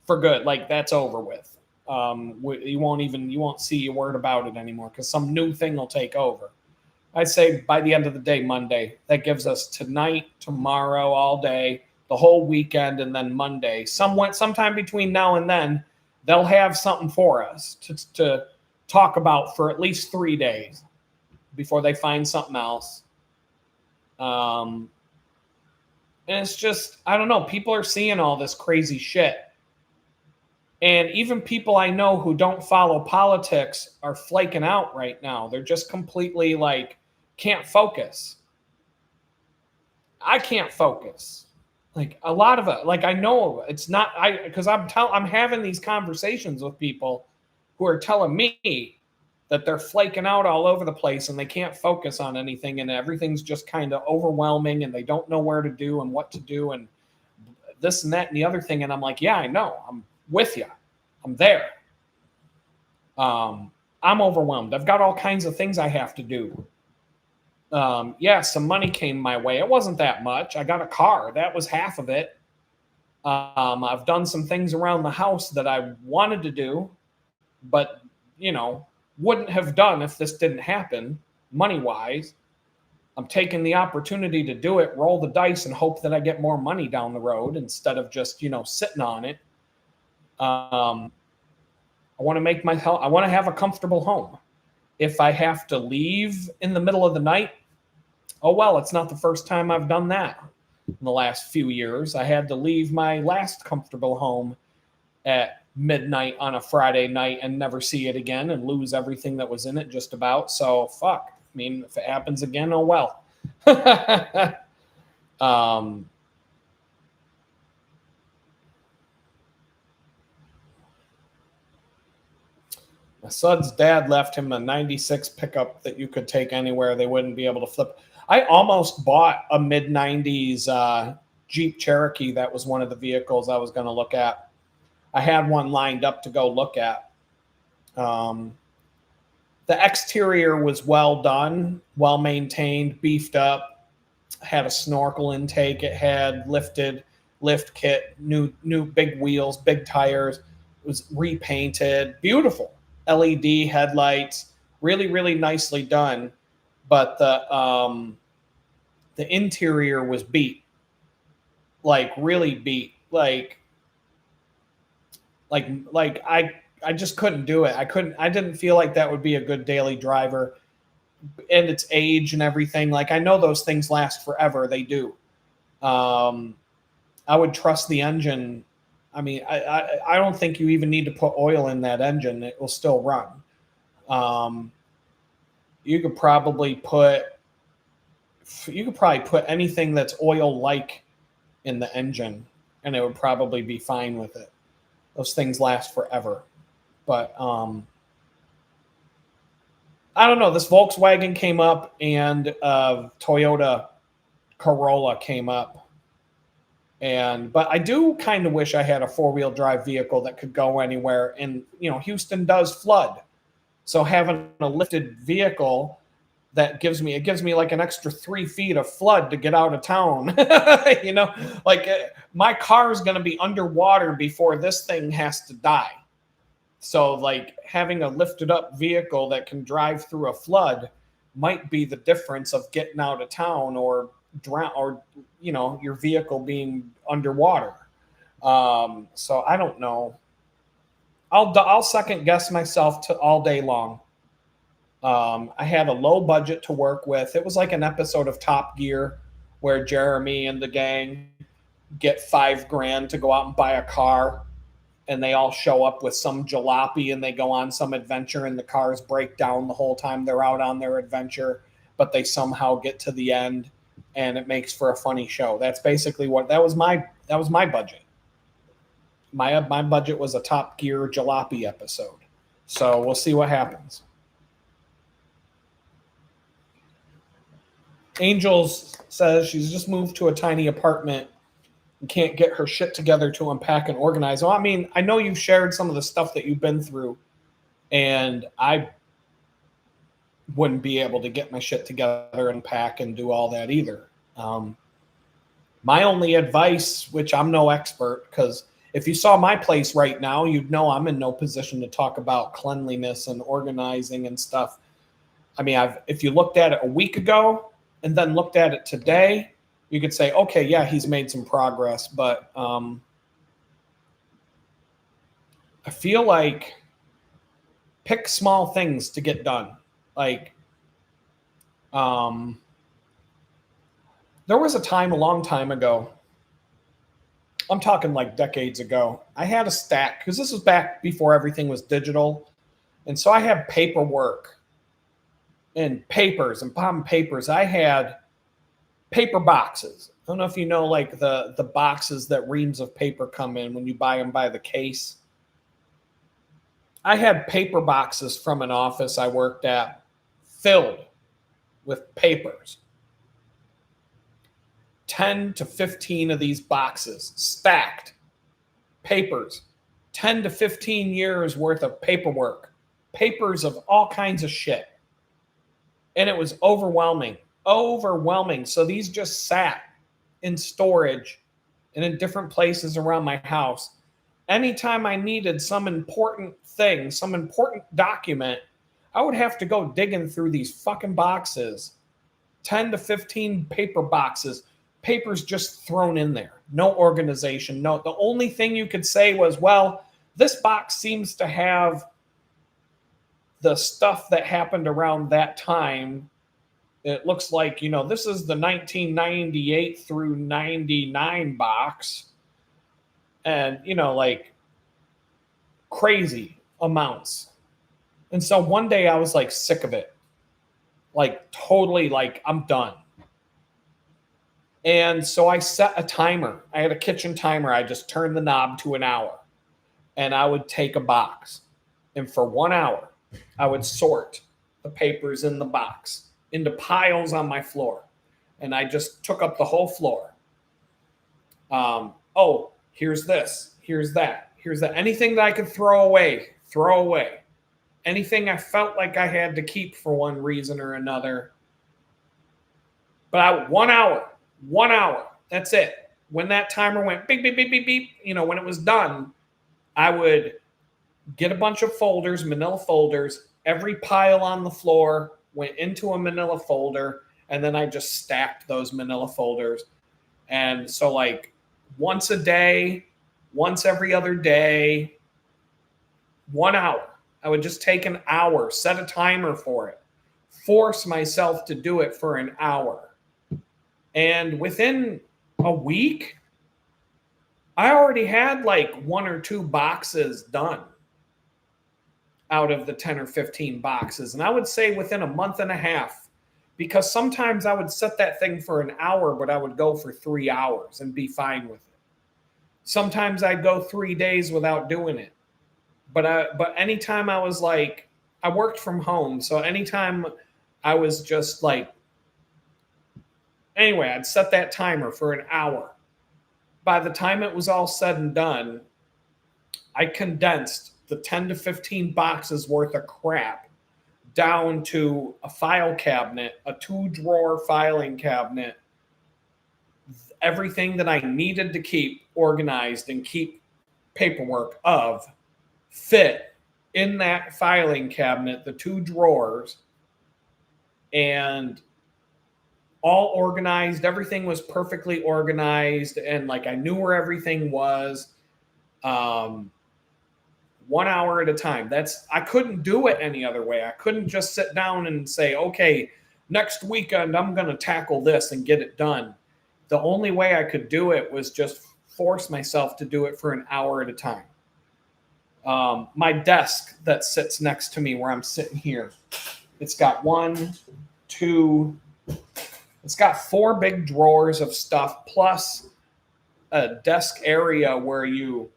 for good. Like that's over with. You won't see a word about it anymore because some new thing will take over. I'd say by the end of the day, Monday. That gives us tonight, tomorrow, all day, the whole weekend, and then Monday. Sometime between now and then, they'll have something for us to talk about for at least 3 days before they find something else. And it's just, I don't know, people are seeing all this crazy shit. And even people I know who don't follow politics are flaking out right now. They're just completely like, can't focus. I can't focus. Like a lot of it, like I know it's not, because I'm having these conversations with people who are telling me that they're flaking out all over the place and they can't focus on anything and everything's just kind of overwhelming and they don't know where to do and what to do and this and that and the other thing. And I'm like, yeah, I know. I'm with you. I'm there. I'm overwhelmed. I've got all kinds of things I have to do. Some money came my way. It wasn't that much. I got a car. That was half of it. I've done some things around the house that I wanted to do, but, wouldn't have done if this didn't happen money-wise. I'm taking the opportunity to do it, roll the dice, and hope that I get more money down the road instead of just, sitting on it. I want to I want to have a comfortable home. If I have to leave in the middle of the night, oh well, it's not the first time I've done that in the last few years. I had to leave my last comfortable home at midnight on a Friday night and never see it again and lose everything that was in it just about. So fuck. I mean, if it happens again, oh well. My son's dad left him a 96 pickup that you could take anywhere. They wouldn't be able to flip. I almost bought a mid 90s Jeep Cherokee. That was one of the vehicles I was going to look at. I had one lined up to go look at. The exterior was well done, well maintained, beefed up, had a snorkel intake. It had lift kit, new big wheels, big tires. It was repainted, beautiful. LED headlights, really, really nicely done. But the interior was beat, like really beat, like I just couldn't do it. I didn't feel like that would be a good daily driver, and its age and everything. Like, I know those things last forever. They do. I would trust the engine. I mean, I don't think you even need to put oil in that engine. It will still run. You could probably put anything that's oil-like in the engine, and it would probably be fine with it. Those things last forever. But I don't know. This Volkswagen came up, and Toyota Corolla came up. But I do kind of wish I had a four-wheel drive vehicle that could go anywhere. And, Houston does flood. So having a lifted vehicle that gives me like an extra 3 feet of flood to get out of town. My car is going to be underwater before this thing has to die. So like having a lifted up vehicle that can drive through a flood might be the difference of getting out of town or drown, or your vehicle being underwater. So I don't know. I'll second guess myself all day long. I had a low budget to work with. It was like an episode of Top Gear where Jeremy and the gang get $5,000 to go out and buy a car, and they all show up with some jalopy and they go on some adventure, and the cars break down the whole time they're out on their adventure, but they somehow get to the end, and it makes for a funny show. That's basically that was my budget. My budget was a Top Gear jalopy episode. So we'll see what happens. Angels says she's just moved to a tiny apartment and can't get her shit together to unpack and organize. Well, I mean, I know you've shared some of the stuff that you've been through, and I wouldn't be able to get my shit together and pack and do all that either. My only advice, which I'm no expert, because if you saw my place right now, you'd know I'm in no position to talk about cleanliness and organizing and stuff. I mean, if you looked at it a week ago and then looked at it today, you could say, okay, yeah, he's made some progress. But I feel like pick small things to get done. Like, there was a time a long time ago, I'm talking like decades ago, I had a stack, because this was back before everything was digital. And so I had paperwork and papers and bond papers. I had paper boxes. I don't know if you know, like the boxes that reams of paper come in when you buy them by the case. I had paper boxes from an office I worked at filled with papers. 10 to 15 of these boxes stacked. Papers. 10 to 15 years worth of paperwork. Papers of all kinds of shit. And it was overwhelming. So these just sat in storage and in different places around my house. Anytime I needed some important thing, some important document, I would have to go digging through these fucking boxes. 10 to 15 paper boxes. Papers just thrown in there. No organization. No, the only thing you could say was, well, this box seems to have the stuff that happened around that time, it looks like, this is the 1998 through 99 box. And, like crazy amounts. And so one day I was like sick of it. Like totally like I'm done. And so I set a timer. I had a kitchen timer. I just turned the knob to an hour. And I would take a box. And for 1 hour, I would sort the papers in the box into piles on my floor. And I just took up the whole floor. Here's this. Here's that. Here's that. Anything that I could throw away. Anything I felt like I had to keep for one reason or another. But 1 hour, that's it. When that timer went beep, beep, beep, beep, beep, when it was done, I would get a bunch of folders, manila folders. Every pile on the floor went into a manila folder, and then I just stacked those manila folders. And so like once a day, once every other day, 1 hour. I would just take an hour, set a timer for it, force myself to do it for an hour. And within a week, I already had like 1 or 2 boxes done out of the 10 or 15 boxes. And I would say within a month and a half, because sometimes I would set that thing for an hour, but I would go for 3 hours and be fine with it. Sometimes I'd go 3 days without doing it. But anytime I was like, I worked from home. So anytime I was just like, anyway, I'd set that timer for an hour. By the time it was all said and done, I condensed the 10 to 15 boxes worth of crap down to a file cabinet, a 2-drawer filing cabinet, everything that I needed to keep organized and keep paperwork of fit in that filing cabinet, the 2 drawers, and all organized. Everything was perfectly organized, and like I knew where everything was. 1 hour at a time. I couldn't do it any other way. I couldn't just sit down and say, okay, next weekend I'm going to tackle this and get it done. The only way I could do it was just force myself to do it for an hour at a time. My desk that sits next to me where I'm sitting here, it's got 4 big drawers of stuff plus a desk area where you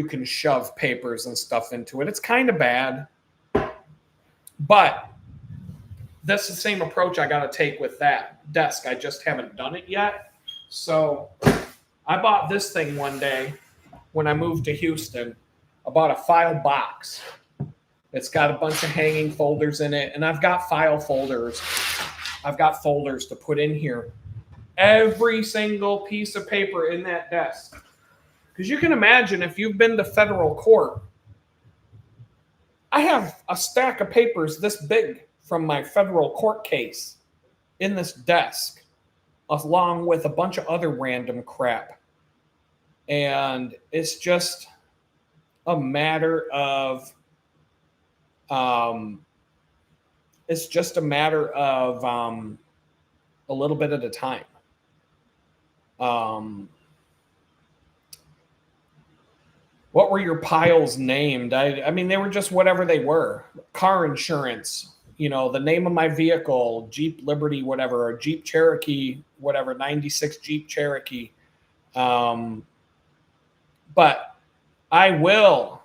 can shove papers and stuff into it. It's kind of bad, but that's the same approach I got to take with that desk. I just haven't done it yet. So I bought this thing one day when I moved to Houston. I bought a file box. It's got a bunch of hanging folders in it, and I've got file folders. I've got folders to put in here. Every single piece of paper in that desk. Because you can imagine if you've been to federal court, I have a stack of papers this big from my federal court case in this desk, along with a bunch of other random crap. And it's just a matter of a little bit at a time. What were your piles named? I mean, they were just whatever they were. Car insurance, the name of my vehicle, Jeep Liberty, whatever, or Jeep Cherokee, whatever, 96 Jeep Cherokee. But I will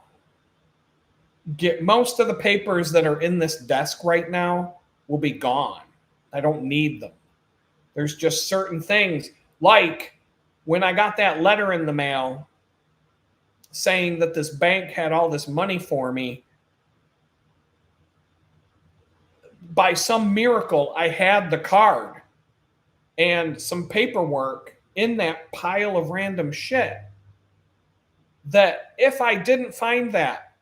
get most of the papers that are in this desk right now will be gone. I don't need them. There's just certain things, like when I got that letter in the mail saying that this bank had all this money for me. By some miracle, I had the card and some paperwork in that pile of random shit that if I didn't find that,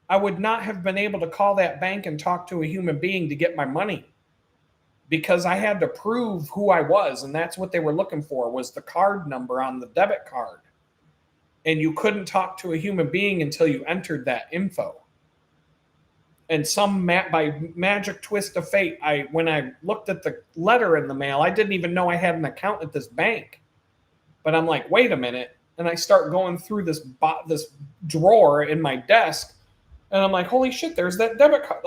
I would not have been able to call that bank and talk to a human being to get my money, because I had to prove who I was, and that's what they were looking for, was the card number on the debit card. And you couldn't talk to a human being until you entered that info. And by magic twist of fate, when I looked at the letter in the mail, I didn't even know I had an account at this bank. But I'm like, wait a minute, and I start going through this drawer in my desk, and I'm like, holy shit, there's that debit card.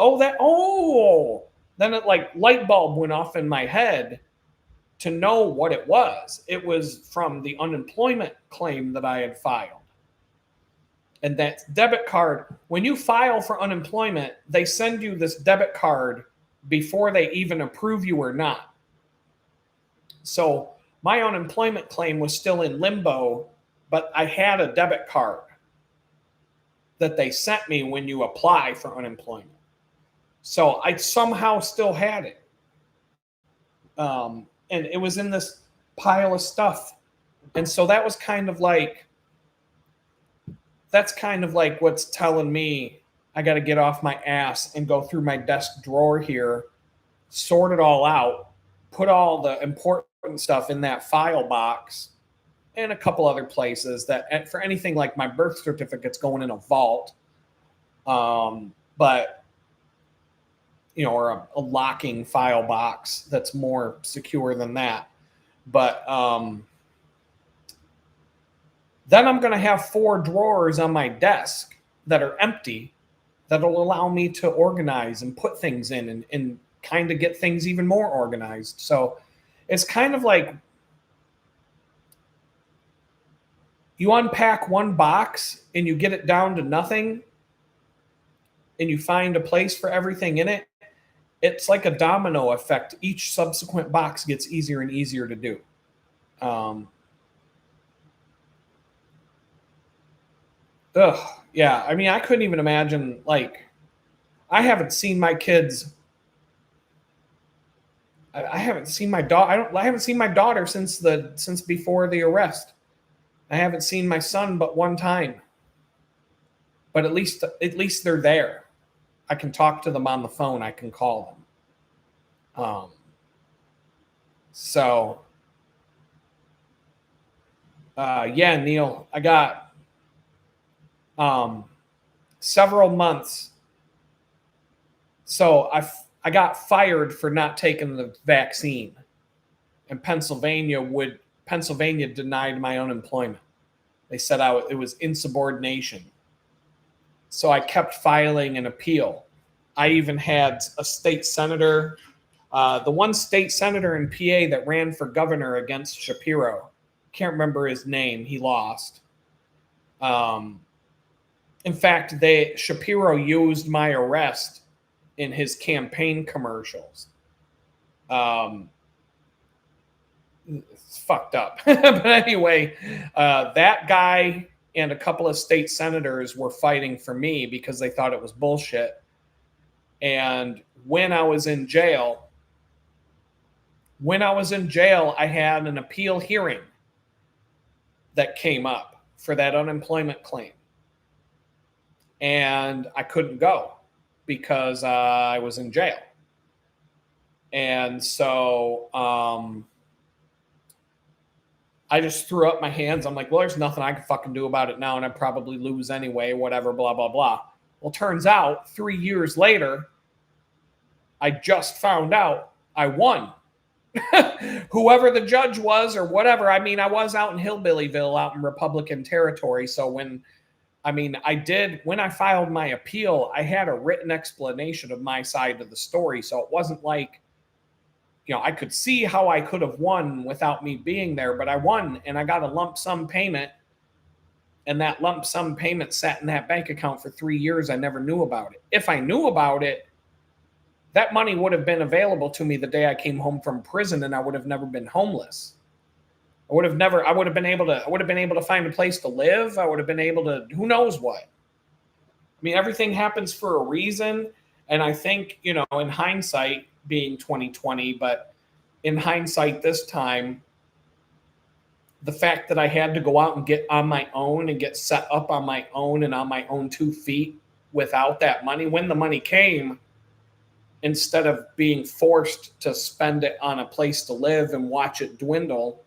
Then it like light bulb went off in my head to know what it was. It was from the unemployment claim that I had filed. And that debit card, when you file for unemployment, they send you this debit card before they even approve you or not. So my unemployment claim was still in limbo, but I had a debit card that they sent me when you apply for unemployment. So I somehow still had it. And it was in this pile of stuff. And so that was kind of like, that's kind of like what's telling me I got to get off my ass and go through my desk drawer here, sort it all out, put all the important stuff in that file box and a couple other places that for anything like my birth certificate's going in a vault. But, you know, or a locking file box that's more secure than that. But, then I'm going to have 4 drawers on my desk that are empty that'll allow me to organize and put things in and kind of get things even more organized. So it's kind of like you unpack one box and you get it down to nothing and you find a place for everything in it. It's like a domino effect. Each subsequent box gets easier and easier to do. Yeah. I mean, I couldn't even imagine, like, I haven't seen my kids. I haven't seen my daughter. I haven't seen my daughter since before the arrest. I haven't seen my son but one time. But at least they're there. I can talk to them on the phone. I can call them. Yeah, Neil, I got several months. So I got fired for not taking the vaccine, and Pennsylvania denied my unemployment. They said it was insubordination. So I kept filing an appeal. I even had a state senator, the one state senator in PA that ran for governor against Shapiro. Can't remember his name. He lost. In fact, Shapiro used my arrest in his campaign commercials. It's fucked up. But anyway, that guy and a couple of state senators were fighting for me because they thought it was bullshit. And when I was in jail, I had an appeal hearing that came up for that unemployment claim. And I couldn't go because I was in jail. And so I just threw up my hands. I'm like, well, there's nothing I can fucking do about it now, and I'd probably lose anyway, whatever, blah, blah, blah. Well, turns out 3 years later, I just found out I won. Whoever the judge was or whatever. I mean, I was out in Hillbillyville, out in Republican territory. So when I filed my appeal, I had a written explanation of my side of the story. So it wasn't like, you know, I could see how I could have won without me being there, but I won and I got a lump sum payment. And that lump sum payment sat in that bank account for 3 years. I never knew about it. If I knew about it, that money would have been available to me the day I came home from prison, and I would have never been homeless. I would have been able to find a place to live. I would have been able to, who knows what. I mean, everything happens for a reason. And I think, you know, in hindsight, being 2020, but in hindsight this time, the fact that I had to go out and get on my own and get set up on my own and on my own 2 feet without that money, when the money came, instead of being forced to spend it on a place to live and watch it dwindle,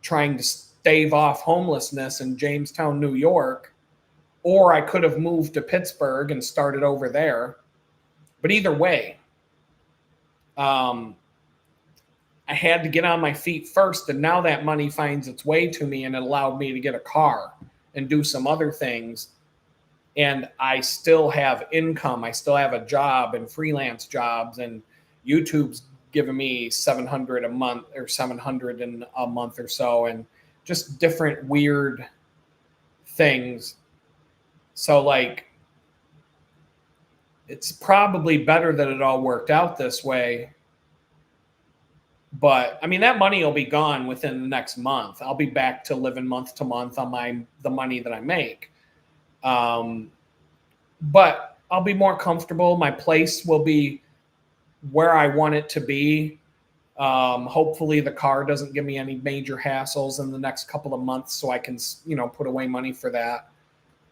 trying to stave off homelessness in Jamestown, New York, or I could have moved to Pittsburgh and started over there. But either way, I had to get on my feet first, and now that money finds its way to me, and it allowed me to get a car and do some other things. And I still have income. I still have a job and freelance jobs, and YouTube's giving me 700 a month or 700 in a month or so, and just different weird things. So like, it's probably better that it all worked out this way. But I mean, that money will be gone within the next month. I'll be back to living month to month on the money that I make. But I'll be more comfortable. My place will be where I want it to be. Hopefully the car doesn't give me any major hassles in the next couple of months, so I can, put away money for that.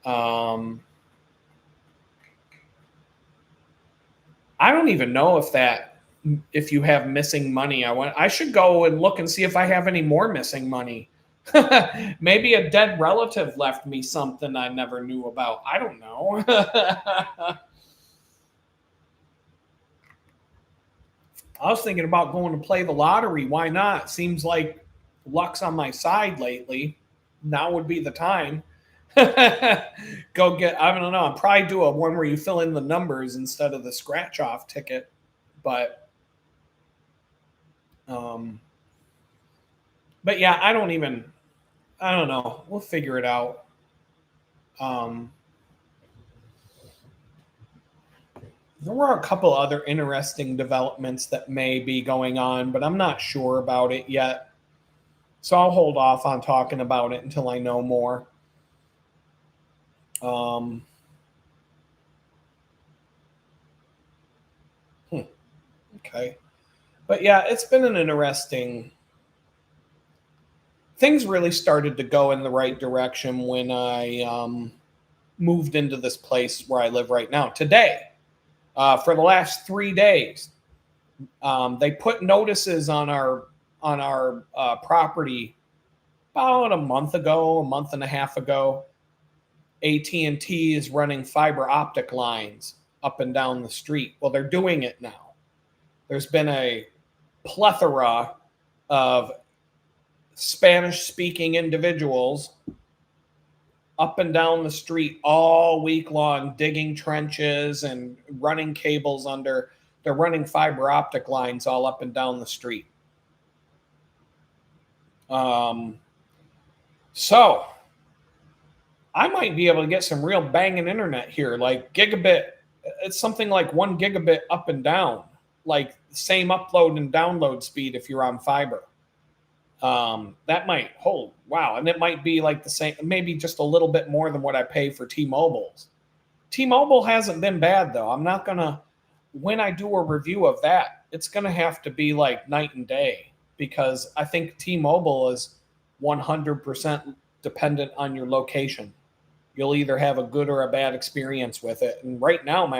I don't even know if you have missing money. I should go and look and see if I have any more missing money. Maybe a dead relative left me something I never knew about. I don't know. I was thinking about going to play the lottery. Why not? Seems like luck's on my side lately. Now would be the time. Go get, I don't know, I'll probably do a one where you fill in the numbers instead of the scratch off ticket. But yeah, I don't know. We'll figure it out. There were a couple other interesting developments that may be going on, but I'm not sure about it yet. So I'll hold off on talking about it until I know more. Okay. But yeah, it's been an interesting. Things really started to go in the right direction when I moved into this place where I live right now. Today, for the last 3 days, they put notices on our property about a month and a half ago. AT&T is running fiber optic lines up and down the street. Well, they're doing it now. There's been a plethora of Spanish-speaking individuals up and down the street all week long, digging trenches and running cables under. They're running fiber optic lines all up and down the street. So I might be able to get some real banging internet here, like gigabit. It's something like 1 gigabit up and down, like same upload and download speed if you're on fiber. That might hold. Wow. And it might be like the same, maybe just a little bit more than what I pay for T-Mobile's. T-Mobile hasn't been bad though. I'm not going to, when I do a review of that, it's going to have to be like night and day, because I think T-Mobile is 100% dependent on your location. You'll either have a good or a bad experience with it. And right now,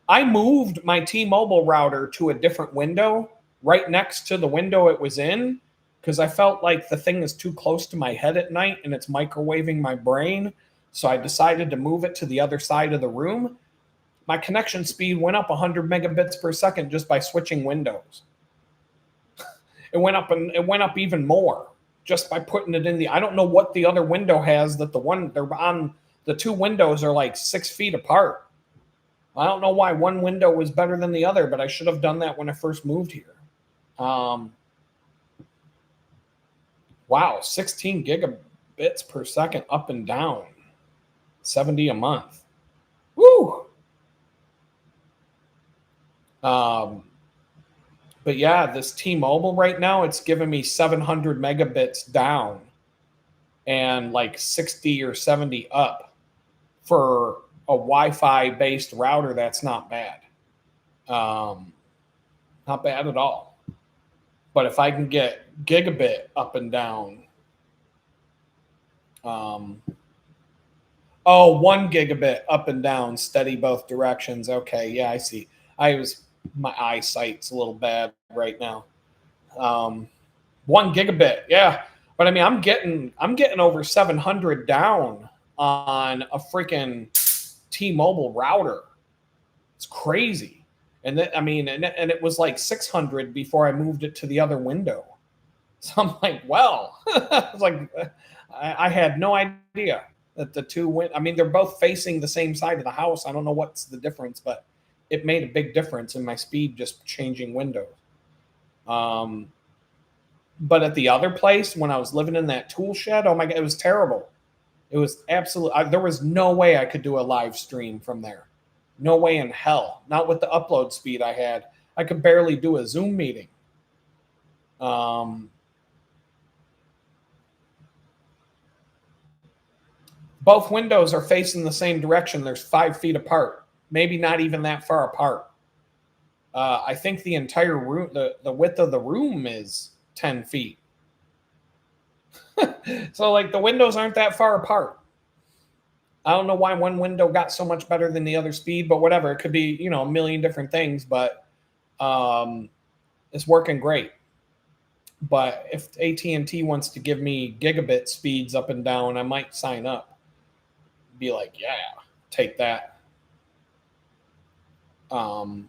I moved my T-Mobile router to a different window right next to the window it was in, because I felt like the thing is too close to my head at night and it's microwaving my brain. So I decided to move it to the other side of the room. My connection speed went up 100 megabits per second just by switching windows. It went up even more just by putting it in I don't know what the other window has that they're on. The two windows are like 6 feet apart. I don't know why one window was better than the other, but I should have done that when I first moved here. Wow, 16 gigabits per second up and down, 70 a month. Woo! But yeah, this T-Mobile right now, it's giving me 700 megabits down and like 60 or 70 up. For a Wi-Fi based router, that's not bad. Not bad at all. But if I can get gigabit up and down, 1 gigabit up and down, steady both directions. Okay, yeah, I see. My eyesight's a little bad right now. 1 gigabit, yeah. But I mean, I'm getting over 700 down on a freaking T-Mobile router. It's crazy. And then, I mean, and it was like 600 before I moved it to the other window. So I'm like, well, it's like I had no idea that the two went. I mean, they're both facing the same side of the house. I don't know what's the difference, but it made a big difference in my speed just changing windows. But at the other place, when I was living in that tool shed, oh my God, it was terrible. It was absolutely, there was no way I could do a live stream from there. No way in hell. Not with the upload speed I had. I could barely do a Zoom meeting. Both windows are facing the same direction. There's 5 feet apart, maybe not even that far apart. I think the entire room, the width of the room is 10 feet. So like the windows aren't that far apart. I don't know why one window got so much better than the other speed, but whatever. It could be, you know, a million different things, but it's working great. But if AT&T wants to give me gigabit speeds up and down, I might sign up. Be like, yeah, take that. So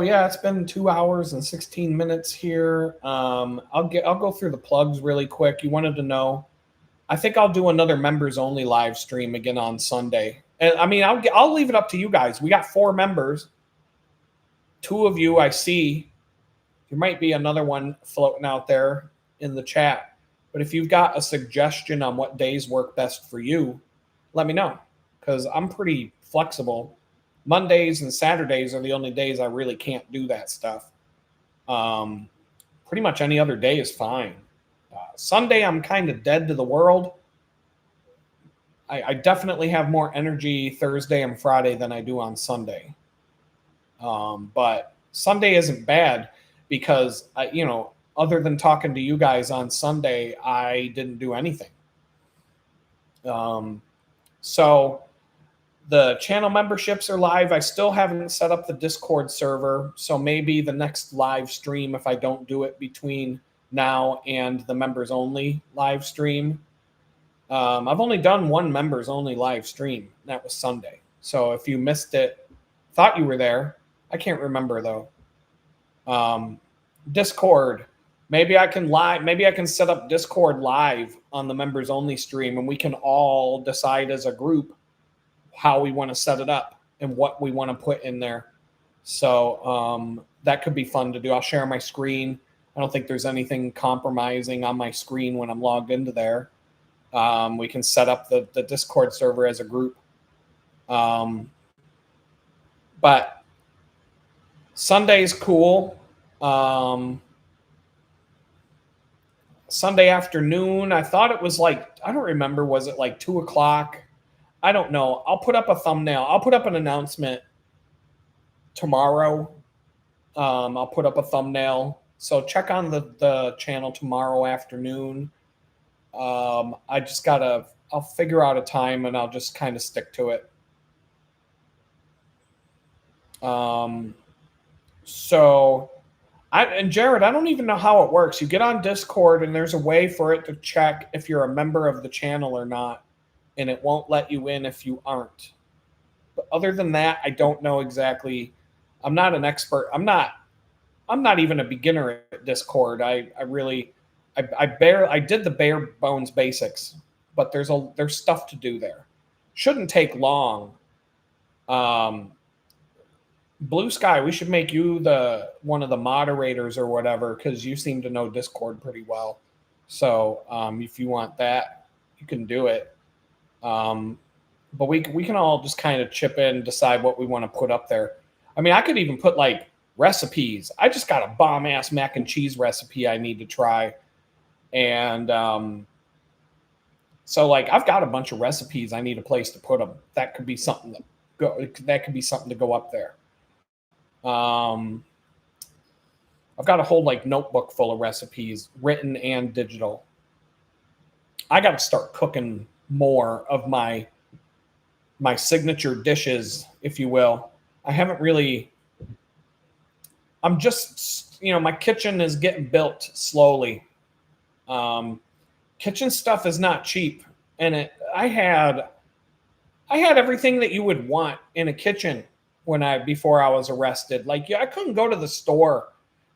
yeah, it's been 2 hours and 16 minutes here. I'll go through the plugs really quick. You wanted to know, I think I'll do another members only live stream again on Sunday. And I mean, I'll leave it up to you guys. We got 4 members. 2 of you I see. There might be another one floating out there in the chat. But if you've got a suggestion on what days work best for you, let me know, because I'm pretty flexible. Mondays and Saturdays are the only days I really can't do that stuff. Pretty much any other day is fine. Sunday, I'm kind of dead to the world. I definitely have more energy Thursday and Friday than I do on Sunday. But Sunday isn't bad because, other than talking to you guys on Sunday, I didn't do anything. So the channel memberships are live. I still haven't set up the Discord server. So maybe the next live stream, if I don't do it between now and the members only live stream, I've only done one members only live stream. That was Sunday. So if you missed it, thought you were there. I can't remember though. Discord. Maybe I can set up Discord live on the members only stream, and we can all decide as a group how we want to set it up and what we want to put in there. So that could be fun to do. I'll share my screen. I don't think there's anything compromising on my screen when I'm logged into there. We can set up the Discord server as a group. But Sunday's cool. Sunday afternoon, I thought it was like, I don't remember, was it like 2 o'clock? I don't know. I'll put up a thumbnail. I'll put up an announcement tomorrow. I'll put up a thumbnail. So check on the channel tomorrow afternoon. I'll figure out a time and I'll just kind of stick to it. And Jared, I don't even know how it works. You get on Discord and there's a way for it to check if you're a member of the channel or not, and it won't let you in if you aren't. But other than that, I don't know exactly. I'm not an expert. I'm not even a beginner at Discord. I did the bare bones basics, but there's stuff to do there. Shouldn't take long. Blue Sky, we should make you one of the moderators or whatever, because you seem to know Discord pretty well. So if you want that, you can do it. But we can all just kind of chip in, decide what we want to put up there. I mean, I could even put like recipes. I just got a bomb ass mac and cheese recipe I need to try, and so like I've got a bunch of recipes. I need a place to put them. That could be something to go up there. I've got a whole like notebook full of recipes, written and digital. I got to start cooking more of my signature dishes, if you will. I haven't really. I'm just, my kitchen is getting built slowly. Kitchen stuff is not cheap, and I had I had everything that you would want in a kitchen before I was arrested. Like, yeah, I couldn't go to the store.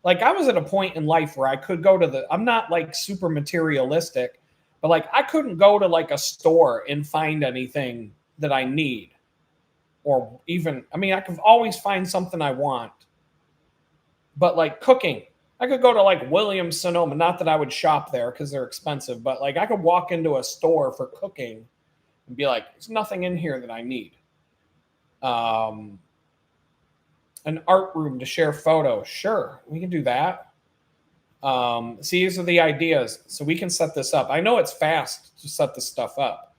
Like, I was at a point in life where I could go to I'm not like super materialistic, but like I couldn't go to like a store and find anything that I need. Or even, I mean, I could always find something I want. But like cooking, I could go to like Williams Sonoma. Not that I would shop there because they're expensive, but like I could walk into a store for cooking and be like, there's nothing in here that I need. An art room to share photos. Sure, we can do that. See, these are the ideas. So we can set this up. I know it's fast to set this stuff up.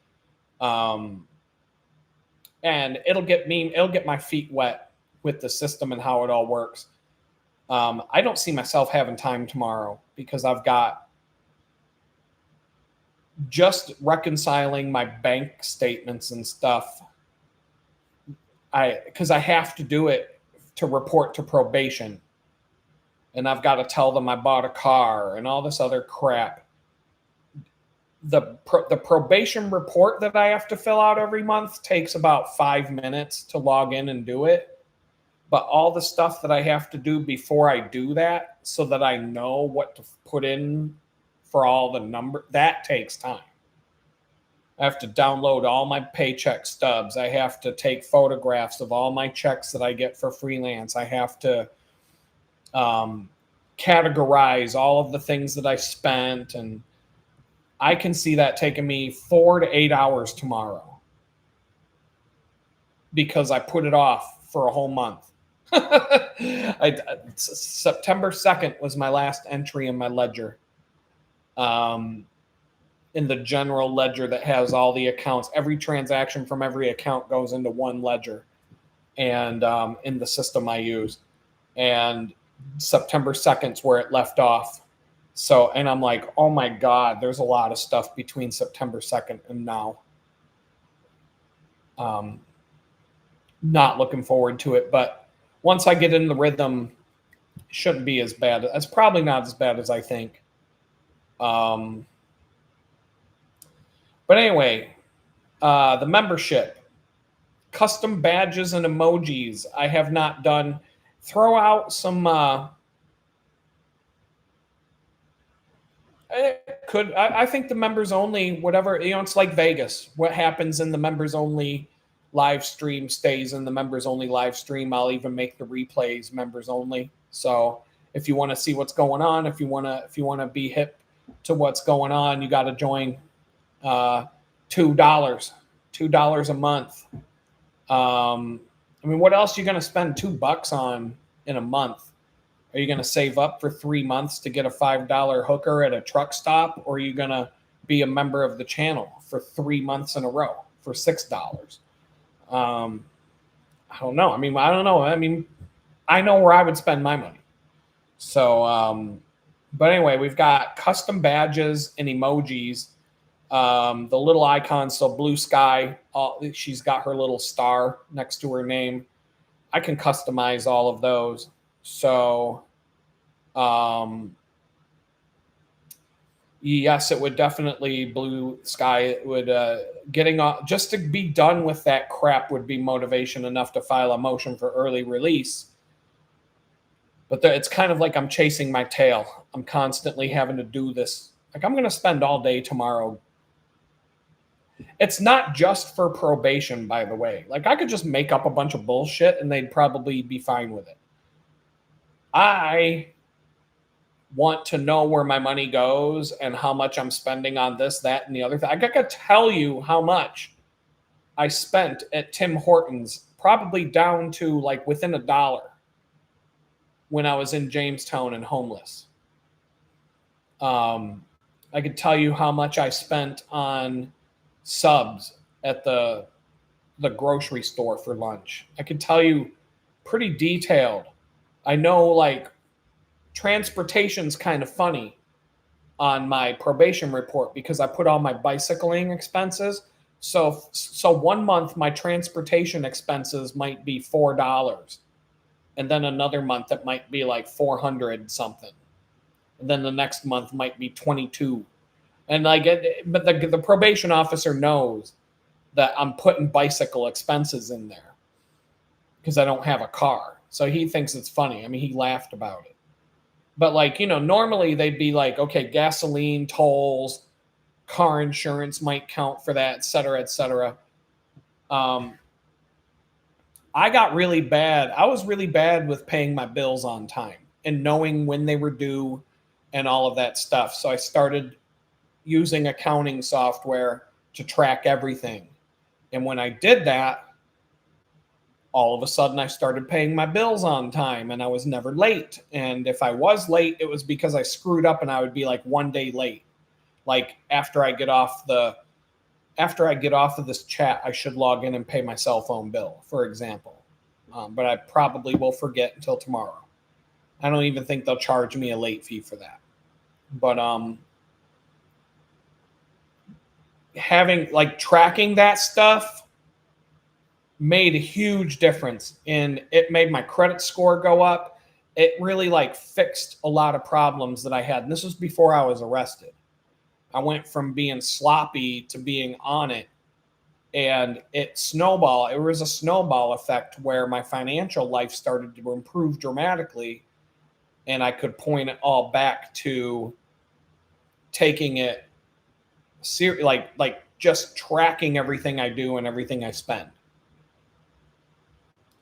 And it'll get my feet wet with the system and how it all works. I don't see myself having time tomorrow because I've got just reconciling my bank statements and stuff. Because I have to do it to report to probation. And I've got to tell them I bought a car and all this other crap. The probation report that I have to fill out every month takes about 5 minutes to log in and do it. But all the stuff that I have to do before I do that so that I know what to put in for all the number, that takes time. I have to download all my paycheck stubs. I have to take photographs of all my checks that I get for freelance. I have to categorize all of the things that I spent. And I can see that taking me 4 to 8 hours tomorrow because I put it off for a whole month. September 2nd was my last entry in my ledger. In the general ledger that has all the accounts, every transaction from every account goes into one ledger, and in the system I use. And September 2nd is where it left off. So, and I'm like, oh my God, there's a lot of stuff between September 2nd and now. Not looking forward to it, but once I get in the rhythm, it shouldn't be as bad. It's probably not as bad as I think. But anyway, the membership, custom badges and emojis. I have not done. Throw out some. I think the members only, whatever, it's like Vegas. What happens in the members only live stream stays in the members only live stream. I'll even make the replays members only. So if you want to see what's going on, if you want to be hip to what's going on, you got to join. $2 a month. I mean, what else are you going to spend $2 on in a month? Are you going to save up for 3 months to get a $5 hooker at a truck stop? Or are you going to be a member of the channel for 3 months in a row for $6? I don't know. I don't know. I know where I would spend my money. So, but anyway, we've got custom badges and emojis. The little icon, so blue sky, she's got her little star next to her name. I can customize all of those. So, yes, it would definitely blue sky. It would, getting off, just to be done with that crap would be motivation enough to file a motion for early release. But it's kind of like I'm chasing my tail. I'm constantly having to do this. Like, I'm going to spend all day tomorrow. It's not just for probation, by the way. Like, I could just make up a bunch of bullshit and they'd probably be fine with it. I want to know where my money goes and how much I'm spending on this, that, and the other thing. I got to tell you how much I spent at Tim Hortons, probably down to like within $1 when I was in Jamestown and homeless. I could tell you how much I spent on subs at the grocery store for lunch. I could tell you pretty detailed. I know, like, transportation's kind of funny on my probation report because I put all my bicycling expenses. So 1 month my transportation expenses might be $4, and then another month it might be like 400 something, and then the next month might be 22. And but the probation officer knows that I'm putting bicycle expenses in there because I don't have a car. So he thinks it's funny. I mean, he laughed about it. But like, normally they'd be like, okay, gasoline, tolls, car insurance might count for that, et cetera, et cetera. I got really bad. I was really bad with paying my bills on time and knowing when they were due and all of that stuff. So I started using accounting software to track everything. And when I did that, all of a sudden I started paying my bills on time and I was never late. And if I was late, it was because I screwed up and I would be like 1 day late. Like after I get off of this chat, I should log in and pay my cell phone bill, for example. But I probably will forget until tomorrow. I don't even think they'll charge me a late fee for that. But tracking that stuff made a huge difference, and it made my credit score go up. It really fixed a lot of problems that I had. And this was before I was arrested. I went from being sloppy to being on it, and it snowballed. It was a snowball effect where my financial life started to improve dramatically, and I could point it all back to taking it just tracking everything I do and everything I spend,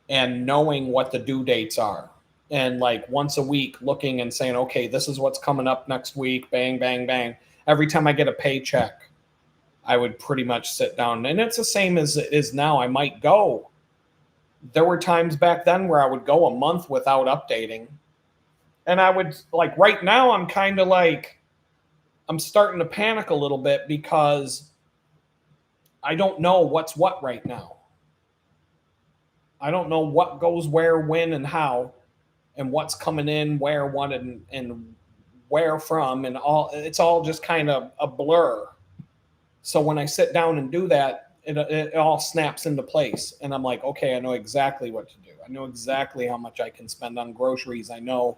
and knowing what the due dates are. And once a week looking and saying, okay, this is what's coming up next week. Bang, bang, bang. Every time I get a paycheck, I would pretty much sit down. And it's the same as it is now. I might go. There were times back then where I would go a month without updating. And I would right now, I'm kind of I'm starting to panic a little bit because I don't know what's what right now. I don't know what goes where, when, and how, and what's coming in, where, what, and where from, and all. It's all just kind of a blur. So when I sit down and do that, it all snaps into place. And I'm like, okay, I know exactly what to do. I know exactly how much I can spend on groceries. I know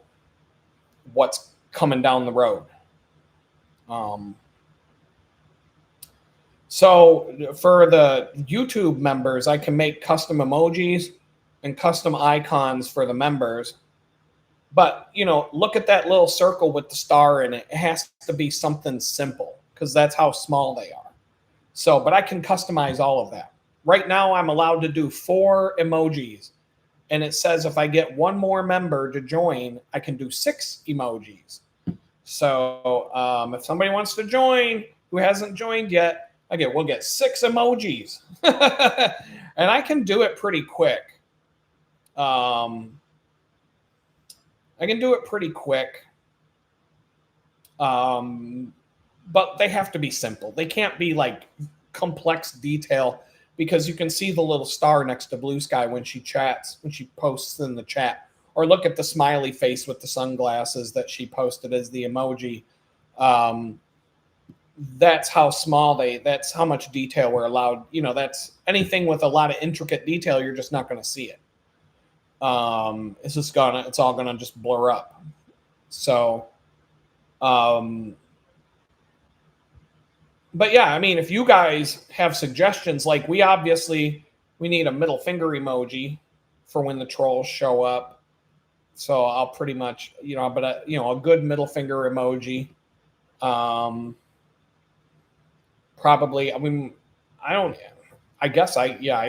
what's coming down the road. So for the YouTube members, I can make custom emojis and custom icons for the members. But, look at that little circle with the star in it. It has to be something simple because that's how small they are. So, but I can customize all of that. Right now, I'm allowed to do 4 emojis. And it says if I get one more member to join, I can do 6 emojis. So if somebody wants to join who hasn't joined yet, we'll get 6 emojis. And I can do it pretty quick. I can do it pretty quick. But they have to be simple. They can't be complex detail, because you can see the little star next to Blue Sky when she chats, when she posts in the chat. Or look at the smiley face with the sunglasses that she posted as the emoji. That's how small that's how much detail we're allowed. That's anything with a lot of intricate detail, you're just not going to see it. It's all going to just blur up. So, but yeah, I mean, if you guys have suggestions, we need a middle finger emoji for when the trolls show up. So I'll pretty much, a good middle finger emoji. Probably, I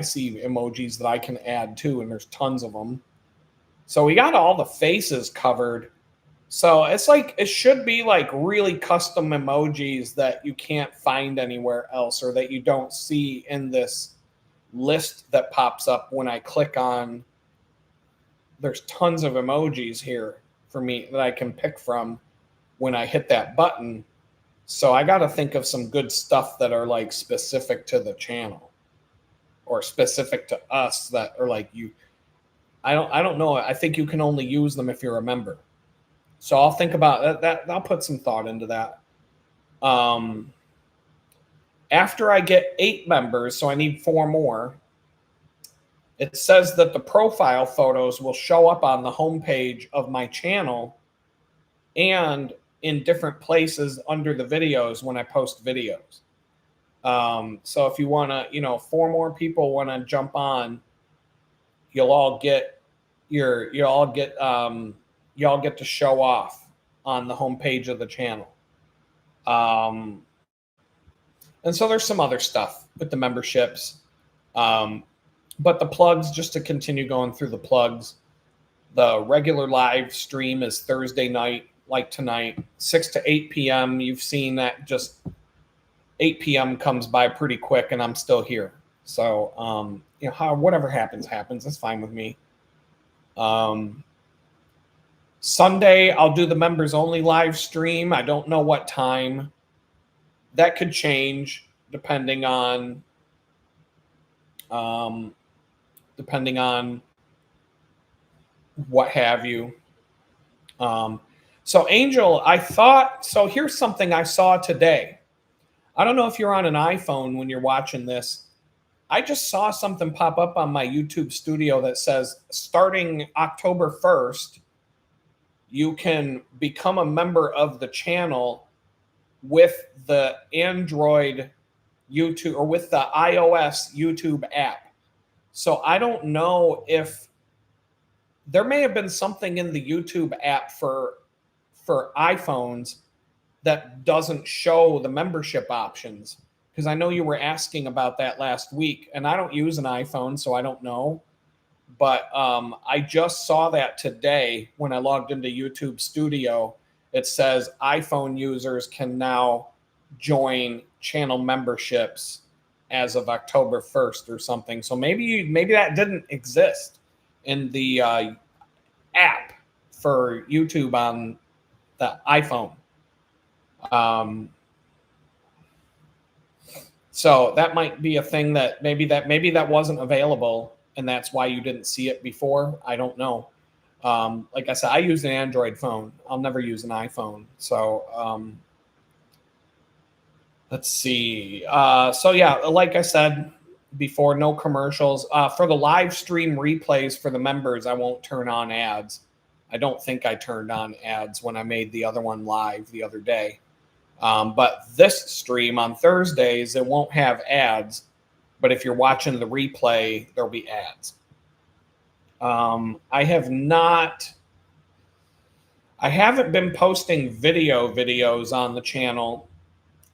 see emojis that I can add too, and there's tons of them. So we got all the faces covered. So it's it should be really custom emojis that you can't find anywhere else, or that you don't see in this list that pops up when I click on. There's tons of emojis here for me that I can pick from when I hit that button. So I got to think of some good stuff that are specific to the channel, or specific to us, that are you. I don't know. I think you can only use them if you're a member. So I'll think about that. I'll put some thought into that. After I get 8 members, so I need 4 more, it says that the profile photos will show up on the homepage of my channel and in different places under the videos when I post videos. So if you want to, 4 more people want to jump on, you'll all get you all get to show off on the homepage of the channel. Um, and so there's some other stuff with the memberships. But the plugs, just to continue going through the plugs, the regular live stream is Thursday night, like tonight, 6 to 8 p.m. You've seen that just 8 p.m. comes by pretty quick, and I'm still here. So, whatever happens, happens. That's fine with me. Sunday, I'll do the members only live stream. I don't know what time. That could change depending on what have you. So Angel, here's something I saw today. I don't know if you're on an iPhone when you're watching this. I just saw something pop up on my YouTube studio that says starting October 1st, you can become a member of the channel with the Android YouTube or with the iOS YouTube app. So I don't know if there may have been something in the YouTube app for iPhones that doesn't show the membership options, because I know you were asking about that last week, and I don't use an iPhone, so I don't know. But I just saw that today when I logged into YouTube Studio. It says iPhone users can now join channel memberships as of October 1st or something. So maybe that didn't exist in the app for YouTube on the iPhone. So that might be a thing that maybe that wasn't available, and that's why you didn't see it before. I don't know. Like I said, I use an Android phone. I'll never use an iPhone. So let's see. So yeah, like I said before, no commercials. For the live stream replays for the members, I won't turn on ads. I don't think I turned on ads when I made the other one live the other day. But this stream on Thursdays, it won't have ads. But if you're watching the replay, there'll be ads. I haven't been posting videos on the channel.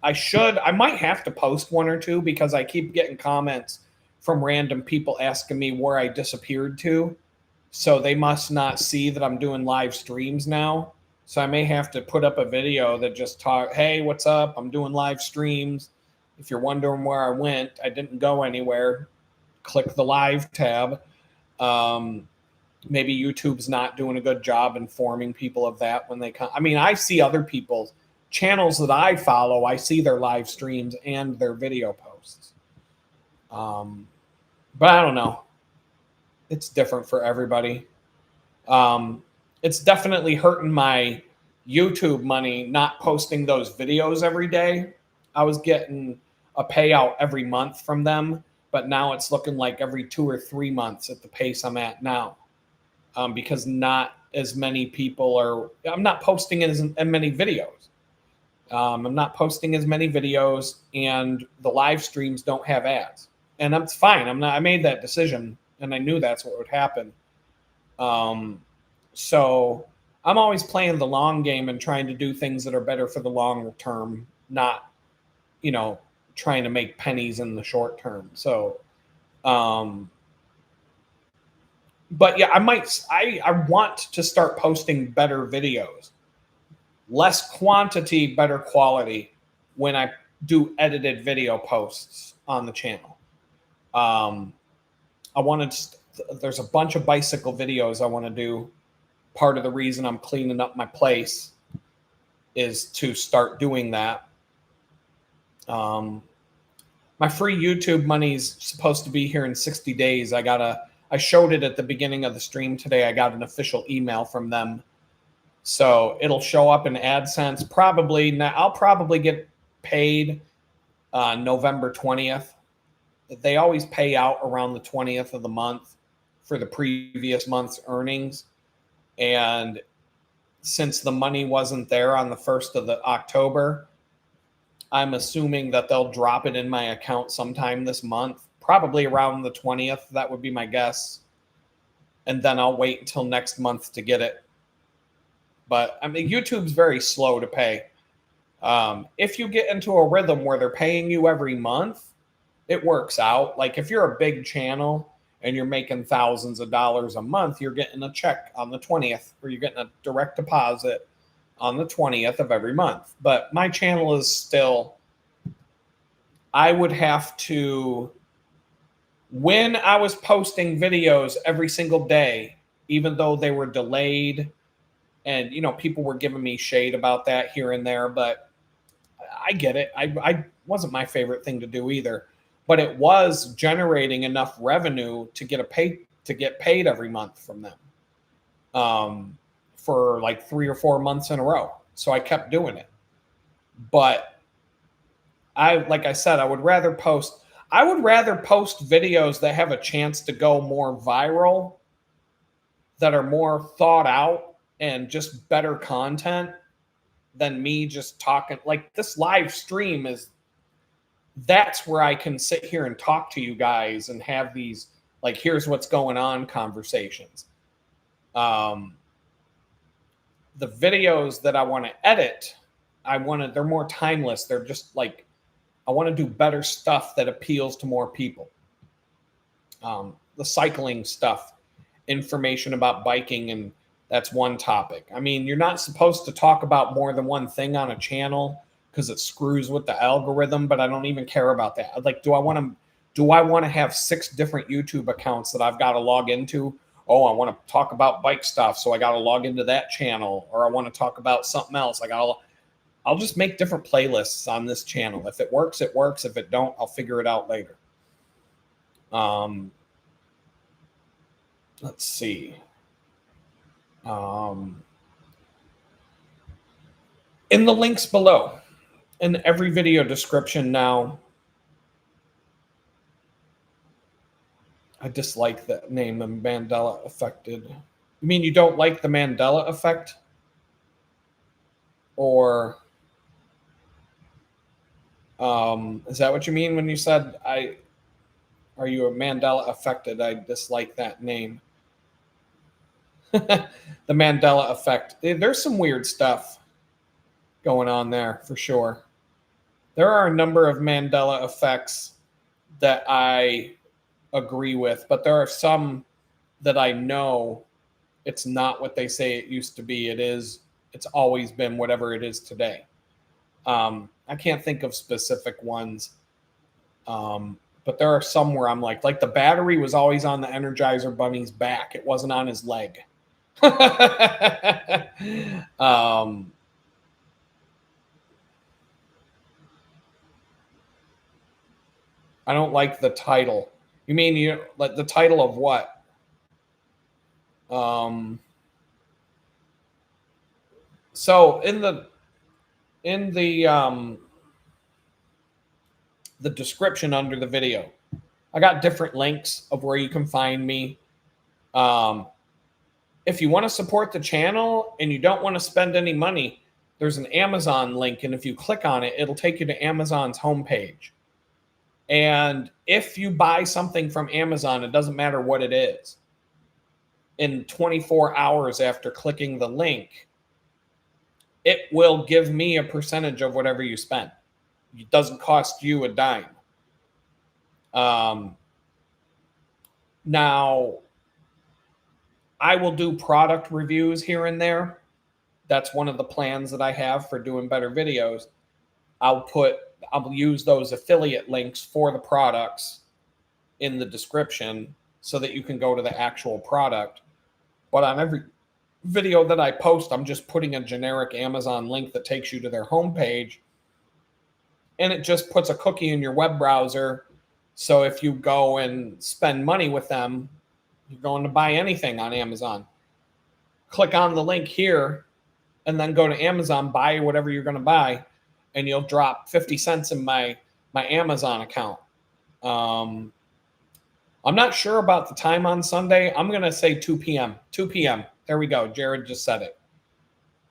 I might have to post one or two, because I keep getting comments from random people asking me where I disappeared to. So they must not see that I'm doing live streams now. So I may have to put up a video that just hey, what's up? I'm doing live streams. If you're wondering where I went, I didn't go anywhere. Click the live tab. Maybe YouTube's not doing a good job informing people of that when they come. I mean, I see other people's channels that I follow. I see their live streams and their video posts. But I don't know. It's different for everybody. It's definitely hurting my YouTube money not posting those videos every day. I was getting a payout every month from them, but now it's looking like every 2 or 3 months at the pace I'm at now, because not as many people I'm not posting as many videos. I'm not posting as many videos, and the live streams don't have ads, and that's fine. I made that decision, and I knew that's what would happen. So I'm always playing the long game and trying to do things that are better for the long term, not, trying to make pennies in the short term. So, but yeah, I want to start posting better videos, less quantity, better quality when I do edited video posts on the channel. There's a bunch of bicycle videos I want to do. Part of the reason I'm cleaning up my place is to start doing that. My free YouTube money's supposed to be here in 60 days. I showed it at the beginning of the stream today. I got an official email from them. So it'll show up in AdSense. I'll probably get paid November 20th. They always pay out around the 20th of the month for the previous month's earnings. And since the money wasn't there on the 1st of October, I'm assuming that they'll drop it in my account sometime this month, probably around the 20th. That would be my guess. And then I'll wait until next month to get it. But I mean, YouTube's very slow to pay. If you get into a rhythm where they're paying you every month, it works out. Like if you're a big channel and you're making thousands of dollars a month, you're getting a check on the 20th, or you're getting a direct deposit on the 20th of every month. But my channel is still, I would have to, when I was posting videos every single day, even though they were delayed, and people were giving me shade about that here and there, but I get it. I wasn't my favorite thing to do either, but it was generating enough revenue to get paid every month from them, for like 3 or 4 months in a row. So I kept doing it. But like I said, I would rather post videos that have a chance to go more viral, that are more thought out and just better content than me just talking. Like this live stream that's where I can sit here and talk to you guys and have these, like, here's what's going on conversations. The videos that I want to edit, they're more timeless. They're just like, I want to do better stuff that appeals to more people. The cycling stuff, information about biking, and that's one topic. I mean, you're not supposed to talk about more than one thing on a channel because it screws with the algorithm, but I don't even care about that. Like, do I want to have 6 different YouTube accounts that I've got to log into? Oh, I want to talk about bike stuff, so I got to log into that channel, or I want to talk about something else. I'll just make different playlists on this channel. If it works, it works. If it don't, I'll figure it out later. Let's see. In the links below, in every video description now, I dislike that name, the Mandela Affected. You mean you don't like the Mandela Effect? Or is that what you mean when you said, are you a Mandela Affected? I dislike that name. The Mandela Effect. There's some weird stuff going on there for sure. There are a number of Mandela effects that I agree with, but there are some that I know it's not what they say it used to be. It's always been whatever it is today. I can't think of specific ones. But there are some where I'm like the battery was always on the Energizer Bunny's back. It wasn't on his leg. I don't like the title. You mean like the title of what? So in the description under the video, I got different links of where you can find me. If you want to support the channel and you don't want to spend any money, there's an Amazon link, and if you click on it, it'll take you to Amazon's homepage. And if you buy something from Amazon, it doesn't matter what it is, in 24 hours after clicking the link, it will give me a percentage of whatever you spend. It doesn't cost you a dime. Now, I will do product reviews here and there. That's one of the plans that I have for doing better videos. I'll use those affiliate links for the products in the description so that you can go to the actual product. But on every video that I post, I'm just putting a generic Amazon link that takes you to their homepage, and it just puts a cookie in your web browser. So if you go and spend money with them, you're going to buy anything on Amazon, click on the link here and then go to Amazon, buy whatever you're going to buy, and you'll drop 50 cents in my Amazon account. I'm not sure about the time on Sunday. I'm going to say 2 p.m. 2 p.m. There we go. Jared just said it.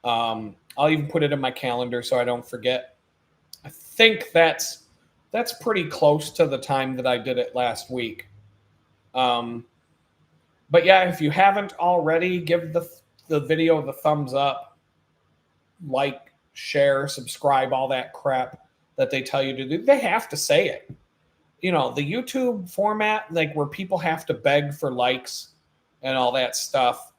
I'll even put it in my calendar so I don't forget. I think that's pretty close to the time that I did it last week. But yeah, if you haven't already, give the video the thumbs up, like, share, subscribe, all that crap that they tell you to do. They have to say it. You know, the YouTube format, like where people have to beg for likes and all that stuff.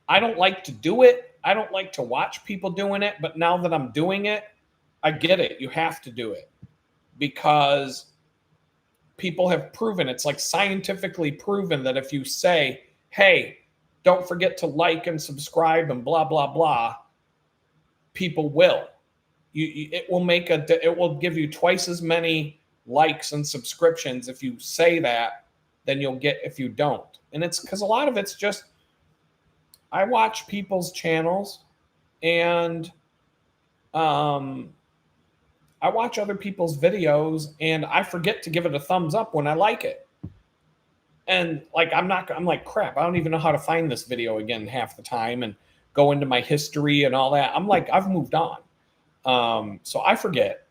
I don't like to do it. I don't like to watch people doing it. But now that I'm doing it, I get it. You have to do it because people have proven, it's like scientifically proven, that if you say, hey, don't forget to like and subscribe and blah, blah, blah, people will. It will give you twice as many likes and subscriptions if you say that than you'll get if you don't. And it's because a lot of it's just, I watch people's channels and I watch other people's videos and I forget to give it a thumbs up when I like it. And like, I'm like, crap, I don't even know how to find this video again half the time and go into my history and all that. I'm like, I've moved on. So I forget.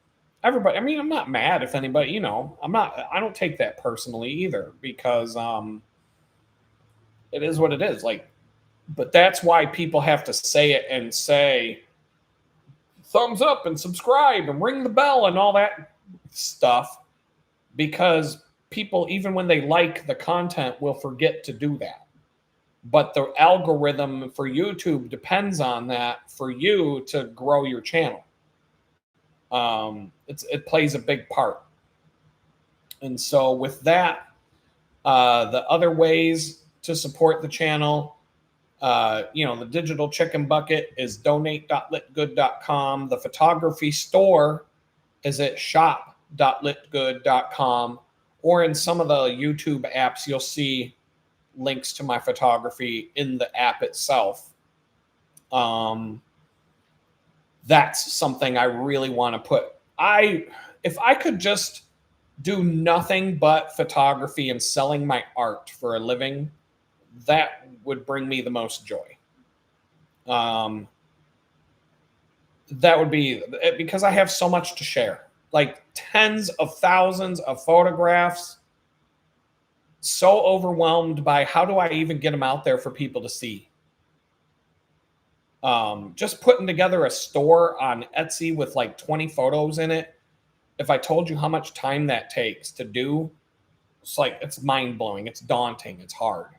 Everybody, I mean, I'm not mad if anybody, you know, I don't take that personally either because it is what it is. Like, but that's why people have to say it and say thumbs up and subscribe and ring the bell and all that stuff, because people, even when they like the content, will forget to do that. But the algorithm for YouTube depends on that for you to grow your channel. It plays a big part. And so with that, the other ways to support the channel, the digital chicken bucket is donate.litgood.com. The photography store is at shop.litgood.com, or in some of the YouTube apps, you'll see links to my photography in the app itself. That's something I really want to put. If I could just do nothing but photography and selling my art for a living, that would bring me the most joy. That would be, because I have so much to share, like tens of thousands of photographs, so overwhelmed by how do I even get them out there for people to see? Just putting together a store on Etsy with like 20 photos in it. If I told you how much time that takes to do, it's mind blowing. It's daunting. It's hard.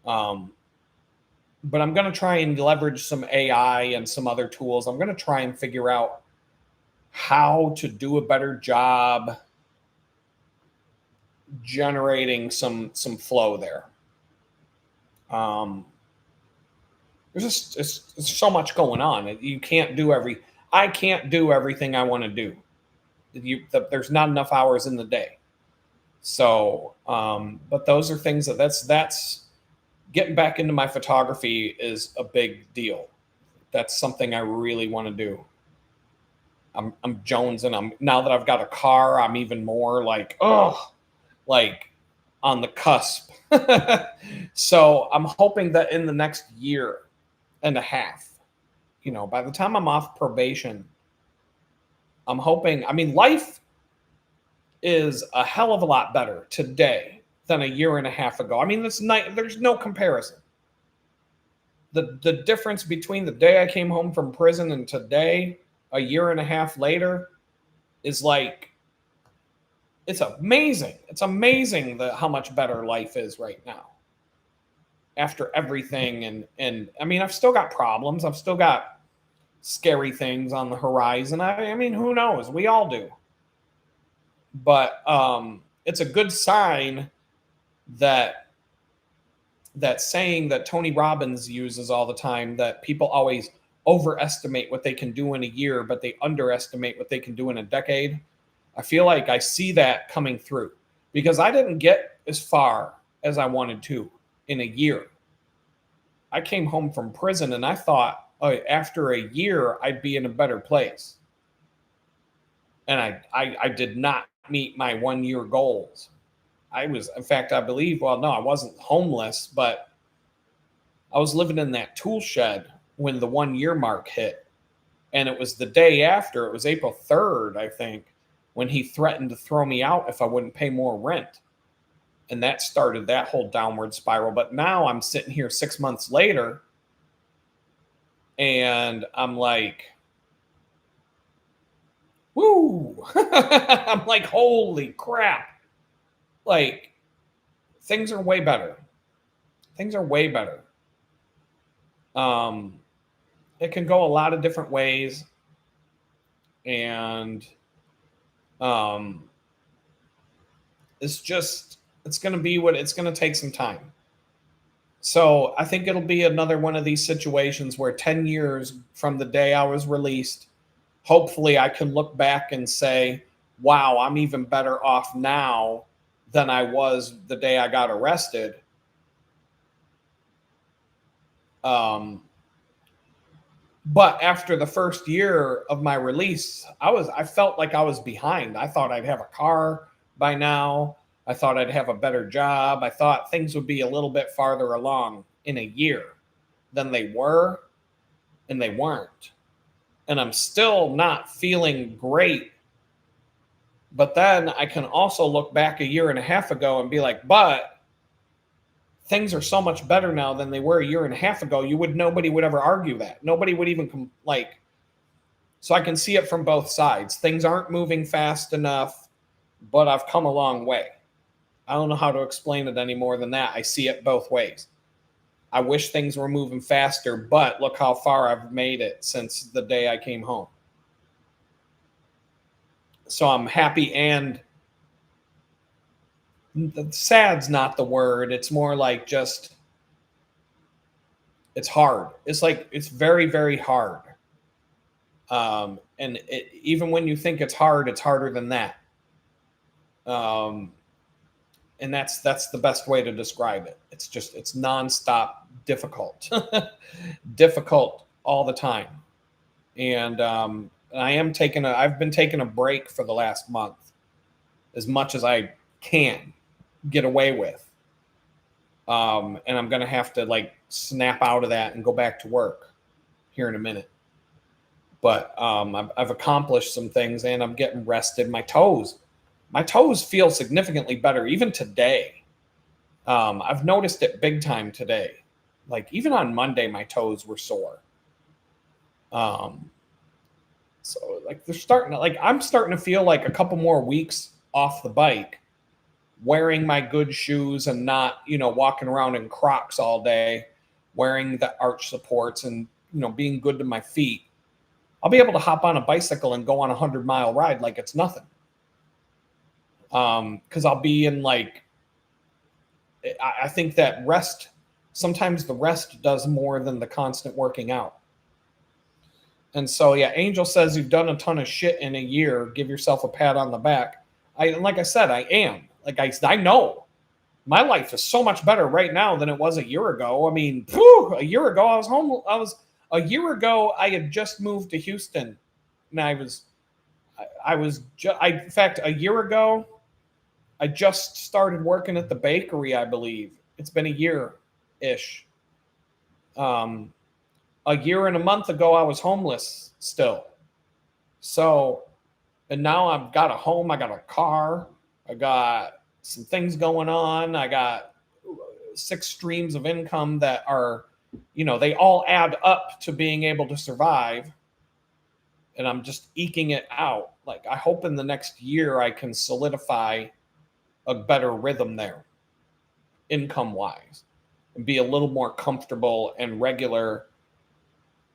But I'm going to try and leverage some AI and some other tools. I'm going to try and figure out how to do a better job generating some flow there. There's just so much going on. I can't do everything I want to do. There's not enough hours in the day. So, but those are things that's getting back into my photography is a big deal. That's something I really want to do. I'm jonesing. Now that I've got a car, I'm even more like on the cusp. So I'm hoping that in the next year and a half, by the time I'm off probation, I'm hoping, life is a hell of a lot better today than a year and a half ago. There's no comparison. The difference between the day I came home from prison and today, a year and a half later, is like, it's amazing. It's amazing how much better life is right now after everything. And I've still got problems. I've still got scary things on the horizon. Who knows? We all do. But it's a good sign that saying that Tony Robbins uses all the time, that people always overestimate what they can do in a year, but they underestimate what they can do in a decade. I feel like I see that coming through, because I didn't get as far as I wanted to in a year. I came home from prison and I thought, after a year, I'd be in a better place. And I did not meet my 1 year goals. I wasn't homeless, but I was living in that tool shed when the 1 year mark hit. And it was the day after, it was April 3rd, I think, when he threatened to throw me out if I wouldn't pay more rent. And that started that whole downward spiral. But now I'm sitting here 6 months later and I'm like, woo. I'm like, holy crap. Like, things are way better. Things are way better. It can go a lot of different ways. And it's going to be what it's going to take some time. So I think it'll be another one of these situations where 10 years from the day I was released, hopefully I can look back and say, wow, I'm even better off now than I was the day I got arrested. But after the first year of my release, I felt like I was behind. I thought I'd have a car by now. I thought I'd have a better job. I thought things would be a little bit farther along in a year than they were, and they weren't. And I'm still not feeling great. But then I can also look back a year and a half ago and be like, but things are so much better now than they were a year and a half ago. Nobody would ever argue that. Nobody would even so I can see it from both sides. Things aren't moving fast enough, but I've come a long way. I don't know how to explain it any more than that. I see it both ways. I wish things were moving faster, but look how far I've made it since the day I came home. So I'm happy, and sad's not the word. It's more like just, it's hard. It's very, very hard. And even when you think it's hard, it's harder than that. And that's the best way to describe it. It's nonstop difficult, difficult all the time. And I've been taking a break for the last month, as much as I can get away with. And I'm going to have to snap out of that and go back to work here in a minute. But I've accomplished some things, and I'm getting rested. My toes feel significantly better even today. I've noticed it big time today. Even on Monday, my toes were sore. So I'm starting to feel like a couple more weeks off the bike, wearing my good shoes and not, walking around in Crocs all day, wearing the arch supports and, being good to my feet. I'll be able to hop on a bicycle and go on 100-mile ride like it's nothing. Because I'll be in I think that sometimes the rest does more than the constant working out. And so, yeah, Angel says you've done a ton of shit in a year. Give yourself a pat on the back. Like I said, I am. I know my life is so much better right now than it was a year ago. I mean, a year ago I was home. A year ago I had just moved to Houston, and in fact, a year ago I just started working at the bakery. I believe it's been a year-ish. A year and a month ago I was homeless still. So, and now I've got a home. I got a car. I got some things going on. I got 6 streams of income that are, they all add up to being able to survive. And I'm just eking it out. I hope in the next year I can solidify a better rhythm there, income-wise, and be a little more comfortable and regular.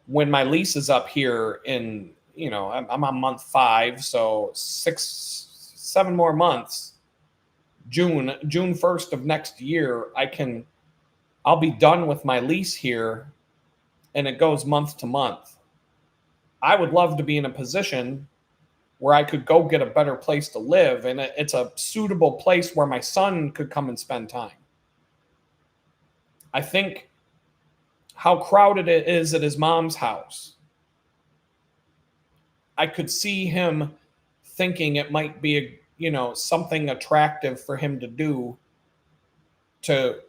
When my lease is up here in, I'm on month 5, so 7 more months. June 1st of next year, I'll be done with my lease here, and it goes month to month. I would love to be in a position where I could go get a better place to live, and it's a suitable place where my son could come and spend time. I think how crowded it is at his mom's house, I could see him thinking it might be something attractive for him to do to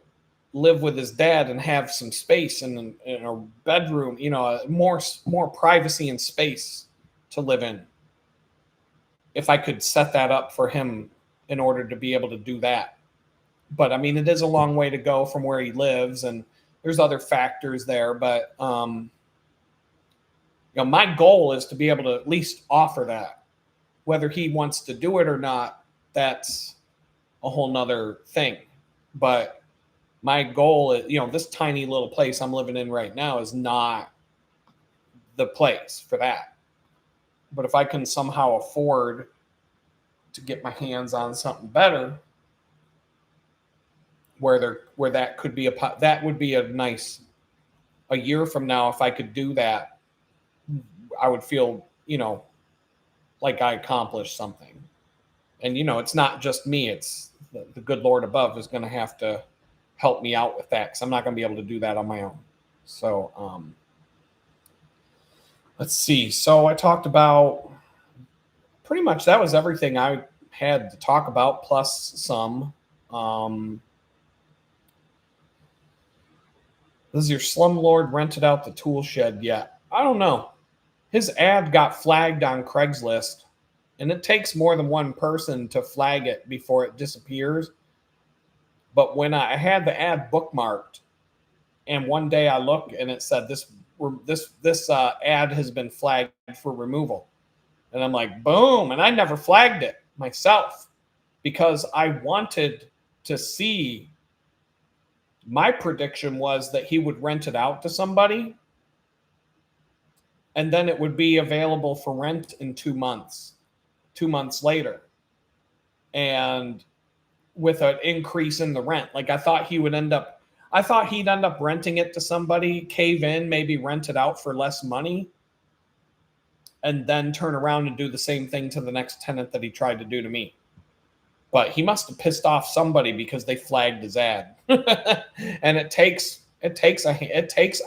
live with his dad and have some space in a bedroom, you know, more privacy and space to live in. If I could set that up for him in order to be able to do that. But I mean, it is a long way to go from where he lives, and there's other factors there. But you know, my goal is to be able to at least offer that. Whether he wants to do it or not, that's a whole nother thing. But my goal is, you know, this tiny little place I'm living in right now is not the place for that. But if I can somehow afford to get my hands on something better, where that could be that would be a nice, a year from now, if I could do that, I would feel, you know, like I accomplished something. And you know, it's not just me, it's the good Lord above is going to have to help me out with that, because I'm not going to be able to do that on my own. So let's see. So I talked about, pretty much that was everything I had to talk about, plus some. Does your slumlord rented out the tool shed yet? I don't know. His ad got flagged on Craigslist, and it takes more than one person to flag it before it disappears. But when I had the ad bookmarked, and one day I look and it said this ad has been flagged for removal, and I'm like, boom! And I never flagged it myself because I wanted to see. My prediction was that he would rent it out to somebody, and then it would be available for rent in 2 months, 2 months later. And with an increase in the rent, like I thought he'd end up renting it to somebody, cave in, maybe rent it out for less money, and then turn around and do the same thing to the next tenant that he tried to do to me. But he must have pissed off somebody because they flagged his ad. And it takes I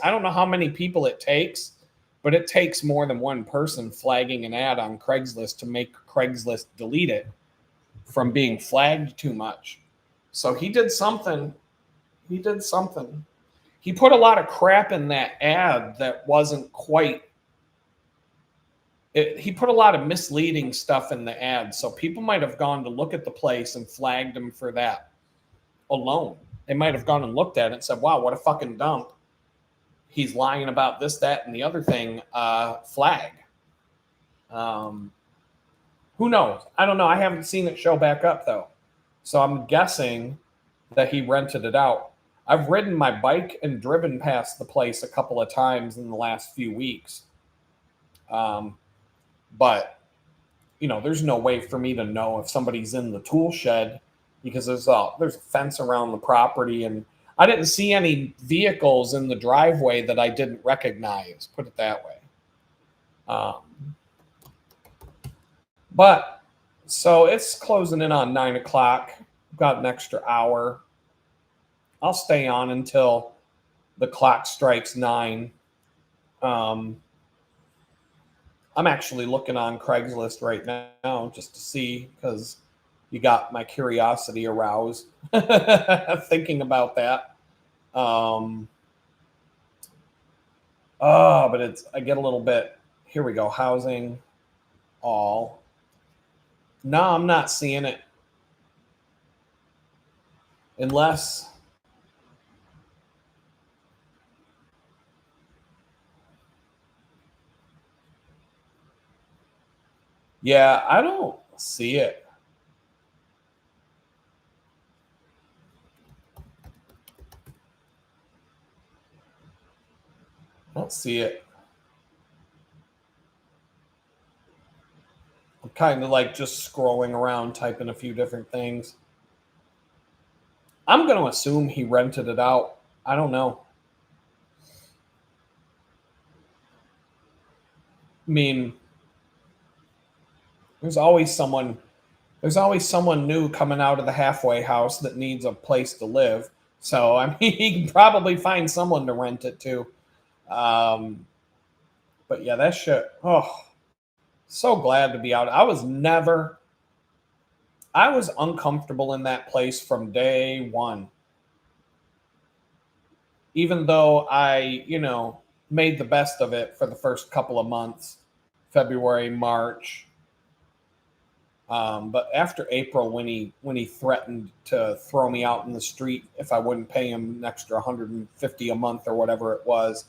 don't know how many people it takes, but it takes more than one person flagging an ad on Craigslist to make Craigslist delete it from being flagged too much. So he did something. He put a lot of crap in that ad that wasn't quite. He put a lot of misleading stuff in the ad, so people might have gone to look at the place and flagged him for that alone. They might have gone and looked at it and said, wow, what a fucking dump. He's lying about this, that, and the other thing. Flag. Who knows? I don't know. I haven't seen it show back up, though. So I'm guessing that he rented it out. I've ridden my bike and driven past the place a couple of times in the last few weeks. But, you know, there's no way for me to know if somebody's in the tool shed because there's a fence around the property, and I didn't see any vehicles in the driveway that I didn't recognize, put it that way. But so it's closing in on 9 o'clock. Got an extra hour. I'll stay on until the clock strikes 9. I'm actually looking on Craigslist right now just to see, because you got my curiosity aroused thinking about that. But I get a little bit. Here we go. Housing, all. No, I'm not seeing it. Unless. Yeah, I don't see it. I don't see it. I'm kind of like just scrolling around, typing a few different things. I'm going to assume he rented it out. I don't know. I mean, there's always someone new coming out of the halfway house that needs a place to live. So, I mean, he can probably find someone to rent it to. But yeah, that shit. Oh, so glad to be out. I was uncomfortable in that place from day one. even though I, made the best of it for the first couple of months, February, March. But after April, when he threatened to throw me out in the street if I wouldn't pay him an extra 150 a month or whatever it was,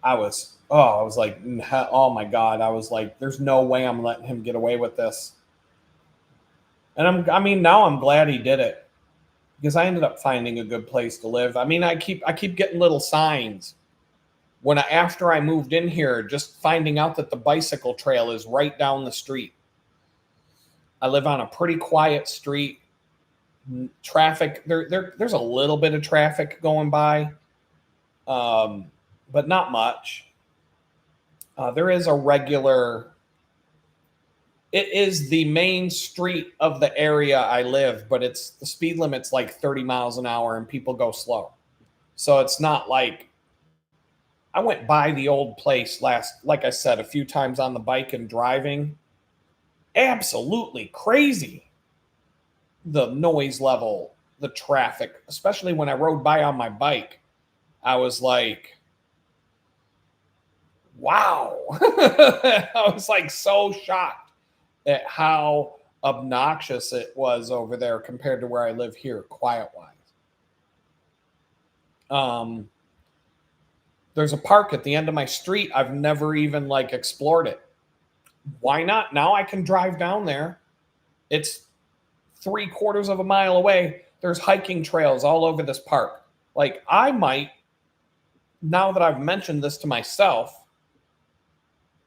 I was like, oh my God, I was like, there's no way I'm letting him get away with this. And now I'm glad he did it, because I ended up finding a good place to live. I mean, I keep getting little signs after I moved in here, just finding out that the bicycle trail is right down the street. I live on a pretty quiet street. Traffic, there's a little bit of traffic going by, but not much. There is a regular. It is the main street of the area I live, but the speed limit's like 30 miles an hour and people go slow. So it's not like, I went by the old place like I said, a few times on the bike and driving. Absolutely crazy. The noise level, the traffic, especially when I rode by on my bike, I was like, wow. I was like so shocked at how obnoxious it was over there compared to where I live here, quiet-wise. There's a park at the end of my street. I've never even explored it. Why not? Now I can drive down there. It's 3/4 of a mile away. There's hiking trails all over this park. I might, now that I've mentioned this to myself,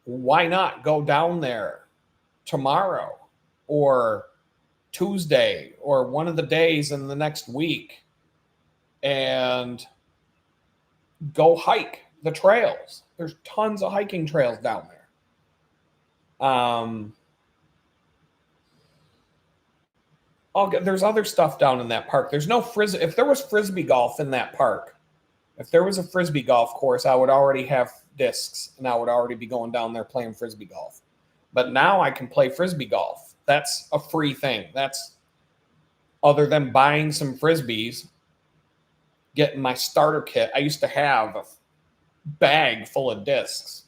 why not go down there tomorrow or Tuesday or one of the days in the next week and go hike the trails? There's tons of hiking trails down there. There's other stuff down in that park. There's no frisbee. If there was frisbee golf in that park, if there was a frisbee golf course, I would already have discs and I would already be going down there playing frisbee golf. But now I can play frisbee golf. That's a free thing. That's, other than buying some frisbees, getting my starter kit. I used to have a bag full of discs.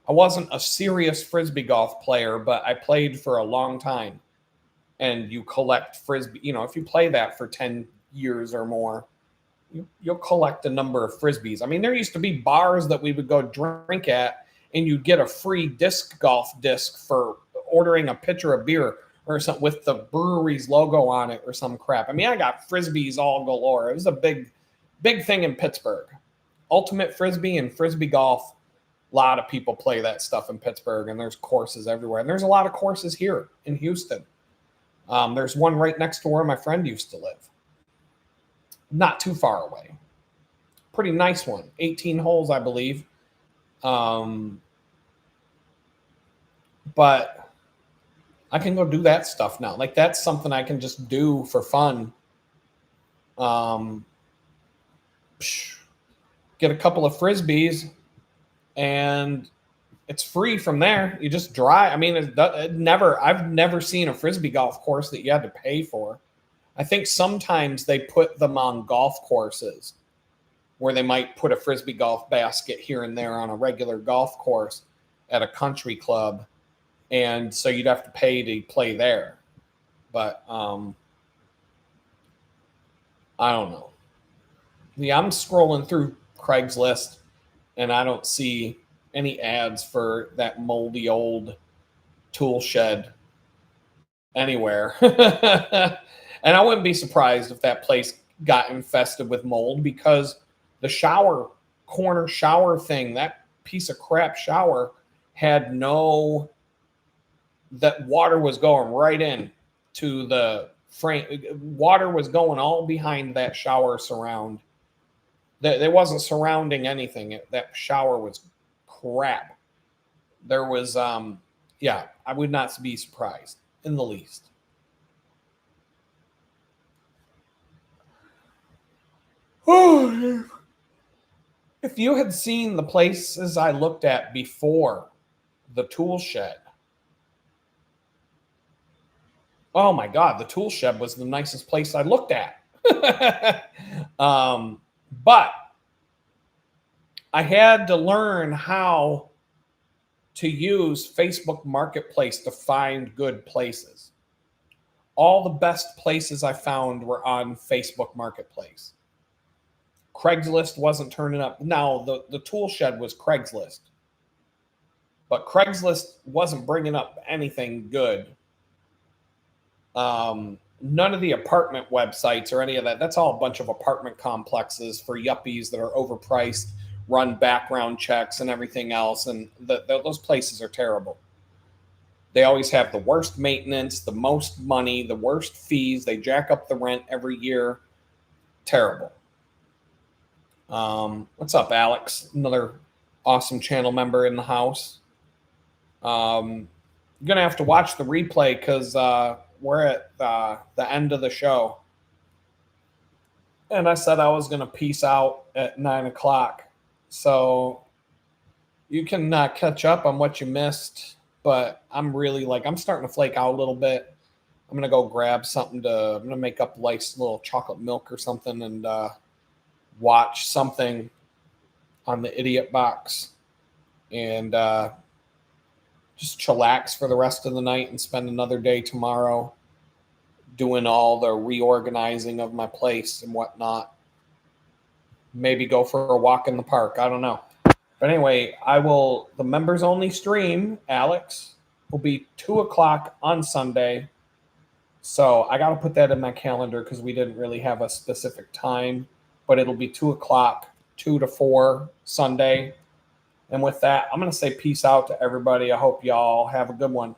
I wasn't a serious frisbee golf player, but I played for a long time. And you collect frisbee. If you play that for 10 years or more, you'll collect a number of frisbees. I mean, there used to be bars that we would go drink at, and you'd get a free golf disc for ordering a pitcher of beer or something with the brewery's logo on it or some crap. I mean, I got frisbees all galore. It was a big thing in Pittsburgh. Ultimate frisbee and frisbee golf. A lot of people play that stuff in Pittsburgh, and there's courses everywhere. And there's a lot of courses here in Houston. There's one right next to where my friend used to live. Not too far away. Pretty nice one. 18 holes, I believe. But I can go do that stuff now. That's something I can just do for fun. Get a couple of frisbees, and it's free from there. You just drive. I mean, I've never seen a frisbee golf course that you had to pay for. I think sometimes they put them on golf courses where they might put a frisbee golf basket here and there on a regular golf course at a country club. And so you'd have to pay to play there. But I don't know. Yeah, I'm scrolling through Craigslist and I don't see any ads for that moldy old tool shed anywhere. And I wouldn't be surprised if that place got infested with mold, because the corner shower thing, that piece of crap shower, had that water was going right in to the frame. Water was going all behind that shower surround. It wasn't surrounding anything. That shower was crap. There was, I would not be surprised in the least. If you had seen the places I looked at before the tool shed, oh my God, the tool shed was the nicest place I looked at. But I had to learn how to use Facebook Marketplace to find good places. All the best places I found were on Facebook Marketplace. Craigslist wasn't turning up. Now, the tool shed was Craigslist, but Craigslist wasn't bringing up anything good. None of the apartment websites or any of that. That's all a bunch of apartment complexes for yuppies that are overpriced, run background checks and everything else. And those places are terrible. They always have the worst maintenance, the most money, the worst fees. They jack up the rent every year. Terrible. What's up, Alex? Another awesome channel member in the house. You're going to have to watch the replay because we're at the end of the show. And I said I was going to peace out at 9 o'clock. So you can catch up on what you missed. But I'm really I'm starting to flake out a little bit. I'm going to go grab something I'm going to make up a nice little chocolate milk or something and watch something on the Idiot Box and just chillax for the rest of the night and spend another day tomorrow doing all the reorganizing of my place and whatnot. Maybe go for a walk in the park. I don't know. But anyway, the members only stream, Alex, will be 2 o'clock on Sunday. So I got to put that in my calendar because we didn't really have a specific time, but it'll be 2 o'clock, 2 to 4 Sunday. And with that, I'm going to say peace out to everybody. I hope y'all have a good one.